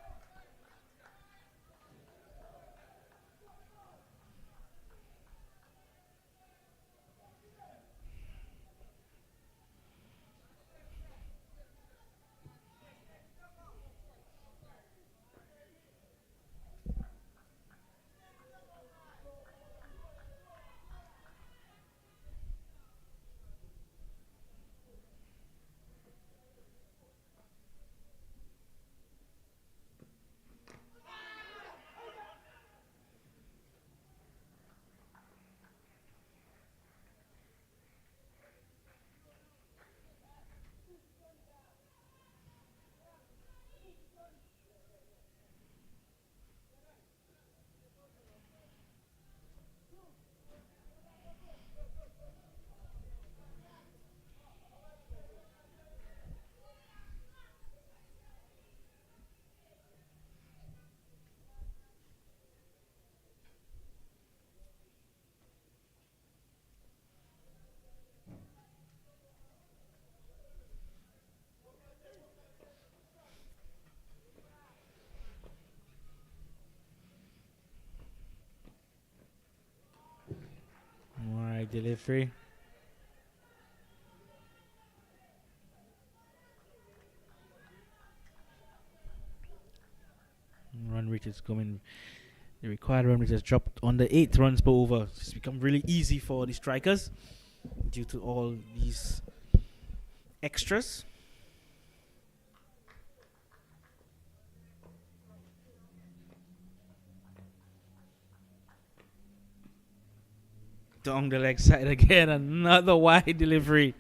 Wide delivery. Run rate is is coming. The required run rate has dropped under 8 runs per over. It's become really easy for the strikers due to all these extras. Down the leg side again, another wide delivery.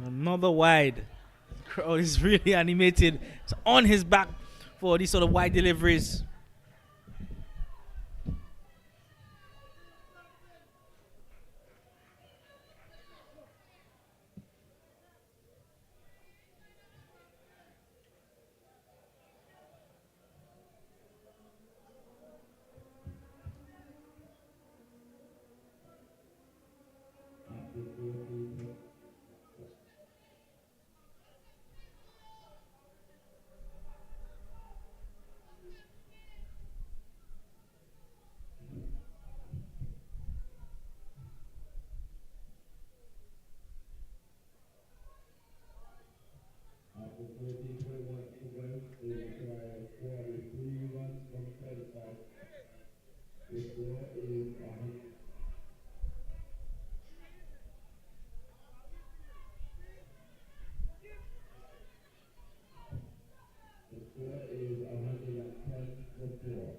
Another wide. Crowd is really animated. It's on his back for these sort of wide deliveries. After 14, 14.1 England, they require 43 runs from 35. The score is the score is 110 for 4.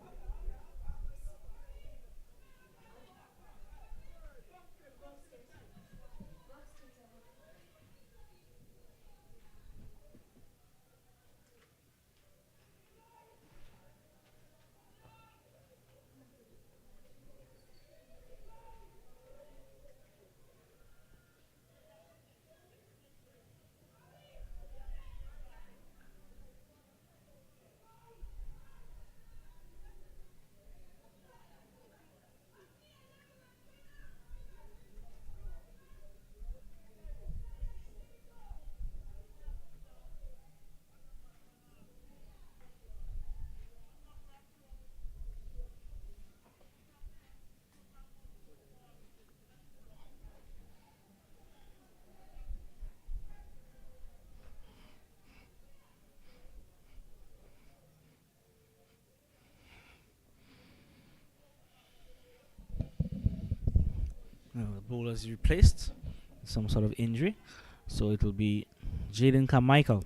The bowler is replaced. Some sort of injury. So it will be Jaden Carmichael.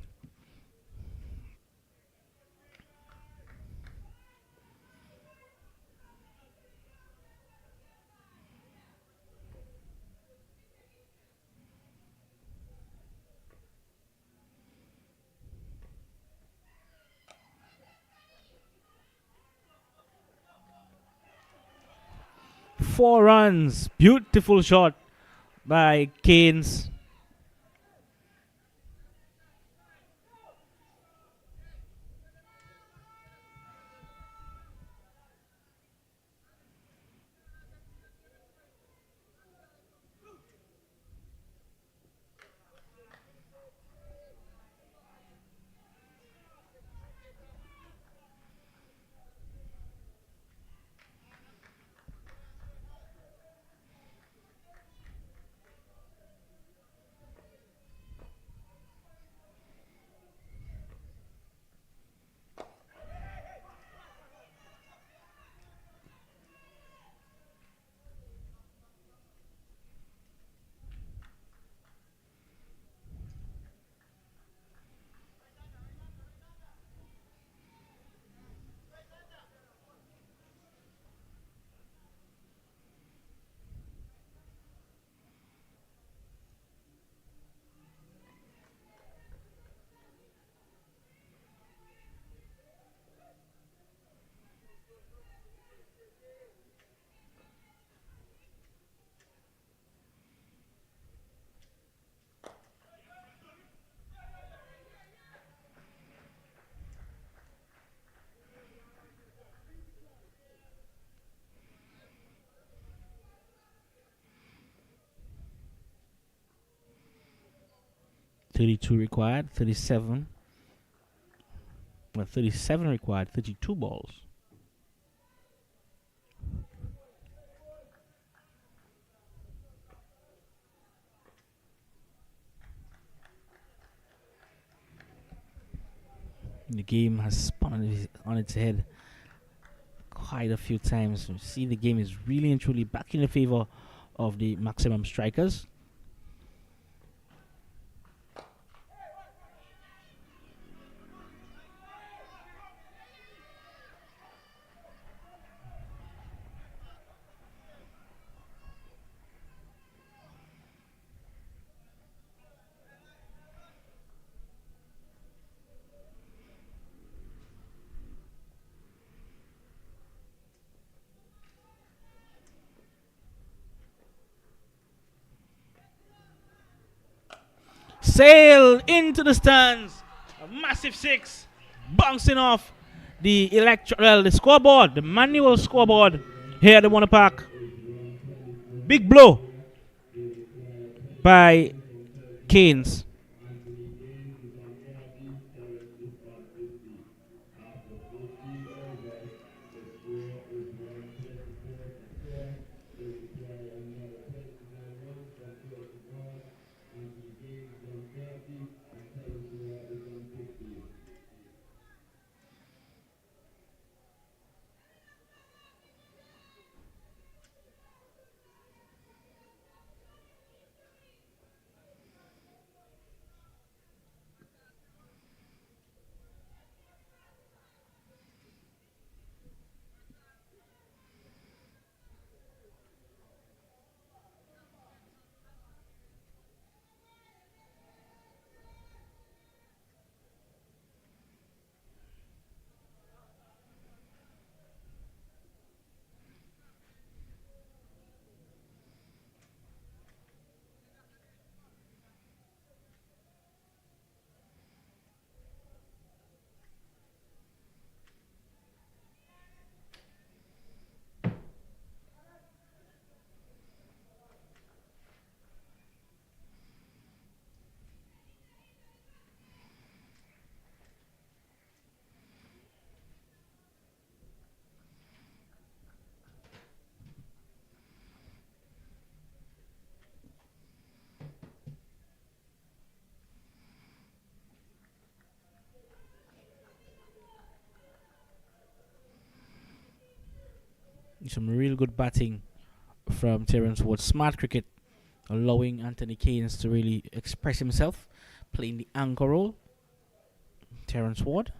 4 runs. Beautiful shot by Keynes. 32 required, 37. Well, 37 required, 32 balls. The game has spun on its head quite a few times. You see, the game is really and truly back in the favor of the maximum strikers. Sail into the stands. A massive six, bouncing off the the scoreboard, the manual scoreboard here at the Warner Park. Big blow by Keynes. Some real good batting from Terence Ward. Smart cricket, allowing Anthony Keynes to really express himself, playing the anchor role. Terence Ward.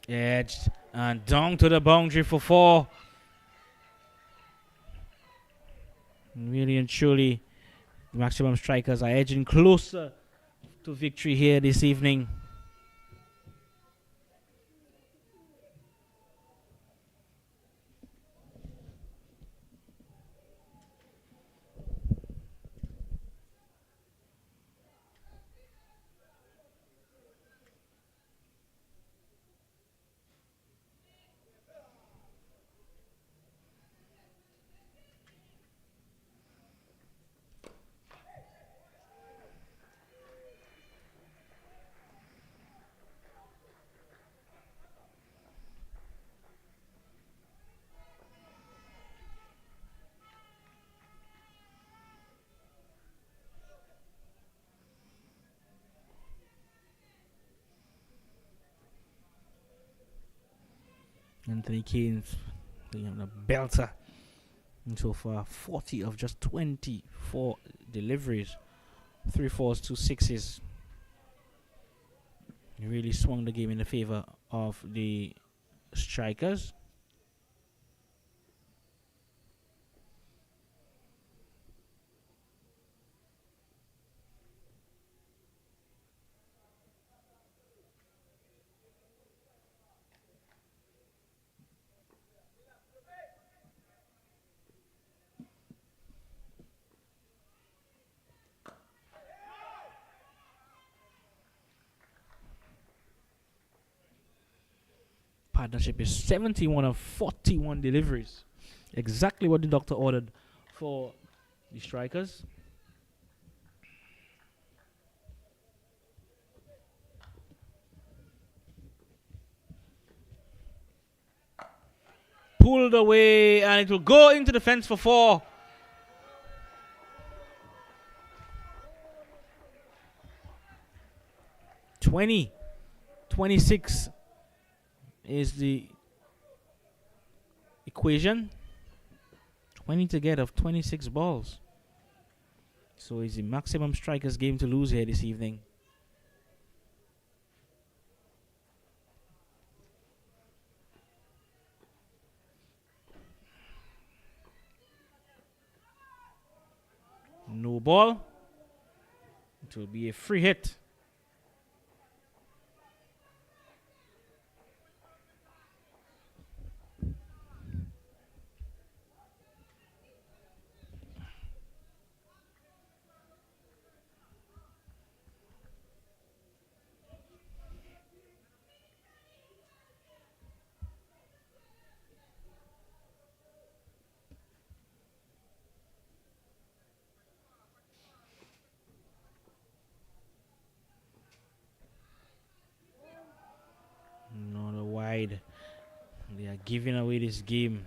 Edged and down to the boundary for 4. Really and truly, the maximum strikers are edging closer to victory here this evening. Anthony Keynes playing a belter. And so far, 40 of just 24 deliveries. 3 fours, 2 sixes. He really swung the game in the favor of the strikers. partnership is 71 of 41 deliveries. Exactly what the doctor ordered for the strikers. Pulled away, and it will go into the fence for 4. $20. 26 is the equation. 20 to get of 26 balls. So it's the maximum strikers game to lose here this evening. No ball. It will be a free hit. Not a wide. They are giving away this game.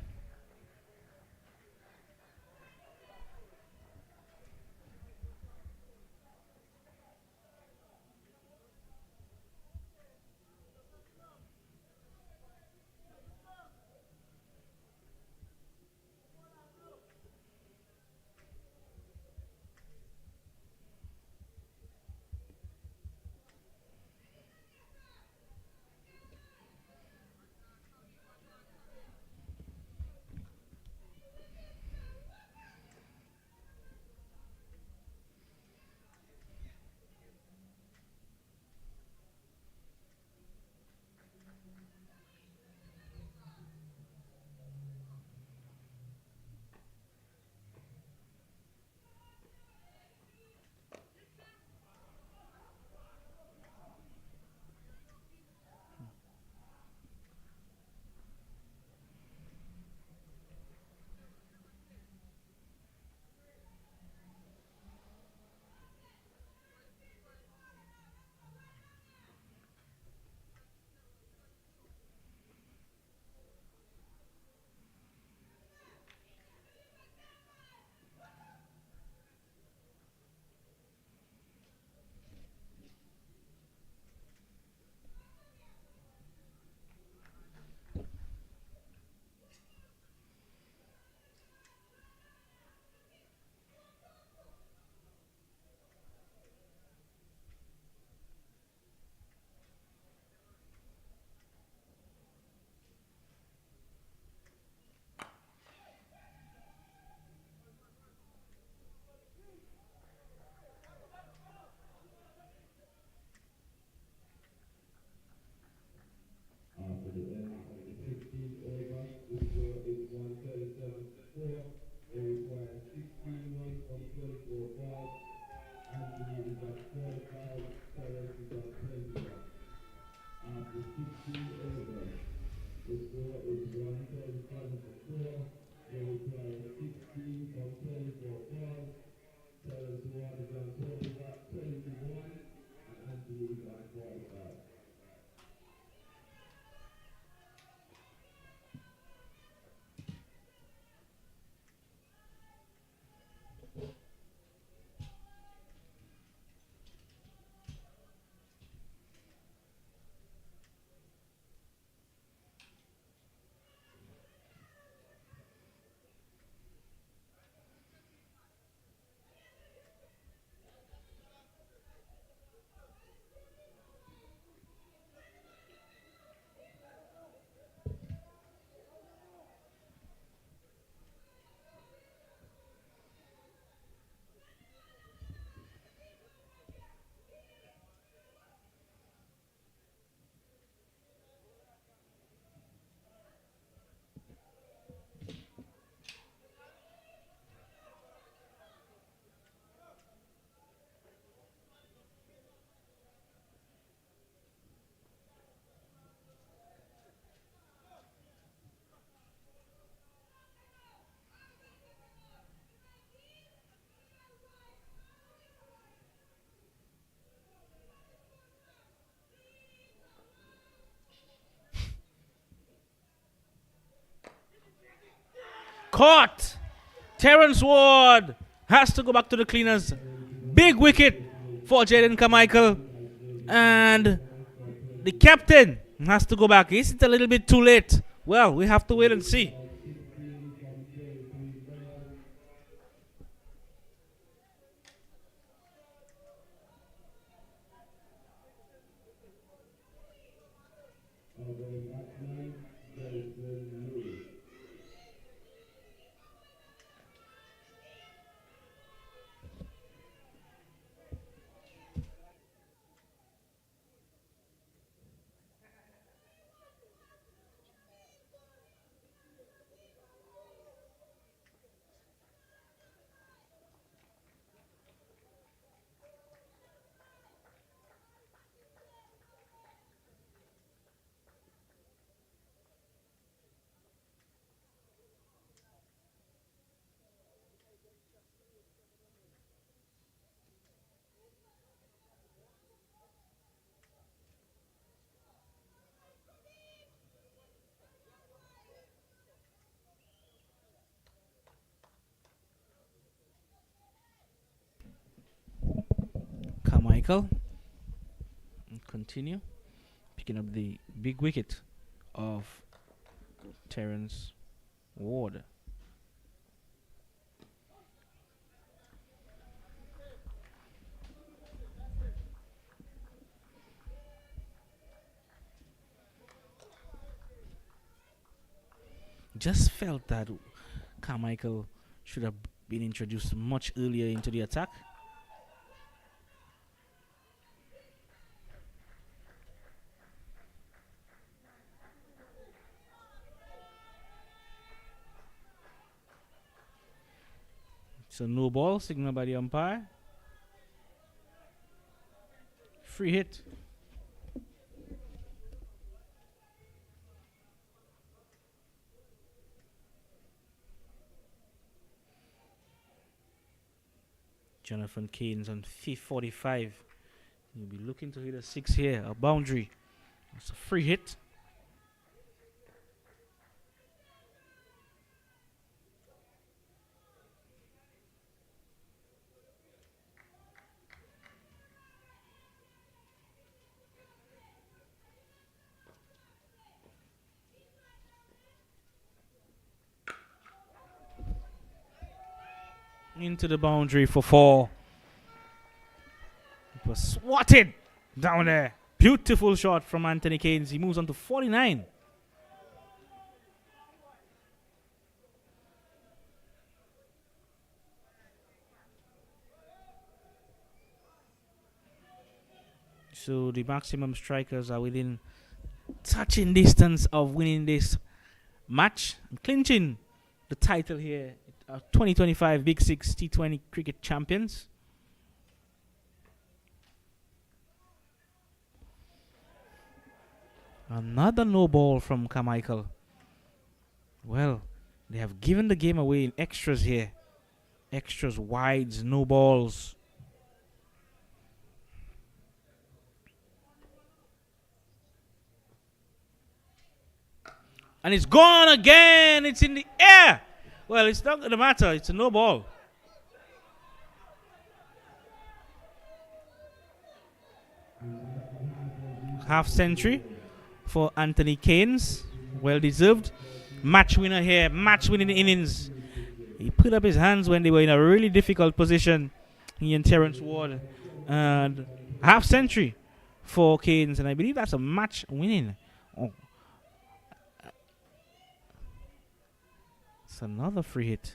After the end of the 16th over, the score is 137 to 4. They require 16 runs from 24 balls. Anthony is on 45, Terence is on 21. After 16 overs, the score is 137 to 4. They require 16 from 24 balls. Terence Ward is on 21, and Anthony is on 45. caught. Terrence Ward has to go back to the cleaners. Big wicket for Jaden Carmichael. And the captain has to go back. Is it a little bit too late? Well, we have to wait and see. Carmichael continue picking up the big wicket of Terrence Ward. Just felt that Carmichael should have been introduced much earlier into the attack. It's a no ball signal by the umpire. Free hit. Jonathan Keynes on 45. He'll be looking to hit a 6 here, a boundary. It's a free hit. Into the boundary for 4. It was swatted down there. Beautiful shot from Anthony Keynes. He moves on to 49. So the maximum strikers are within touching distance of winning this match and clinching the title here. 2025 Big Six T20 cricket champions. Another no ball from Carmichael. Well, they have given the game away in extras here. Extras, wides, no balls. And it's gone again. It's in the air. Well, it's not going to matter. It's a no ball. Half century for Anthony Keynes. Well deserved. Match winner here. Match winning innings. He put up his hands when they were in a really difficult position. He and Terrence Ward. And half century for Keynes. And I believe that's a match winning. Oh. It's another free hit.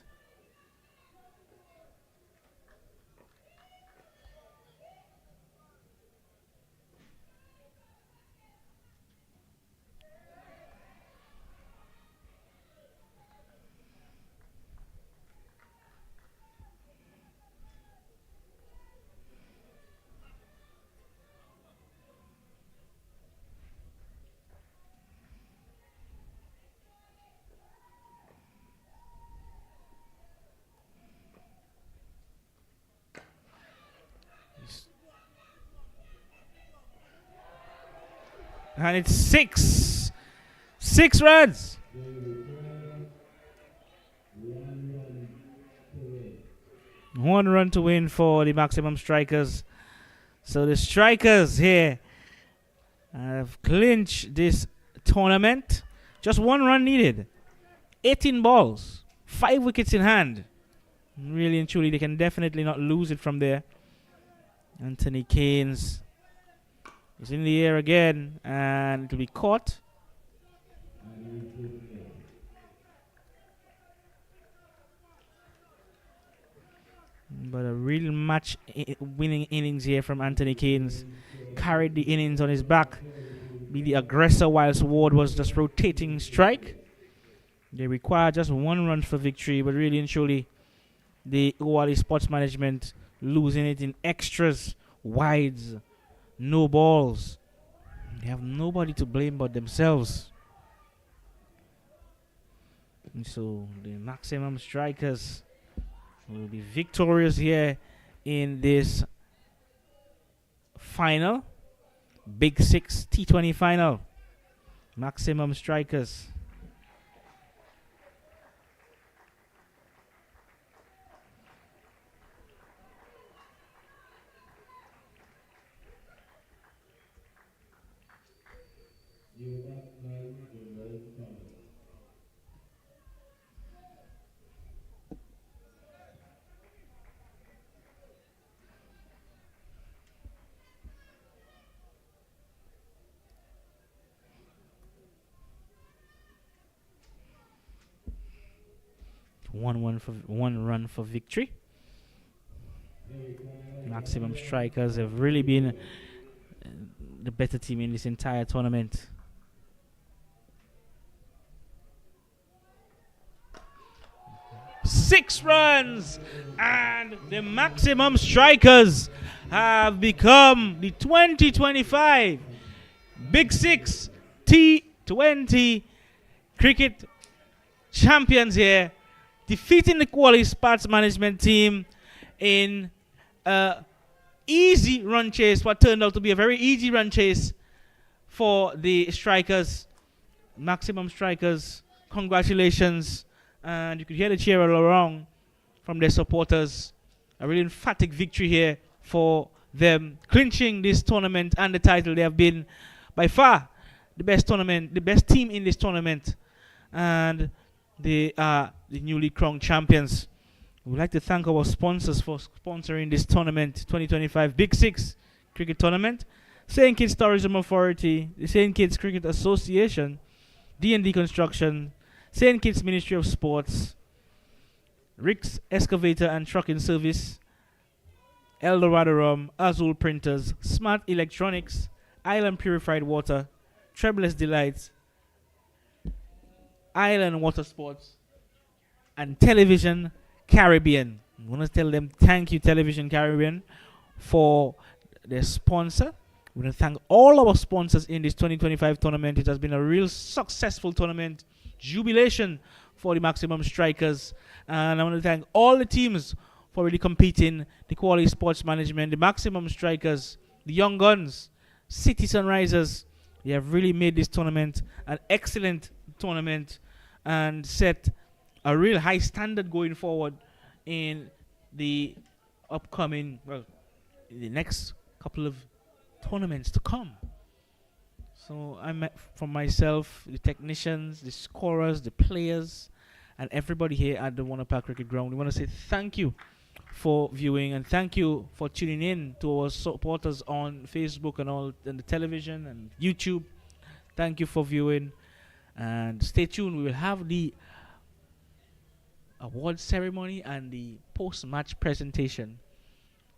And it's 6. 6 runs. 1 run to win for the Maximum Strikers. So the Strikers here have clinched this tournament. Just 1 run needed. 18 balls. 5 wickets in hand. Really and truly, they can definitely not lose it from there. Anthony Keynes is in the air again, and it will be caught. But a real match winning innings here from Anthony Keynes. Carried the innings on his back. Be the aggressor whilst Ward was just rotating strike. They require just 1 run for victory, but really and truly, the Oualie Sports Management losing it in extras, wides, no balls. They have nobody to blame but themselves. And so the Maximum Strikers will be victorious here in this final. Big Six T20 final. Maximum Strikers. One run for victory. Maximum Strikers have really been the better team in this entire tournament. Six runs, and the Maximum Strikers have become the 2025 Big Six T20 cricket champions here, defeating the Oualie Sports Management team in a easy run chase, what turned out to be a very easy run chase for the Strikers. Maximum Strikers, congratulations. And you could hear the cheer all around from their supporters. A really emphatic victory here for them, clinching this tournament and the title. They have been by far the best team in this tournament, and they are the newly crowned champions. We'd like to thank our sponsors for sponsoring this tournament, 2025 Big Six Cricket Tournament. St. Kitts Tourism Authority, the St. Kitts Cricket Association, D&D Construction, St. Kitts Ministry of Sports, Rick's Excavator and Trucking Service, Eldorado Rum, Azul Printers, Smart Electronics, Island Purified Water, Trebless Delights, Island Water Sports, and Television Caribbean. I want to tell them thank you, Television Caribbean, for their sponsor. We want to thank all our sponsors in this 2025 tournament. It has been a real successful tournament. Jubilation for the Maximum Strikers. And I want to thank all the teams for really competing. The Oualie Sports Management, the Maximum Strikers, the Young Guns, City Sunrisers. They have really made this tournament an excellent tournament and set a real high standard going forward in the upcoming, in the next couple of tournaments to come. So from myself, the technicians, the scorers, the players, and everybody here at the Warner Park Cricket Ground, we want to say thank you for viewing, and thank you for tuning in to our supporters on Facebook and the television and YouTube. Thank you for viewing, and stay tuned. We will have the award ceremony and the post-match presentation.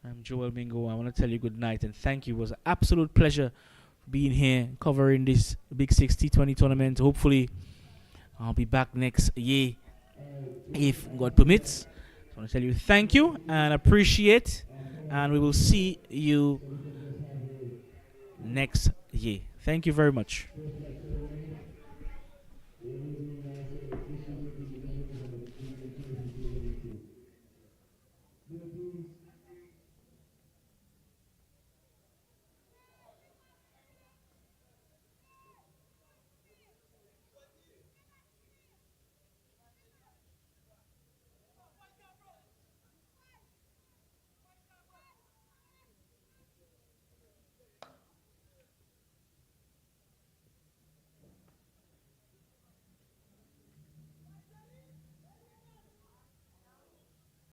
I'm Joel Mingo. I want to tell you good night and thank you. It was an absolute pleasure being here covering this Big Six T20 tournament. Hopefully, I'll be back next year if God permits. I want to tell you thank you and appreciate, and we will see you next year. Thank you very much.